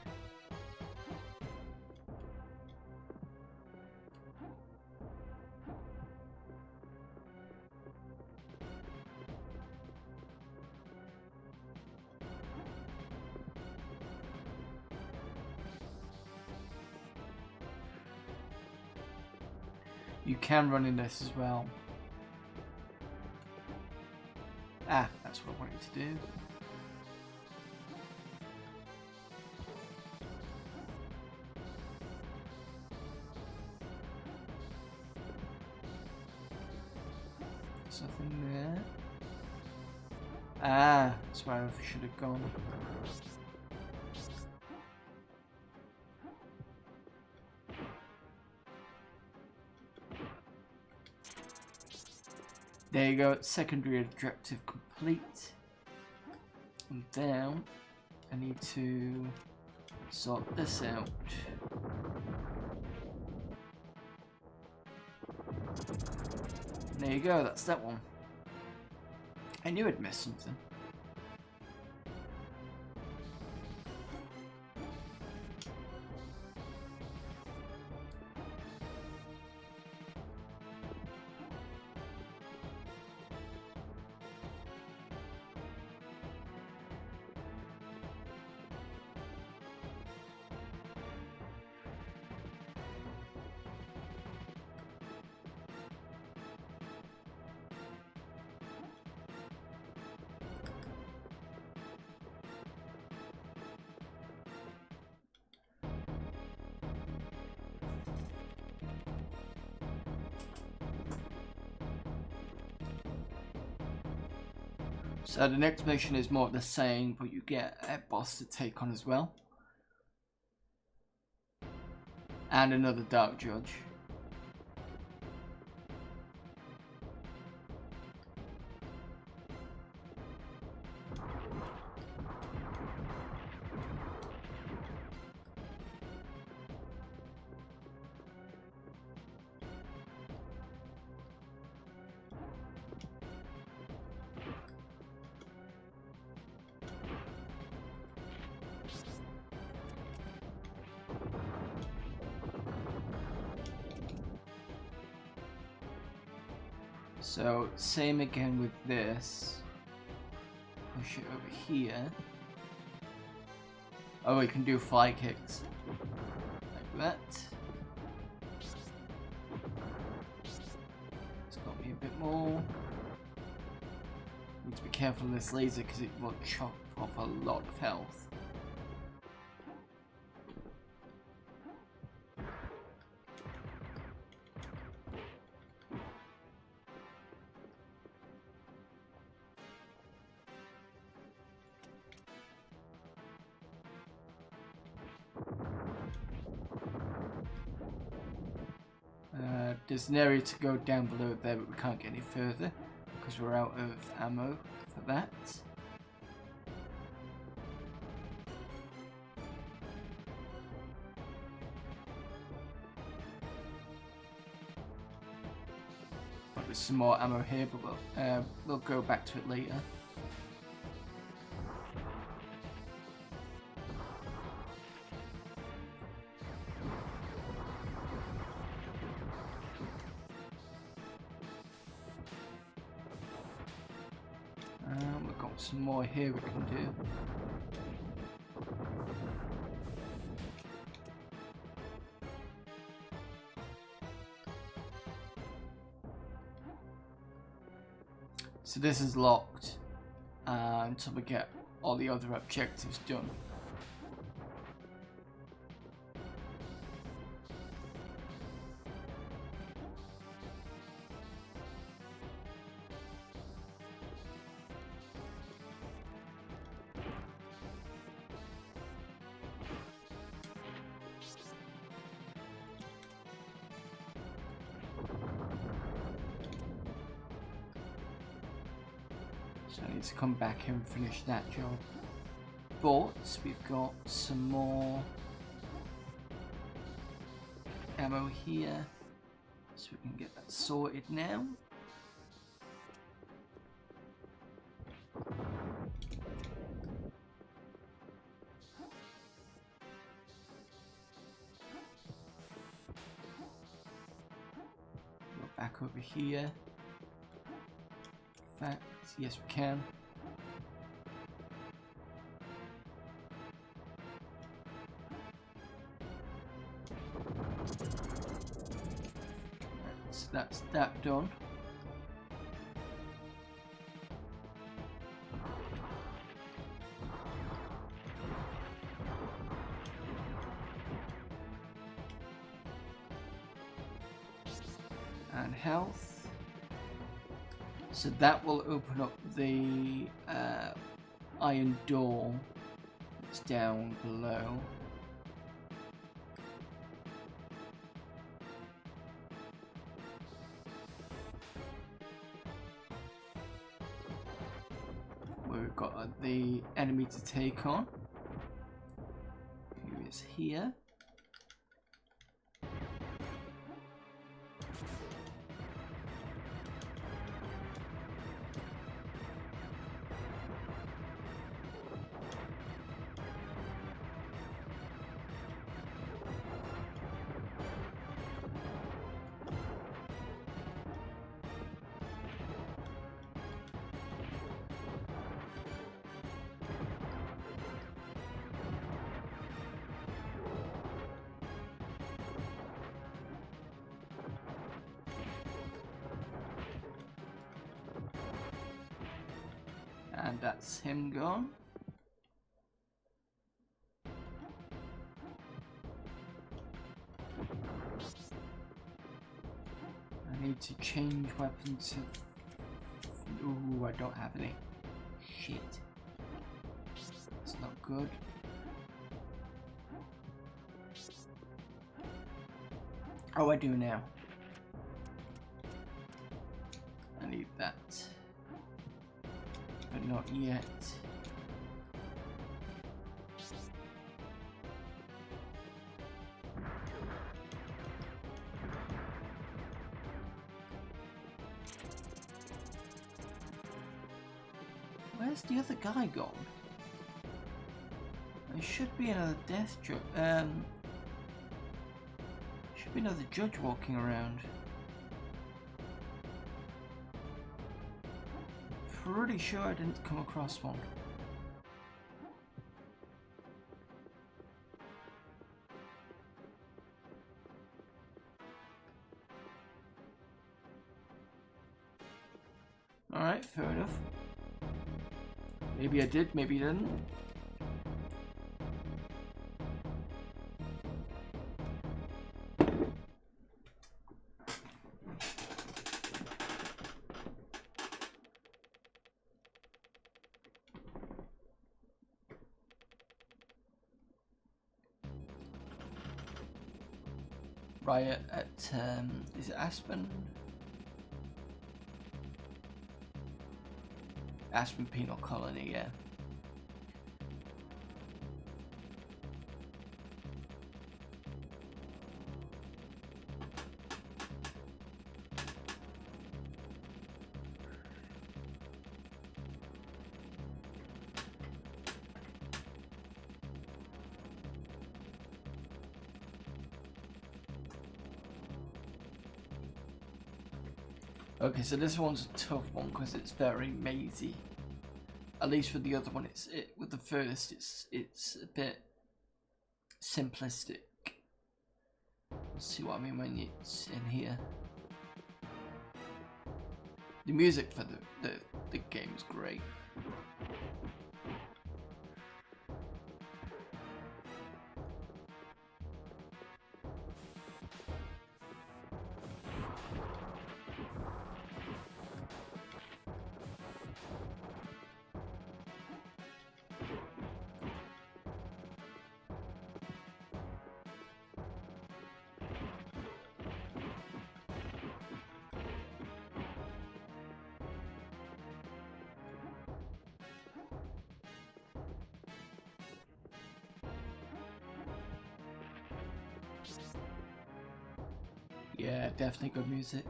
Speaker 1: You can run in this as well. Ah, that's what I wanted to do. Something there. Ah, that's where I should have gone. There you go, secondary objective complete. And now I need to sort this out. There you go, that's that one. I knew I'd missed something. So the next mission is more of the same, but you get a boss to take on as well. And another Dark Judge. So, same again with this. Push it over here. Oh, we can do fly kicks. Like that. It's got me a bit more. Need to be careful of this laser because it will chop off a lot of health. There's an area to go down below there, but we can't get any further because we're out of ammo for that. But there's some more ammo here, but we'll go back to it later. We've got some more here we can do. So this is locked until we get all the other objectives done. So I need to come back and finish that job. But we've got some more ammo here, so we can get that sorted now. Go back over here. In fact, yes we can. So that's that done. And health. So that will open up the iron door that's down below. Where we've got the enemy to take on. Who is here? And that's him gone. I need to change weapons to... Ooh, I don't have any. Shit. That's not good. Oh, I do now. I need that. But not yet. Where's the other guy gone? There should be another death judge. Should be another judge walking around. Pretty sure I didn't come across one. Alright, fair enough. Maybe I did, maybe I didn't. Riot at, is it Aspen? Aspen Penal Colony, yeah. Okay, so this one's a tough one because it's very mazy. At least with the other one, with the first, it's a bit simplistic. See what I mean when it's in here. The music for the game is great. Yeah, definitely good music.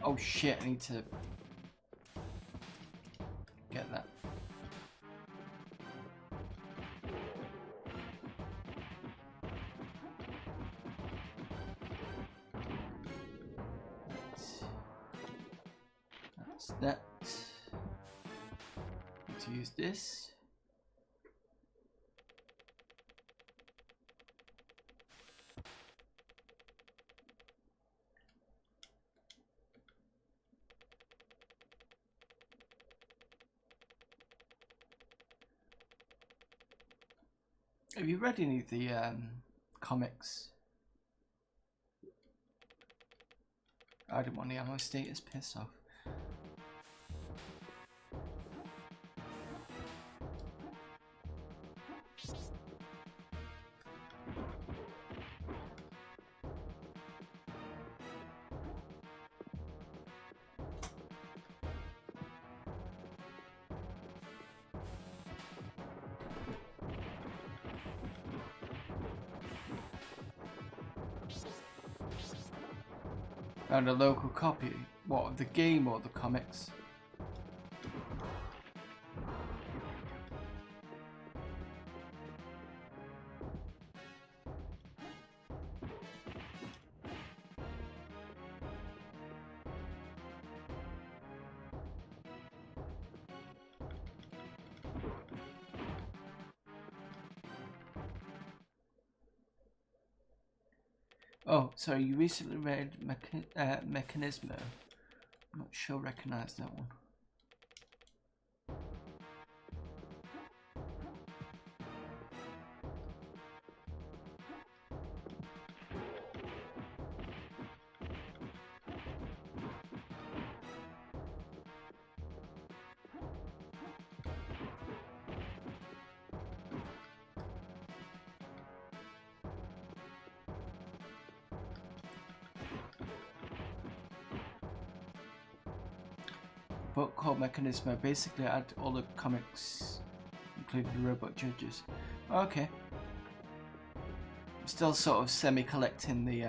Speaker 1: Oh shit, I need to get that. That's that. Need to use this. Have you read any of the comics? I didn't want the ammo status, piss off. Found a local copy. What, of the game or the comics? Oh, sorry, you recently read Mechanismo. I'm not sure I recognise that one. Book called Mechanismo. Basically, I had all the comics, including the Robot Judges. Okay. I'm still sort of semi-collecting the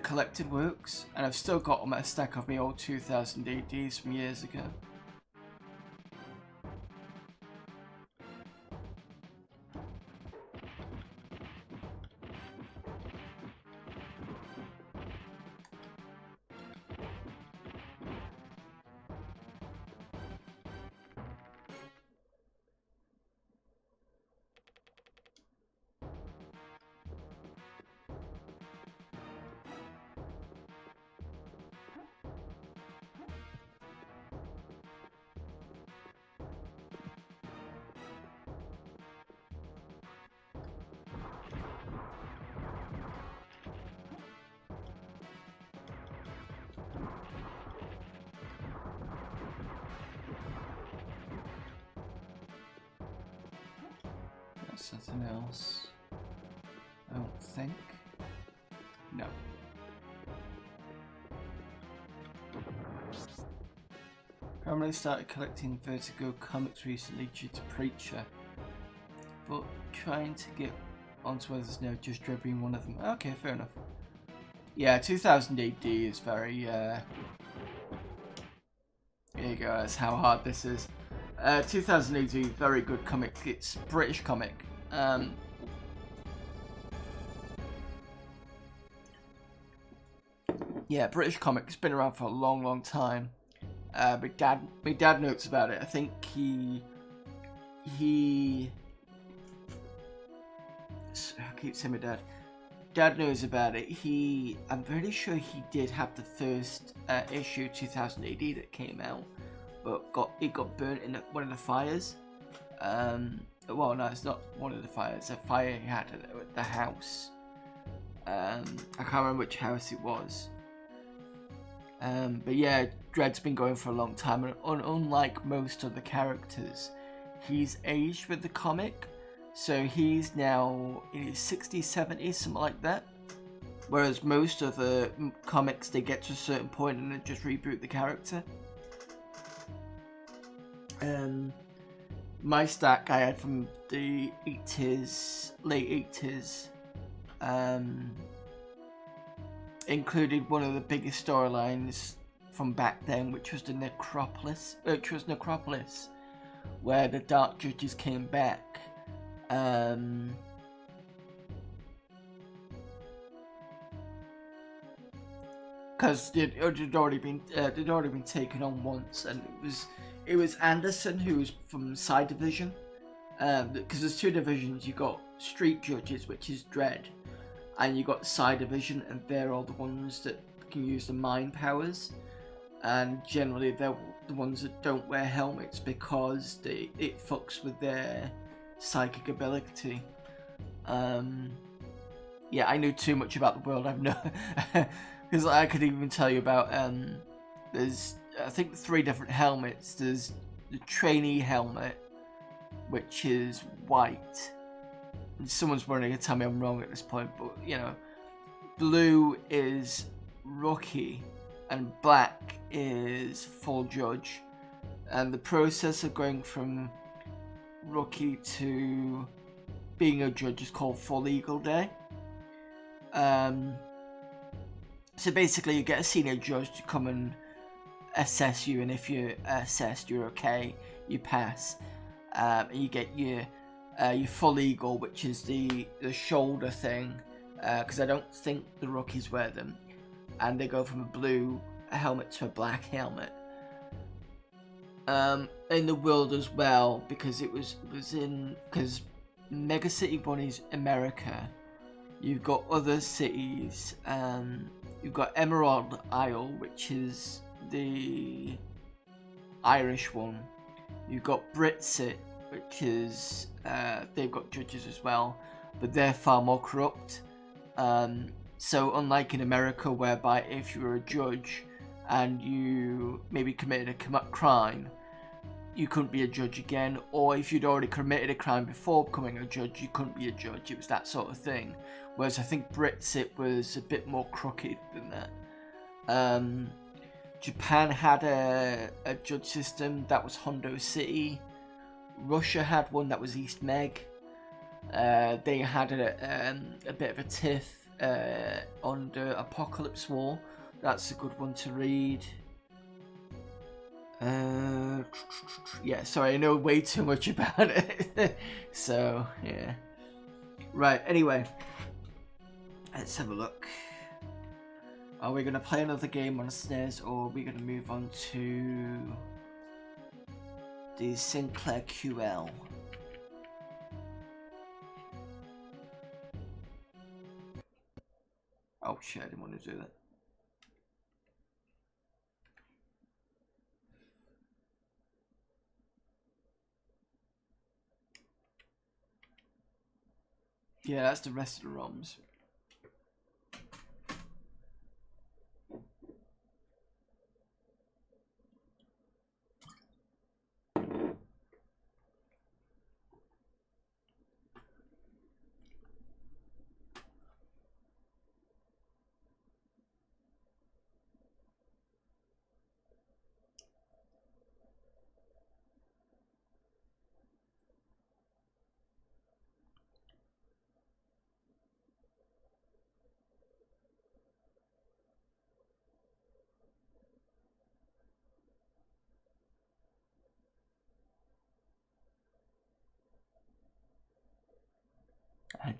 Speaker 1: collected works, and I've still got a stack of my old 2000 ADs from years ago. something else. I don't think. No. Primarily started collecting Vertigo comics recently due to Preacher, but trying to get onto others now, just Dread being one of them. Okay, fair enough. Yeah, 2000 AD is very, here you go, that's how hard this is. 2000 AD, very good comic. It's British comic. Yeah, British comic. It's been around for a long, long time. My dad notes about it. I think he I keep saying my dad. Dad knows about it. I'm pretty sure he did have the first issue 2000 AD that came out, but it got burnt in one of the fires. Well, no, it's not one of the fires. A fire he had at the house. I can't remember which house it was. But yeah, Dread's been going for a long time, and unlike most of the characters, he's aged with the comic. So he's now in his 60s, 70s, something like that. Whereas most of the comics, they get to a certain point and they just reboot the character. My stack I had from the 80s, late 80s, included one of the biggest storylines from back then, which was the Necropolis, where the Dark Judges came back. Because they'd already been taken on once, and it was Anderson who was from Side Division. Because there's two divisions. You got Street Judges, which is Dread, and you got Side Division, and they're all the ones that can use the mind powers. And generally, they're the ones that don't wear helmets because it fucks with their psychic ability. Yeah, I knew too much about the world. I've no, because I could even tell you about. There's I think 3 different helmets. There's the trainee helmet, which is white. And someone's wanting to tell me I'm wrong at this point, but you know, blue is rookie, and black is full judge. And the process of going from rookie to being a judge is called Full Eagle Day. So basically you get a senior judge to come and assess you, and if you're assessed, you're okay, you pass. And you get your Full Eagle, which is the shoulder thing, because I don't think the rookies wear them, and they go from a blue helmet to a black helmet. In the world as well, because because Mega City 1 is America. You've got other cities. You've got Emerald Isle, which is the Irish one. You've got Britsit, which is they've got judges as well, but they're far more corrupt. So unlike in America, whereby if you were a judge and you maybe committed a crime, you couldn't be a judge again, or if you'd already committed a crime before becoming a judge, you couldn't be a judge. It was that sort of thing. Whereas I think Britsit was a bit more crooked than that. Japan had a judge system that was Hondo City. Russia had one that was East Meg. They had a bit of a tiff under Apocalypse War. That's a good one to read. Yeah, sorry, I know way too much about it. So, yeah. Right, anyway. Let's have a look. Are we going to play another game on SNES, or are we going to move on to the Sinclair QL? Oh shit, I didn't want to do that. Yeah, that's the rest of the ROMs.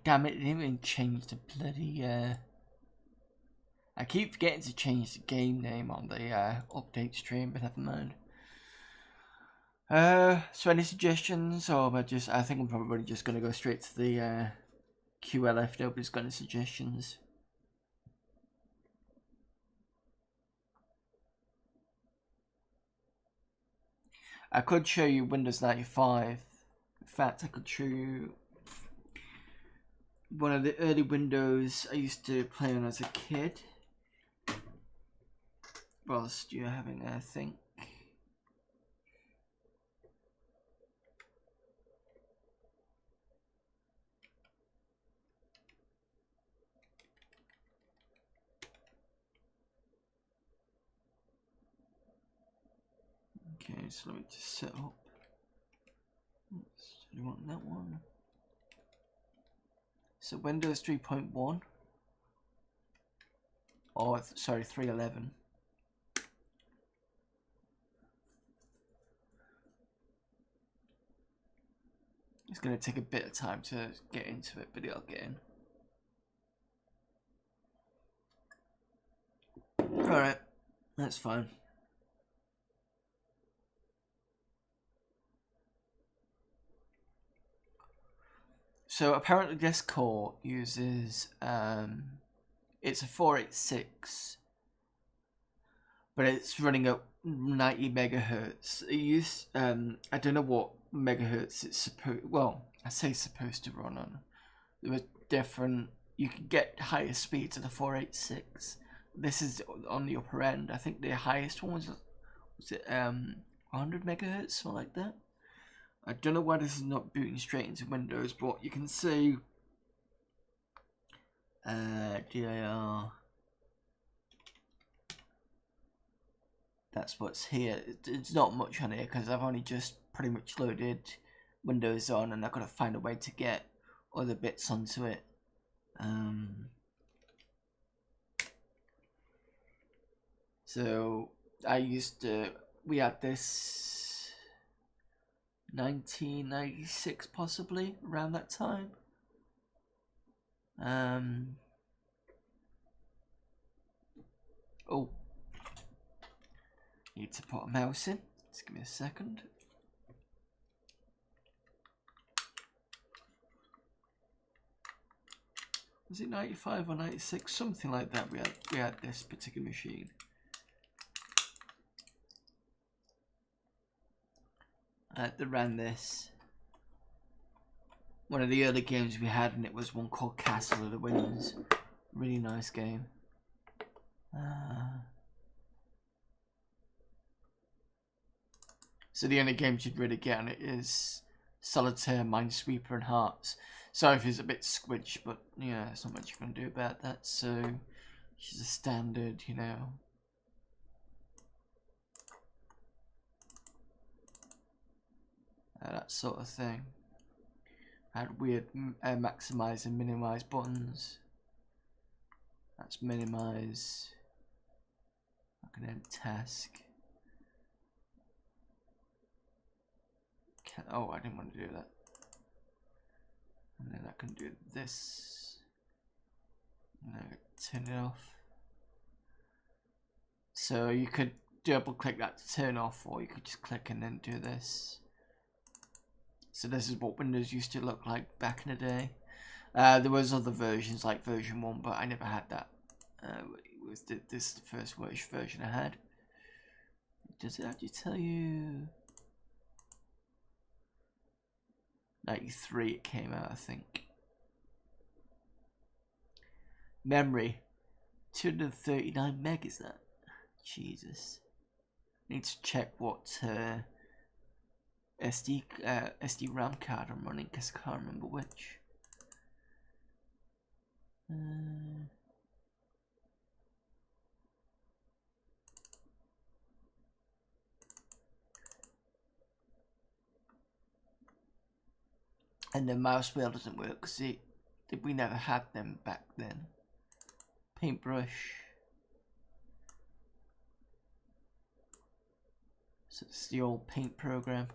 Speaker 1: Damn it, it didn't even change the bloody, I keep forgetting to change the game name on the update stream, but never mind. So any suggestions, or am I think I'm probably just going to go straight to the QL if nobody's got any suggestions. I could show you Windows 95. In fact, I could show you one of the early Windows I used to play on as a kid. Whilst you're having a think. Okay, so let me just set up. Do you want that one? So Windows 3.1. Oh, sorry, 3.11. It's going to take a bit of time to get into it, but it'll get in. Alright, that's fine. So apparently this core uses, it's a 486, but it's running at 90 megahertz. It used, I don't know what megahertz it's I say supposed to run on. There were different, you could get higher speeds of the 486. This is on the upper end. I think the highest one was it 100 megahertz, something like that. I don't know why this is not booting straight into Windows, but you can see dir. That's what's here. It's not much on here because I've only just pretty much loaded Windows on, and I've got to find a way to get other bits onto it. So we had this 1996 possibly, around that time. Oh, need to put a mouse in. Just give me a second. Was it 95 or 96? Something like that. We had this particular machine. That ran this. One of the early games we had, and it was one called Castle of the Winds. Really nice game. So the only games you'd really get on it is Solitaire, Minesweeper, and Hearts. Sorry if it's a bit squidge, but yeah, there's not much you can do about that. So she's a standard, you know. That sort of thing. I had weird maximize and minimize buttons. That's minimize. I can end task. Oh, I didn't want to do that. And then I can do this. And then turn it off. So you could double click that to turn off, or you could just click and then do this. So this is what Windows used to look like back in the day. There was other versions like version 1, but I never had that. This is the first version I had. Does it actually tell you? 93 it came out, I think. Memory 239 meg is that? Jesus. Need to check what SD RAM card I'm running because I can't remember which. And the mouse wheel doesn't work because we never had them back then. Paintbrush. So it's the old paint program.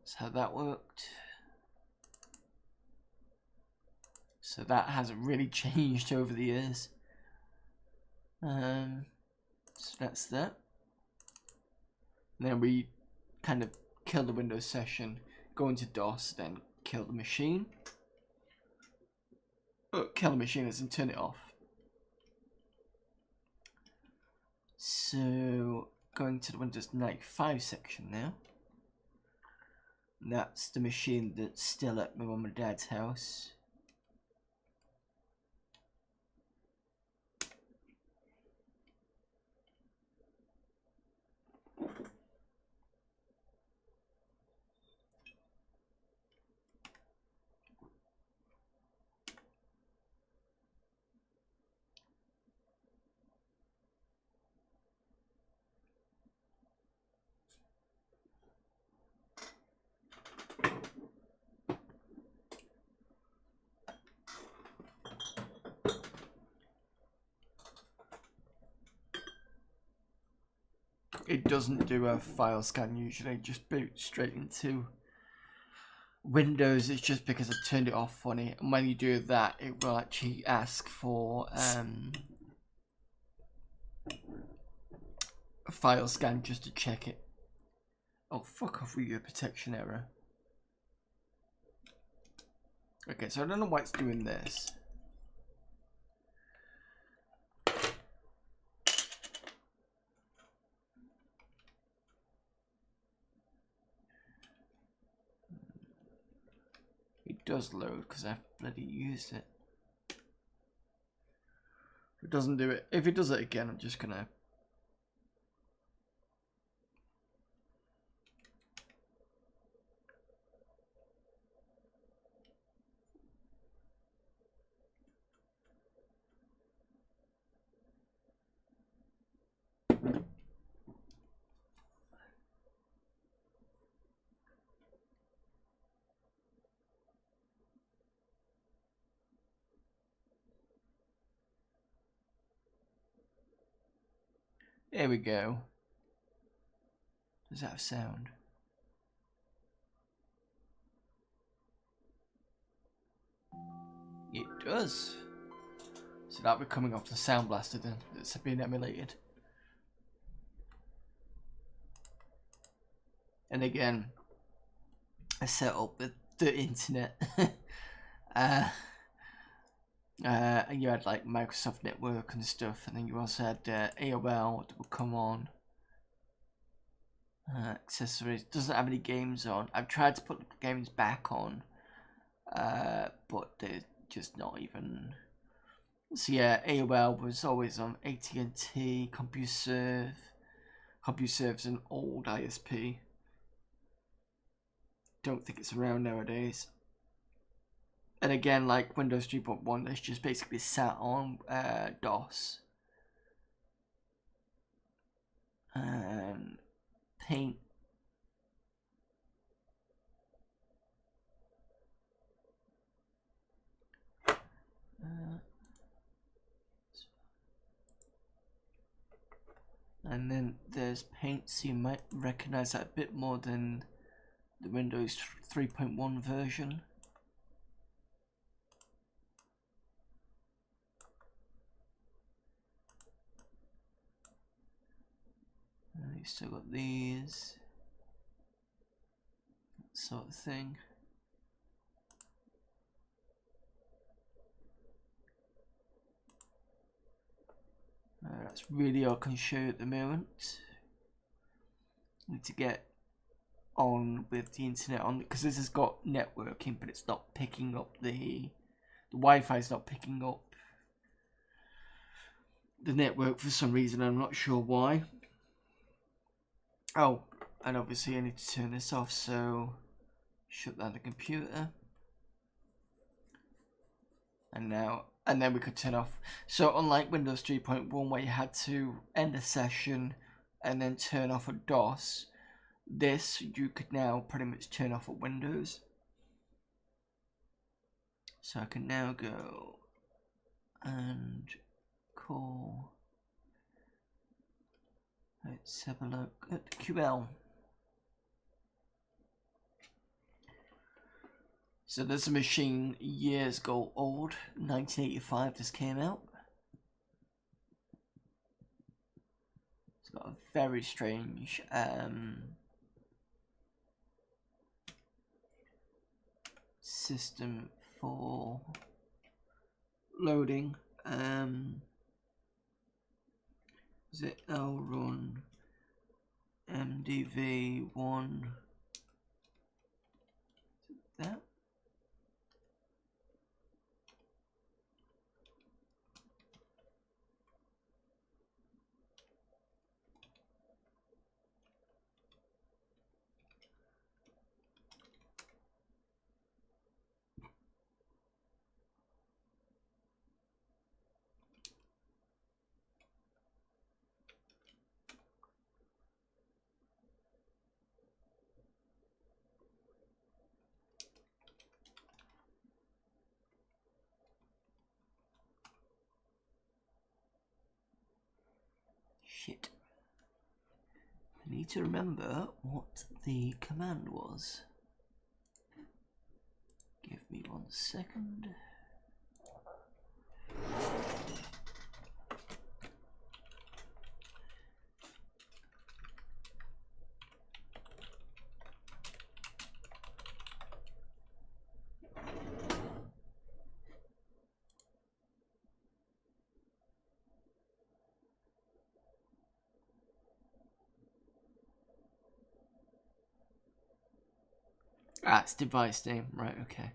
Speaker 1: That's how that worked. So that hasn't really changed over the years. So that's that. And then we kind of kill the Windows session, go into DOS, then kill the machine. Kill the machine as in turn it off. So going to the Windows 95 section now. And that's the machine that's still at my mum and dad's house. It doesn't do a file scan usually, just boot straight into Windows. It's just because I turned it off on it, and when you do that it will actually ask for a file scan just to check it. Oh, fuck off with your protection error. Okay, so I don't know why it's doing this. It does load because I've bloody used it. If it doesn't do it, if it does it again, I'm just gonna there we go. Does that have sound? It does. So that'll be coming off the Sound Blaster then, that's being emulated. And again, I set up the internet. You had like Microsoft Network and stuff, and then you also had AOL that would come on. Accessories, doesn't have any games on. I've tried to put the games back on, but they're just not even. So yeah, AOL was always on AT&T, CompuServe. CompuServe's an old ISP. Don't think it's around nowadays. And again, like Windows 3.1, it's just basically sat on DOS. And Paint. And then there's Paint, so you might recognize that a bit more than the Windows 3.1 version. You still got these, that sort of thing. That's really all I can show you at the moment. Need to get on with the internet on, because this has got networking, but it's not picking up the Wi-Fi is not picking up the network for some reason. I'm not sure why. Oh, and obviously I need to turn this off, so shut down the computer. And then we could turn off. So unlike Windows 3.1 where you had to end a session and then turn off a DOS, this you could now pretty much turn off at Windows. So I can now go and call. Let's have a look at QL. So there's a machine years ago old, 1985 this came out. It's got a very strange system for loading. Is it L run MDV1? That? Shit. I need to remember what the command was. Give me 1 second. Ah, it's device name, right, okay.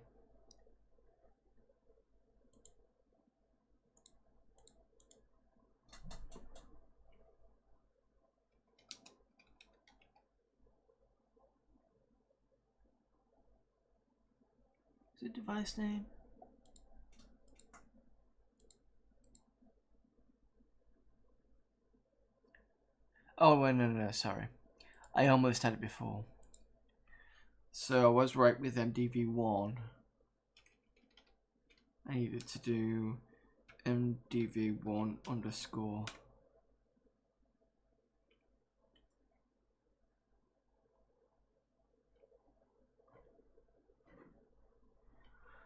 Speaker 1: Is it device name? Oh, wait, no, sorry. I almost had it before. So I was right with MDV1. I needed to do MDV1 underscore.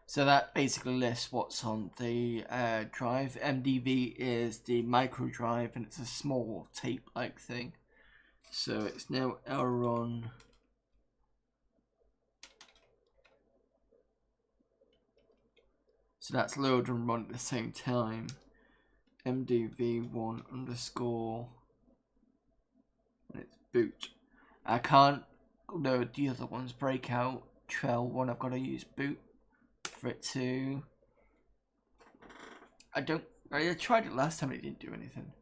Speaker 1: So that basically lists what's on the drive. MDV is the micro drive and it's a small tape-like thing. So it's now LRON. So that's load and run at the same time. MDV1 underscore. And it's boot. I can't load the other ones. Breakout, trail one. I've got to use boot for it to. I tried it last time. It didn't do anything.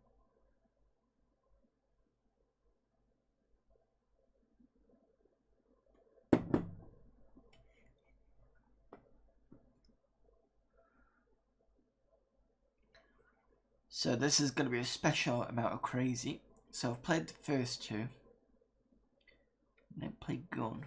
Speaker 1: So this is going to be a special amount of crazy. So I've played the first two. And then played Gun.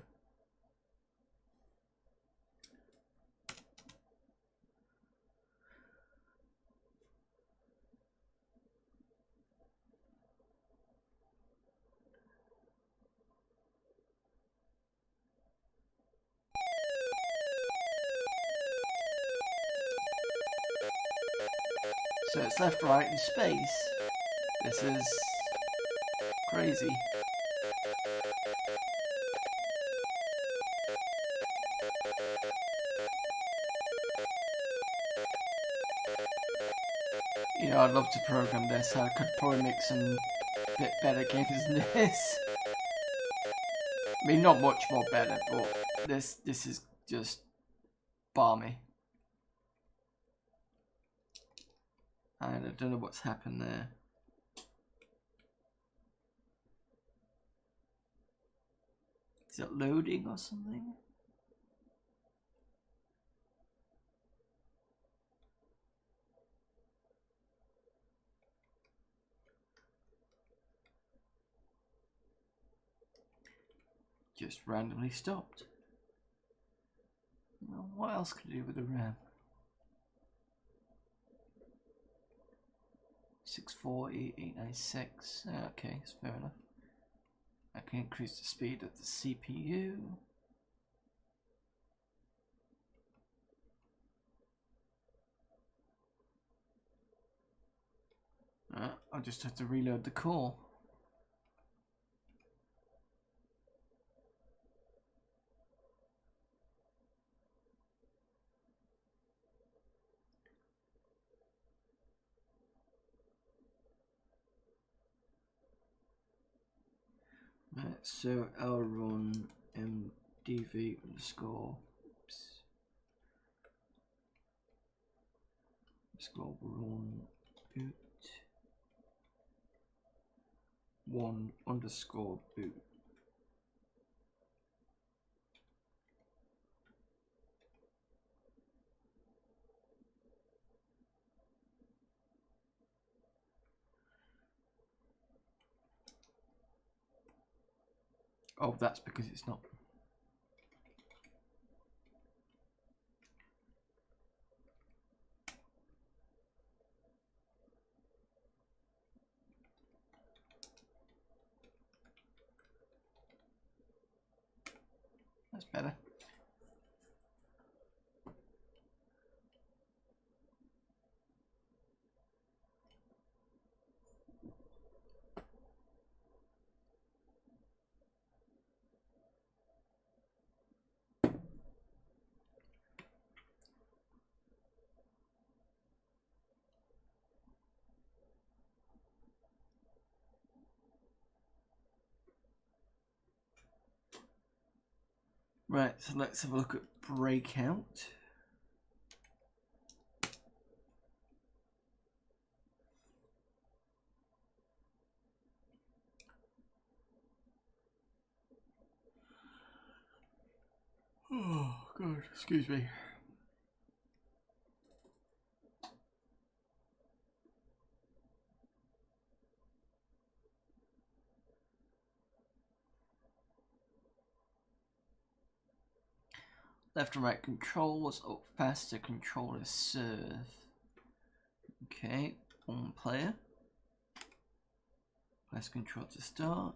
Speaker 1: So it's left, right, and space. This is crazy. You know, I'd love to program this. I could probably make some bit better games than this. I mean, not much more better, but this is just balmy. And I don't know what's happened there. Is it loading or something? Just randomly stopped. Well, what else could I do with the RAM? 640, 896. Okay, that's fair enough. I can increase the speed of the CPU. I'll just have to reload the core. Right, so I'll run mdv underscore run boot 1 underscore boot. Oh, that's because it's not. That's better. Right, so let's have a look at breakout. Oh, God, excuse me. Left and right controls, up faster controllers serve. Okay, one player. Press control to start.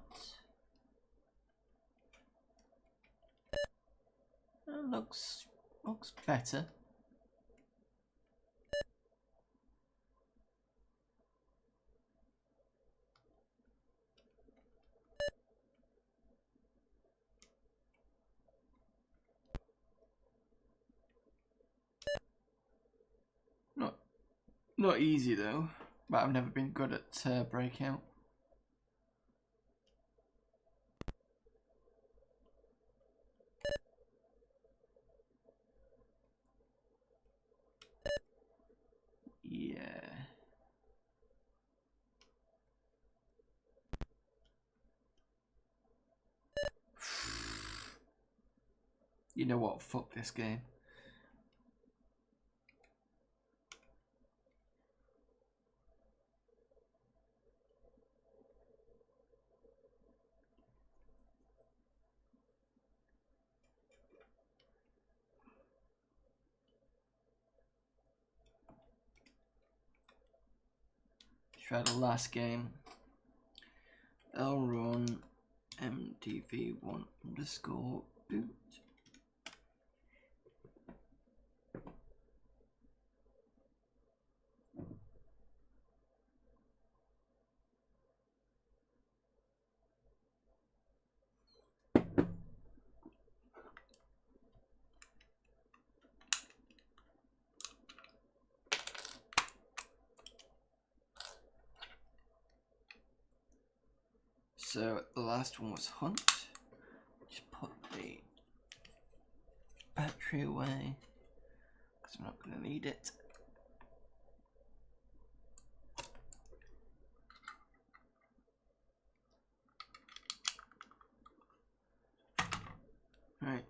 Speaker 1: Looks better. Not easy though, but I've never been good at breakout. Yeah. You know what? Fuck this game. Try the last game. I'll run mdv1 underscore boot. So the last one was hunt. Just put the battery away because I'm not going to need it. Right.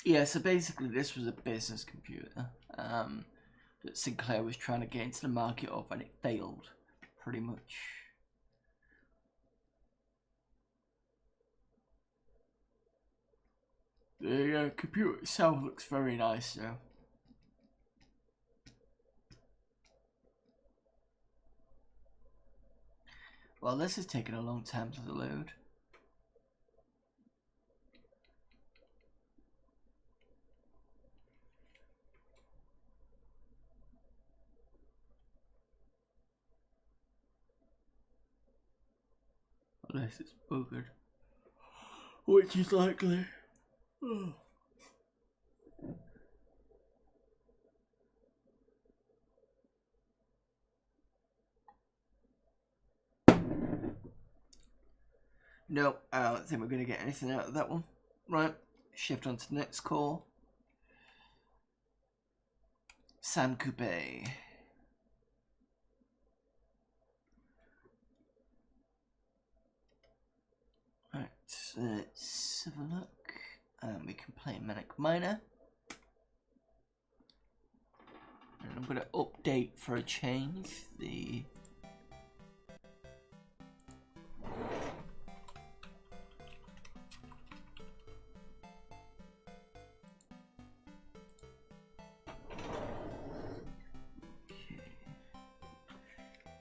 Speaker 1: Yeah, so basically this was a business computer that Sinclair was trying to get into the market of, and it failed, pretty much. The computer itself looks very nice though. Well, this is taking a long time to load. unless it's buggered, which is likely. Oh. No, I don't think we're going to get anything out of that one. Right, shift on to the next call. Sam Coupe. Right, so let's have a look. We can play Manic Miner. And I'm going to update for a change the...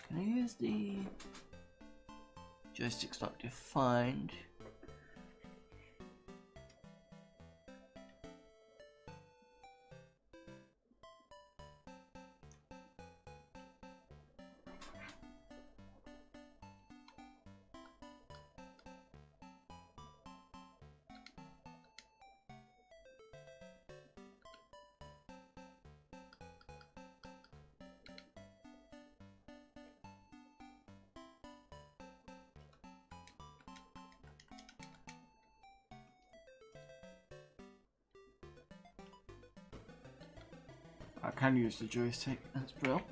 Speaker 1: Can I use the joystick's not defined? I can use the joystick, that's brilliant.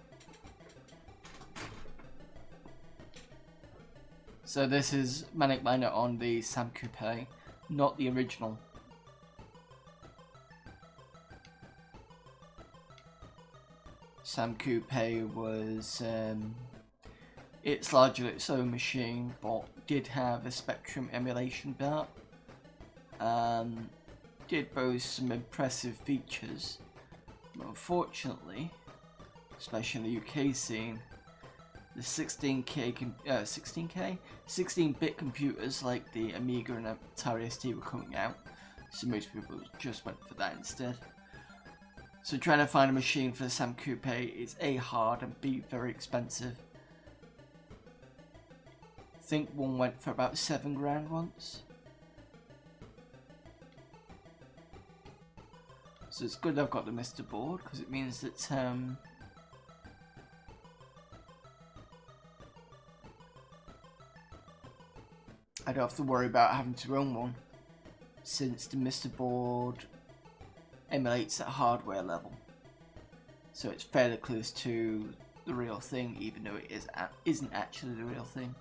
Speaker 1: So this is Manic Miner on the Sam Coupe, not the original. Sam Coupe was, it's largely its own machine, but did have a Spectrum emulation part. Did boast some impressive features. Unfortunately, especially in the UK scene, the 16-bit computers like the Amiga and Atari ST were coming out, so most people just went for that instead. So trying to find a machine for the Sam Coupe is A, hard, and B, very expensive. I think one went for about £7 once. So it's good I've got the MiSTER board, because it means that I don't have to worry about having to own one, since the MiSTER board emulates at hardware level. So it's fairly close to the real thing, even though it isn't actually the real thing.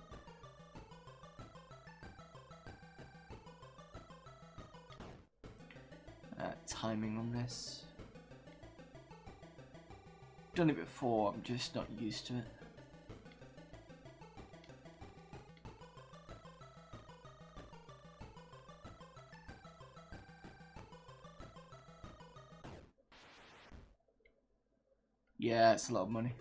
Speaker 1: Timing on this. Done it before, I'm just not used to it. Yeah, it's a lot of money.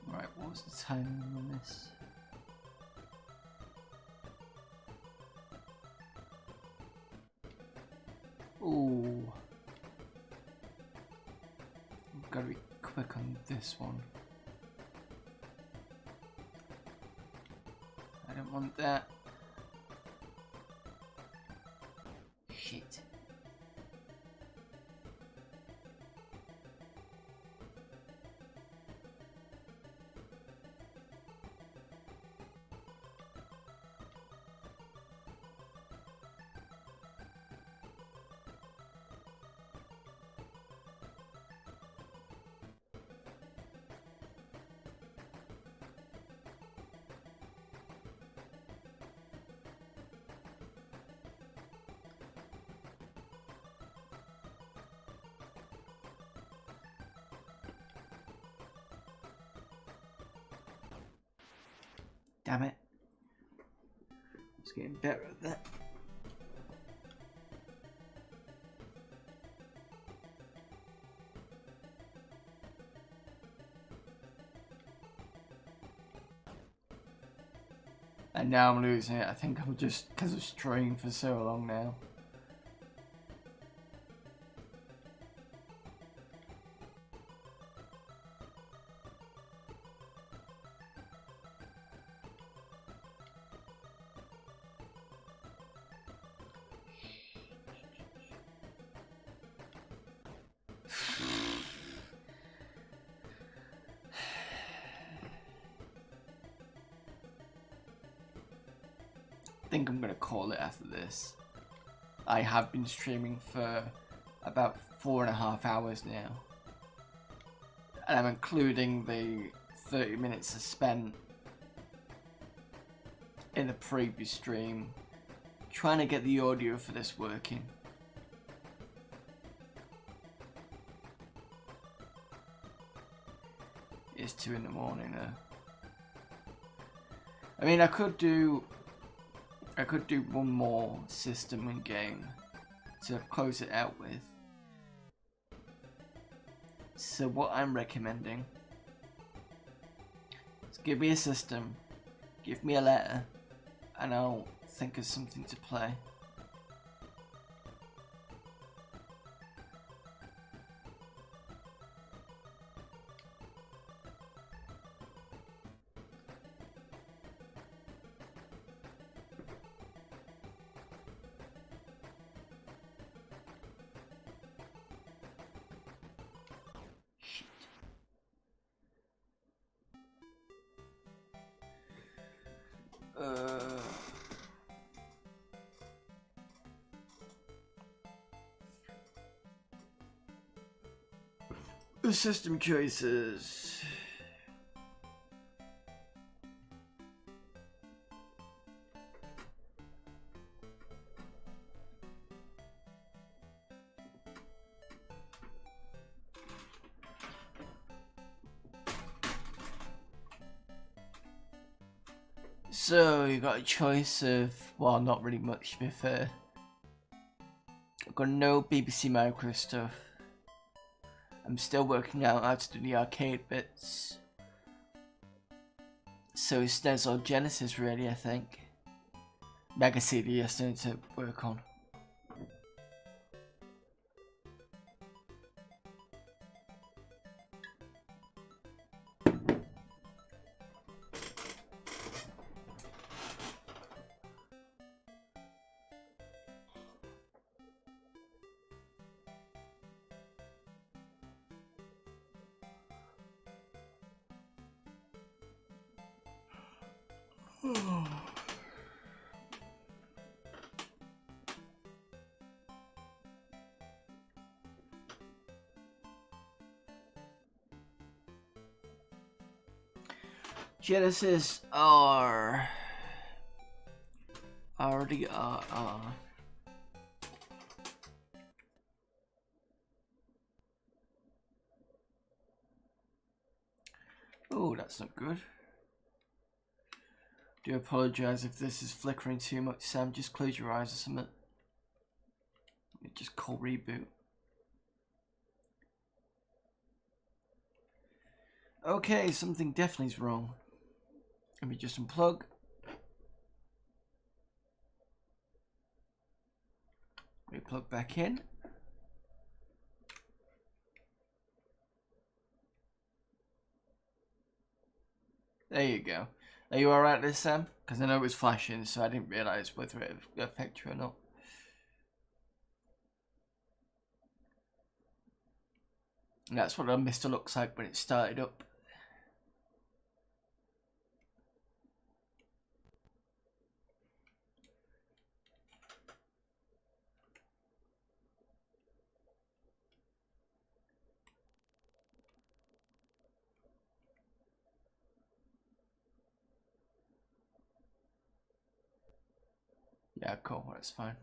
Speaker 1: Right, what was the timing on this? Ooh. got to be quick on this one. I don't want that. Shit. Damn it. It's getting better at that. And now I'm losing it. I think I'm just because of straying for so long now. I think I'm gonna call it after this. I have been streaming for about 4.5 hours now, and I'm including the 30 minutes I spent in the previous stream trying to get the audio for this working. It's 2 in the morning though. I mean, I could do one more system and game to close it out with. So what I'm recommending is give me a system, give me a letter, and I'll think of something to play. System choices. So you got a choice of, well, not really much to be fair. I've got no BBC Micro stuff. I'm still working out how to do the arcade bits. So it's SNES or Genesis really, I think. Mega CD I still need to work on. Genesis R. RDRR. Oh, that's not good. Do apologise if this is flickering too much, Sam. Just close your eyes or something. Let me just call reboot. Okay, something definitely is wrong. Let me just unplug. Let me plug back in. There you go. Are you alright this, Sam? Because I know it was flashing, so I didn't realise whether it would affect you or not. And that's what our MiSTER looks like when it started up. Yeah, cool, that's fine.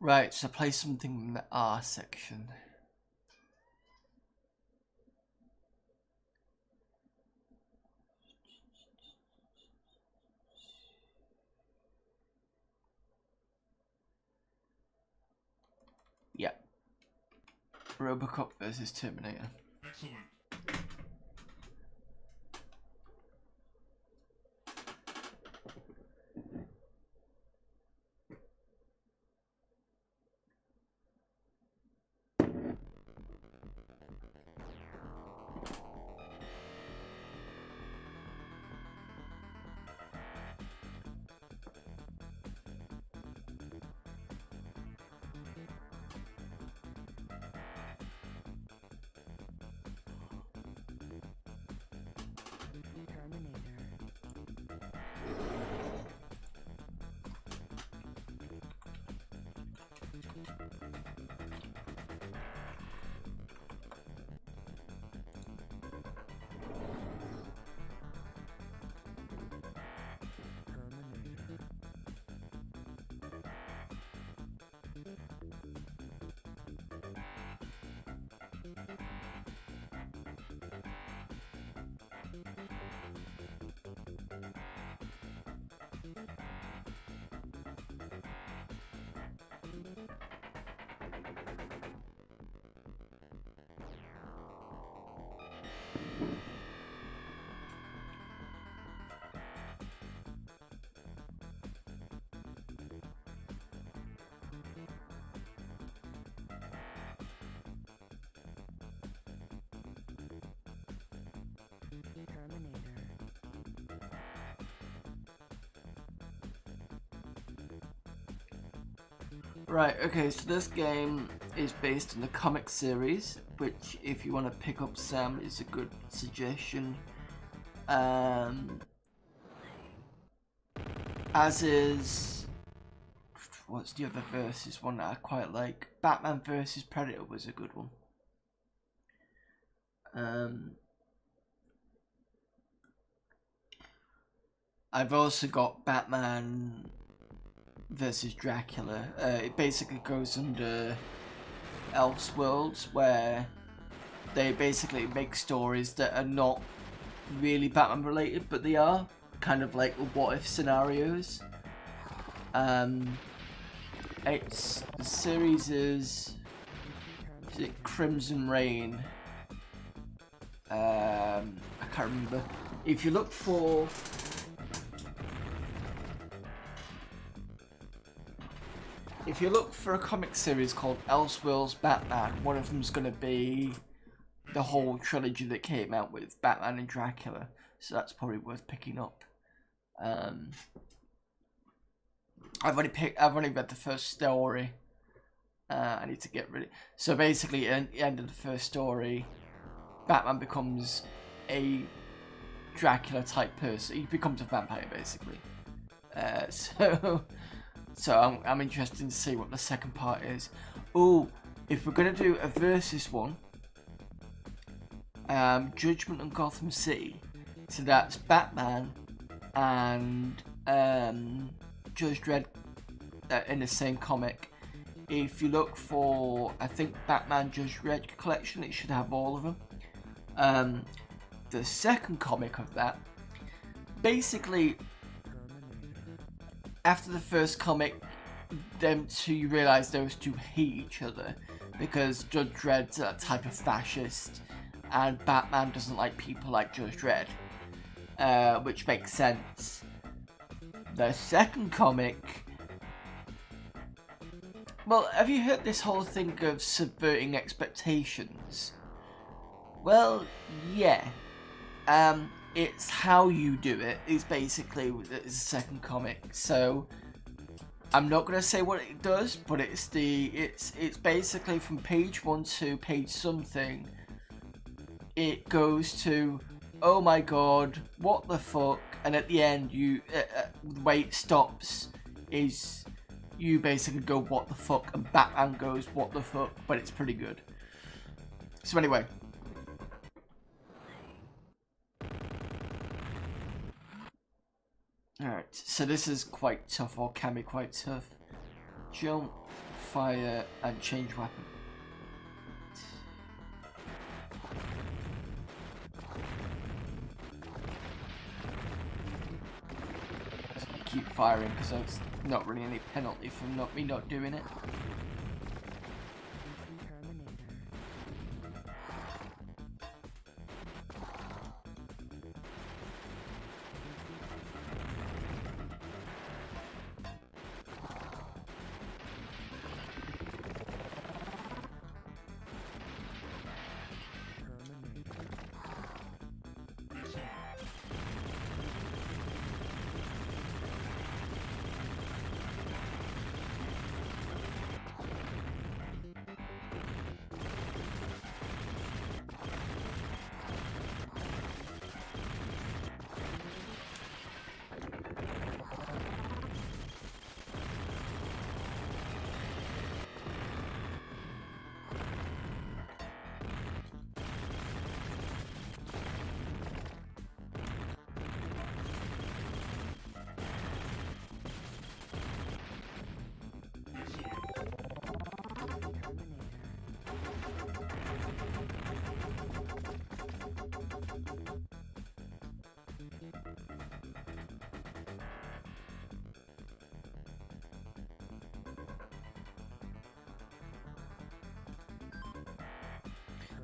Speaker 1: Right, so play something in the R section. Yeah. Robocop versus Terminator.
Speaker 2: Excellent.
Speaker 1: Right, okay, so this game is based on the comic series, which, if you want to pick up Sam, is a good suggestion. As is, what's the other versus one that I quite like? Batman versus Predator was a good one. I've also got Batman versus Dracula. It basically goes under Elseworlds, where they basically make stories that are not really Batman related, but they are kind of like what if scenarios. It's the series is it Crimson Reign? I can't remember. If you look for a comic series called Elseworlds Batman, one of them's going to be the whole trilogy that came out with Batman and Dracula, so that's probably worth picking up. I've only read the first story. I need to get rid of it. So basically, at the end of the first story, Batman becomes a Dracula type person. He becomes a vampire, basically. So I'm interested to see what the second part is. Oh, if we're gonna do a versus one, Judgment on Gotham City. So that's Batman and Judge Dredd in the same comic. If you look for, I think, Batman Judge Dredd collection, it should have all of them. The second comic of that, basically, after the first comic, you realise those two hate each other because Judge Dredd's a type of fascist and Batman doesn't like people like Judge Dredd, which makes sense. The second comic, well, have you heard this whole thing of subverting expectations? Well, yeah. it's how you do it is basically the second comic. So I'm not gonna say what it does, but it's basically from page 1 to page something. It goes to, oh my god, what the fuck, and at the end the way it stops is you basically go what the fuck, and Batman goes what the fuck, but it's pretty good. So anyway. Alright, so this is quite tough, or can be quite tough. Jump, fire, and change weapon. Just keep firing because there's not really any penalty from me not doing it.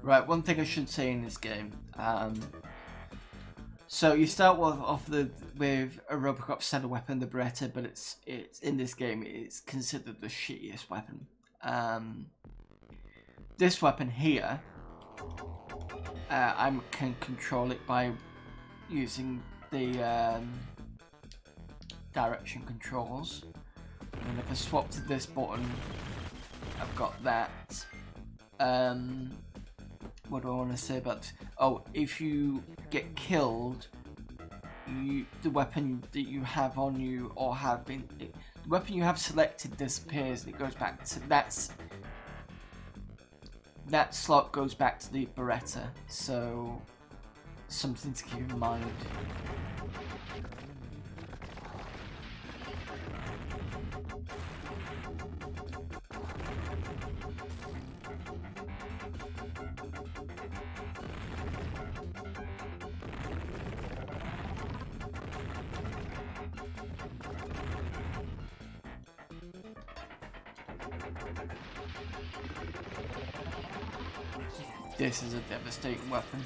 Speaker 1: Right, one thing I should say in this game. So you start off with a Robocop standard weapon, the Beretta, but it's in this game it's considered the shittiest weapon. This weapon here, I can control it by using the direction controls. And if I swap to this button, I've got that. What do I want to say about this? Oh, if you get killed, the weapon that you have on you or have been, the weapon you have selected disappears and it goes back to that slot goes back to the Beretta. So something to keep in mind. This is a devastating weapon.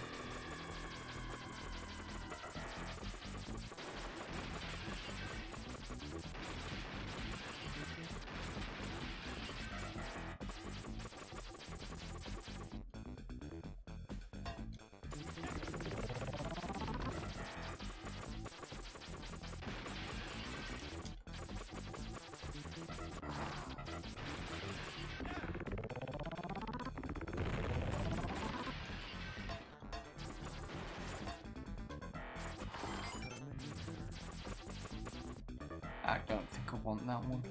Speaker 1: I don't think I want that one.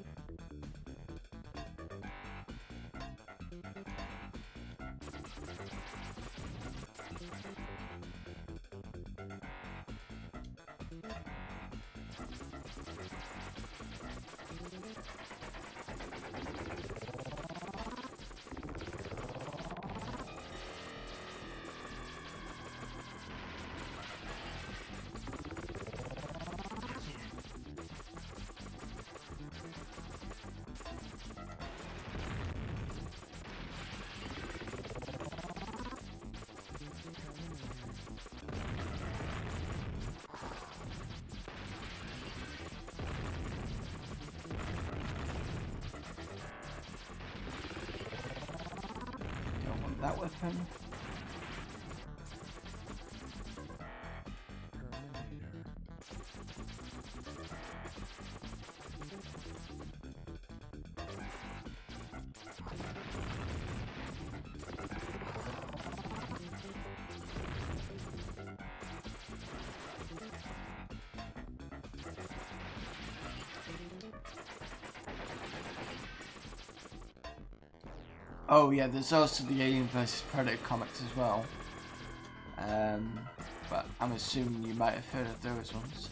Speaker 1: That weapon. Oh yeah, there's also the Alien vs Predator comics as well. But I'm assuming you might have heard of those ones.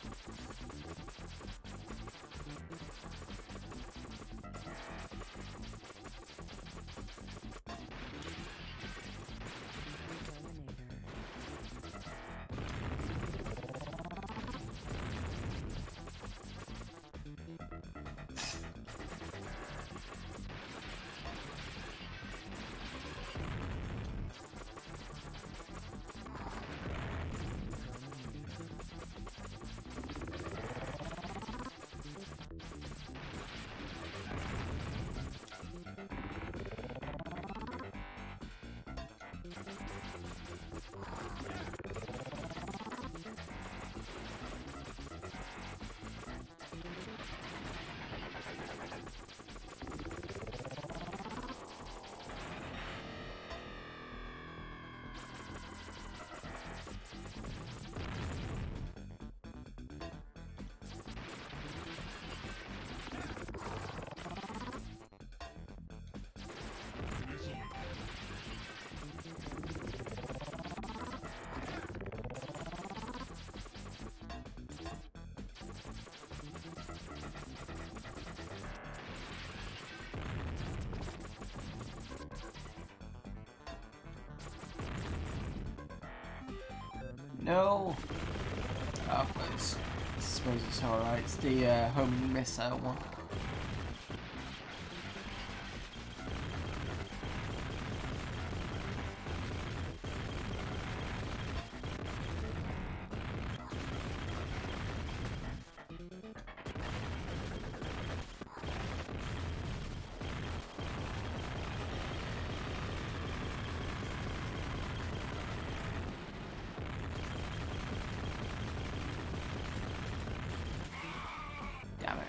Speaker 1: No! Oh, but I suppose it's alright. It's the home missile one. Damn it.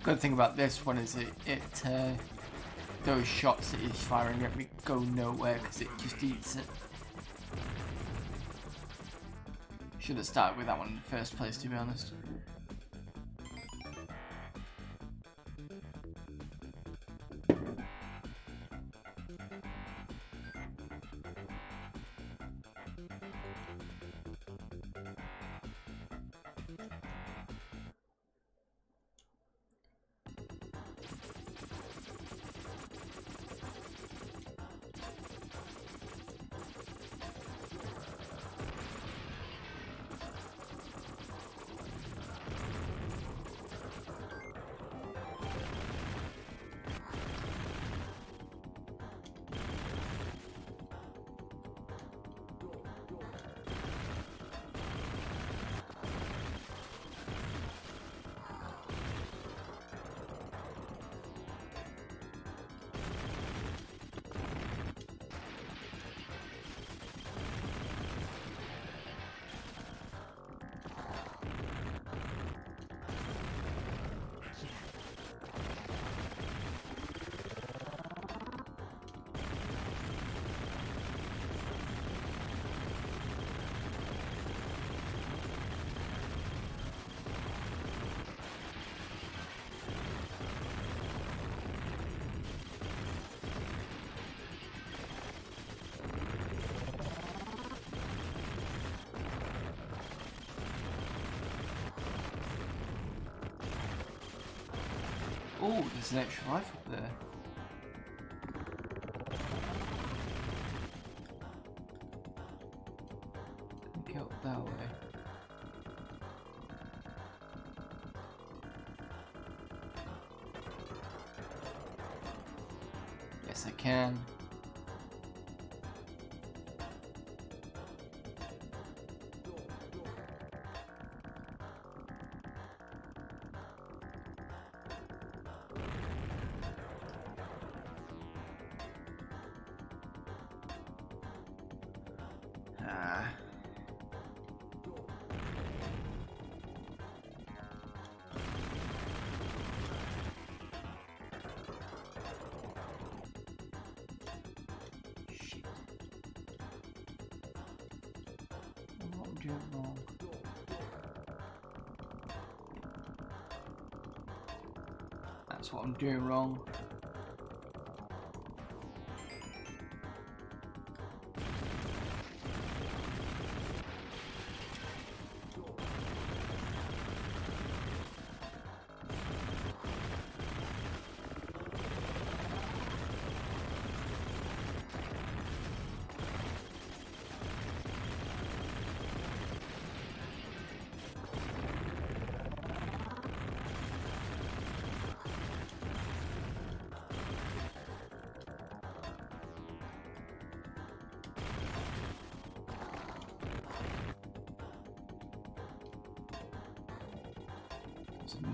Speaker 1: Good thing about this one is those shots that he's firing at me go nowhere because it just eats it. Should have started with that one in the first place, to be honest. Oh, there's an extra life up there. Get up that way. Yes, I can. doing wrong? That's what I'm doing wrong.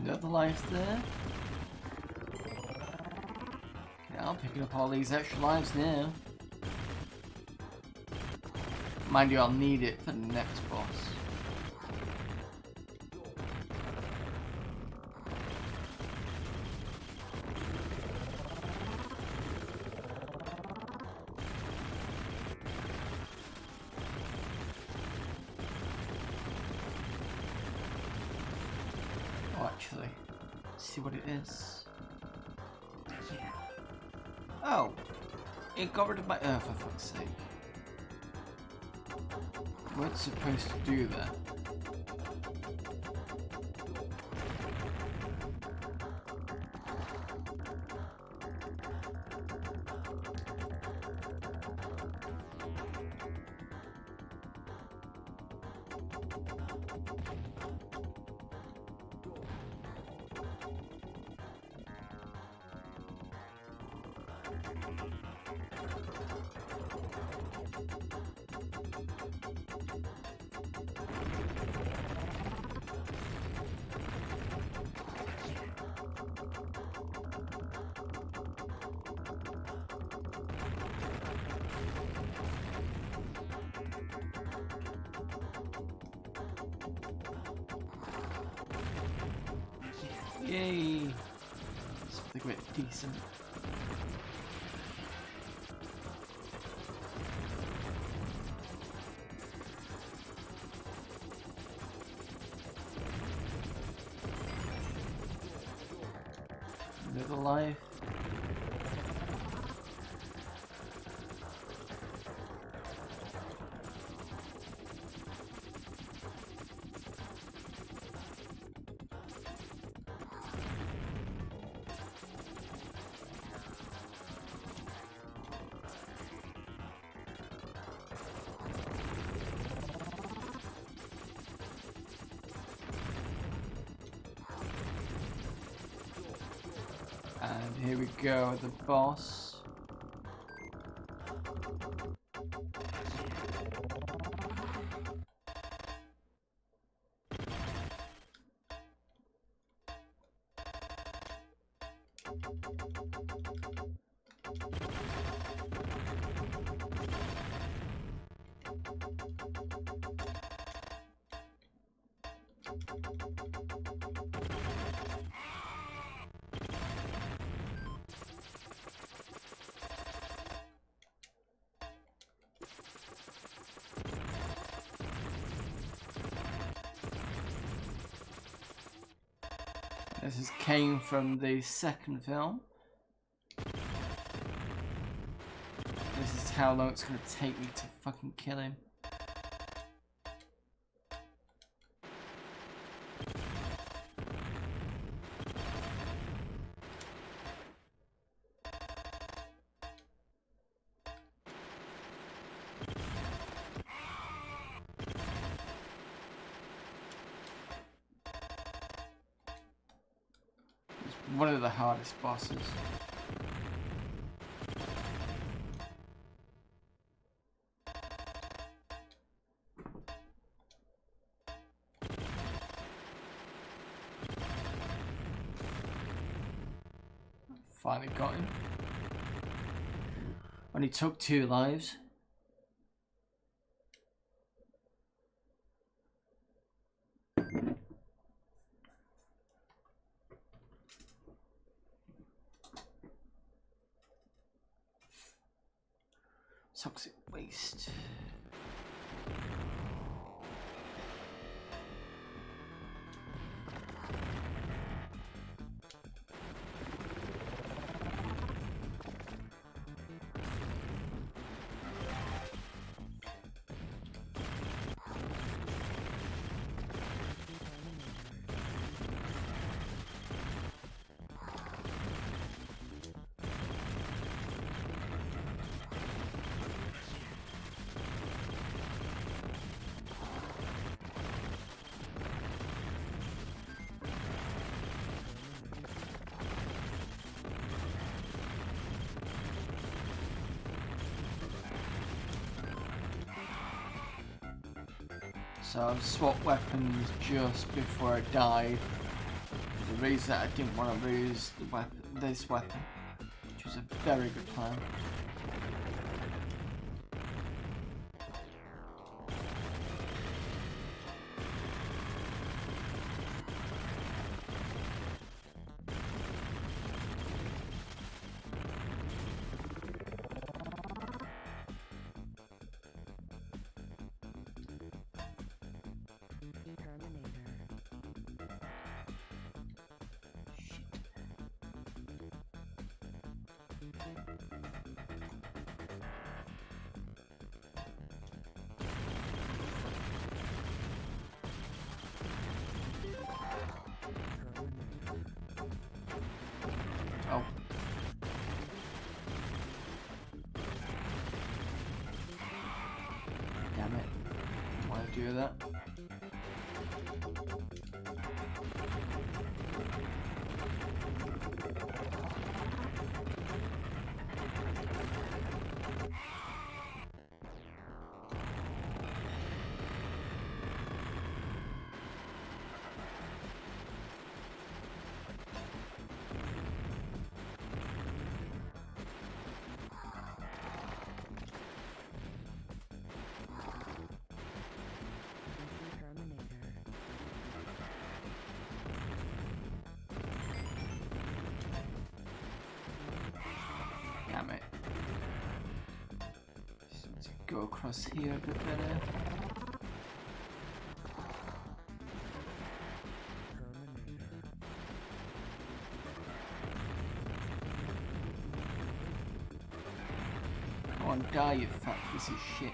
Speaker 1: Another life there. Okay, I'm picking up all these extra lives now. Mind you, I'll need it for the next boss. Actually, see what it is. Oh, it got rid of my earth, for fuck's sake. What's supposed to do that? Yay! Something quite decent. Another life. And here we go, the boss. This came from the second film. This is how long it's going to take me to fucking kill him. One of the hardest bosses. Finally got him. Only took 2 lives. Toxic waste. So I've swapped weapons just before I died. The reason that I didn't want to lose the this weapon, which was a very good plan. Oh. Damn it. Why did I do that? Damn it. Just need to go across here a bit better. Come on, die, you fat piece of shit.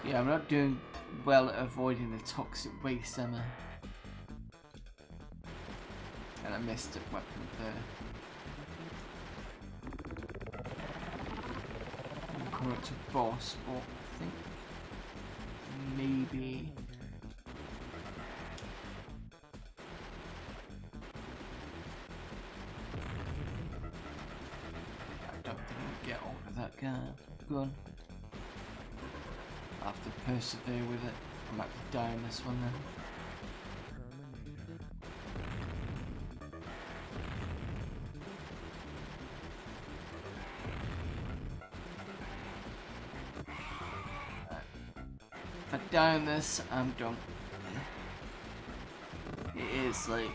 Speaker 1: Yeah, I'm not doing well at avoiding the toxic waste, am I? And I missed a weapon there. I'm coming up to boss, but I think maybe. I don't think I'll get hold of that guy. Go on. I have to persevere with it. I might be dying this one then. If I die on this, I'm done. It is like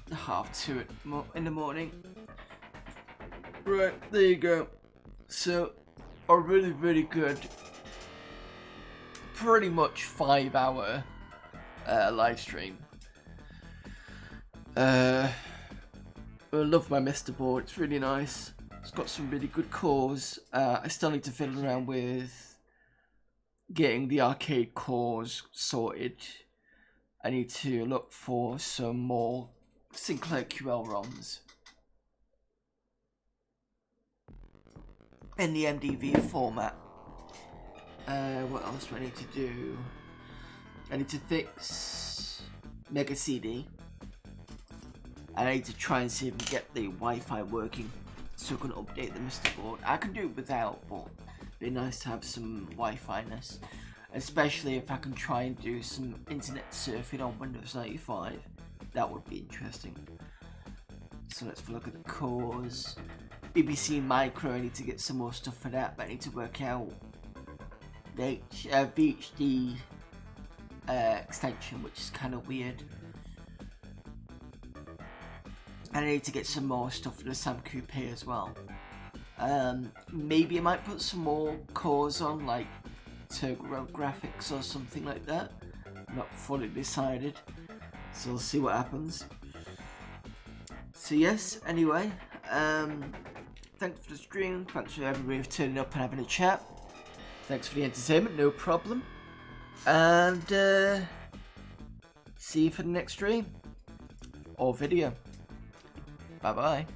Speaker 1: 2:30 in the morning. Right, there you go. So, a really good, pretty much 5-hour live stream. I love my MiSTER board, it's really nice. It's got some really good cores. I still need to fiddle around with getting the arcade cores sorted. I need to look for some more Sinclair QL ROMs in the MDV format. What else do I need to do? I need to fix Mega CD. And I need to try and see if we can get the Wi-Fi working so I can update the MiSTER board. I can do it without, but it'd be nice to have some Wi-Fi-ness. Especially if I can try and do some internet surfing on Windows 95. That would be interesting. So let's have a look at the cores. BBC Micro, I need to get some more stuff for that, but I need to work out the VHD extension, which is kind of weird. And I need to get some more stuff for the Sam Coupe as well. Maybe I might put some more cores on, like Turbo Graphics or something like that. Not fully decided, so we'll see what happens. So yes, anyway, thanks for the stream, thanks for everybody for turning up and having a chat. Thanks for the entertainment, no problem. And see you for the next stream or video. Bye bye.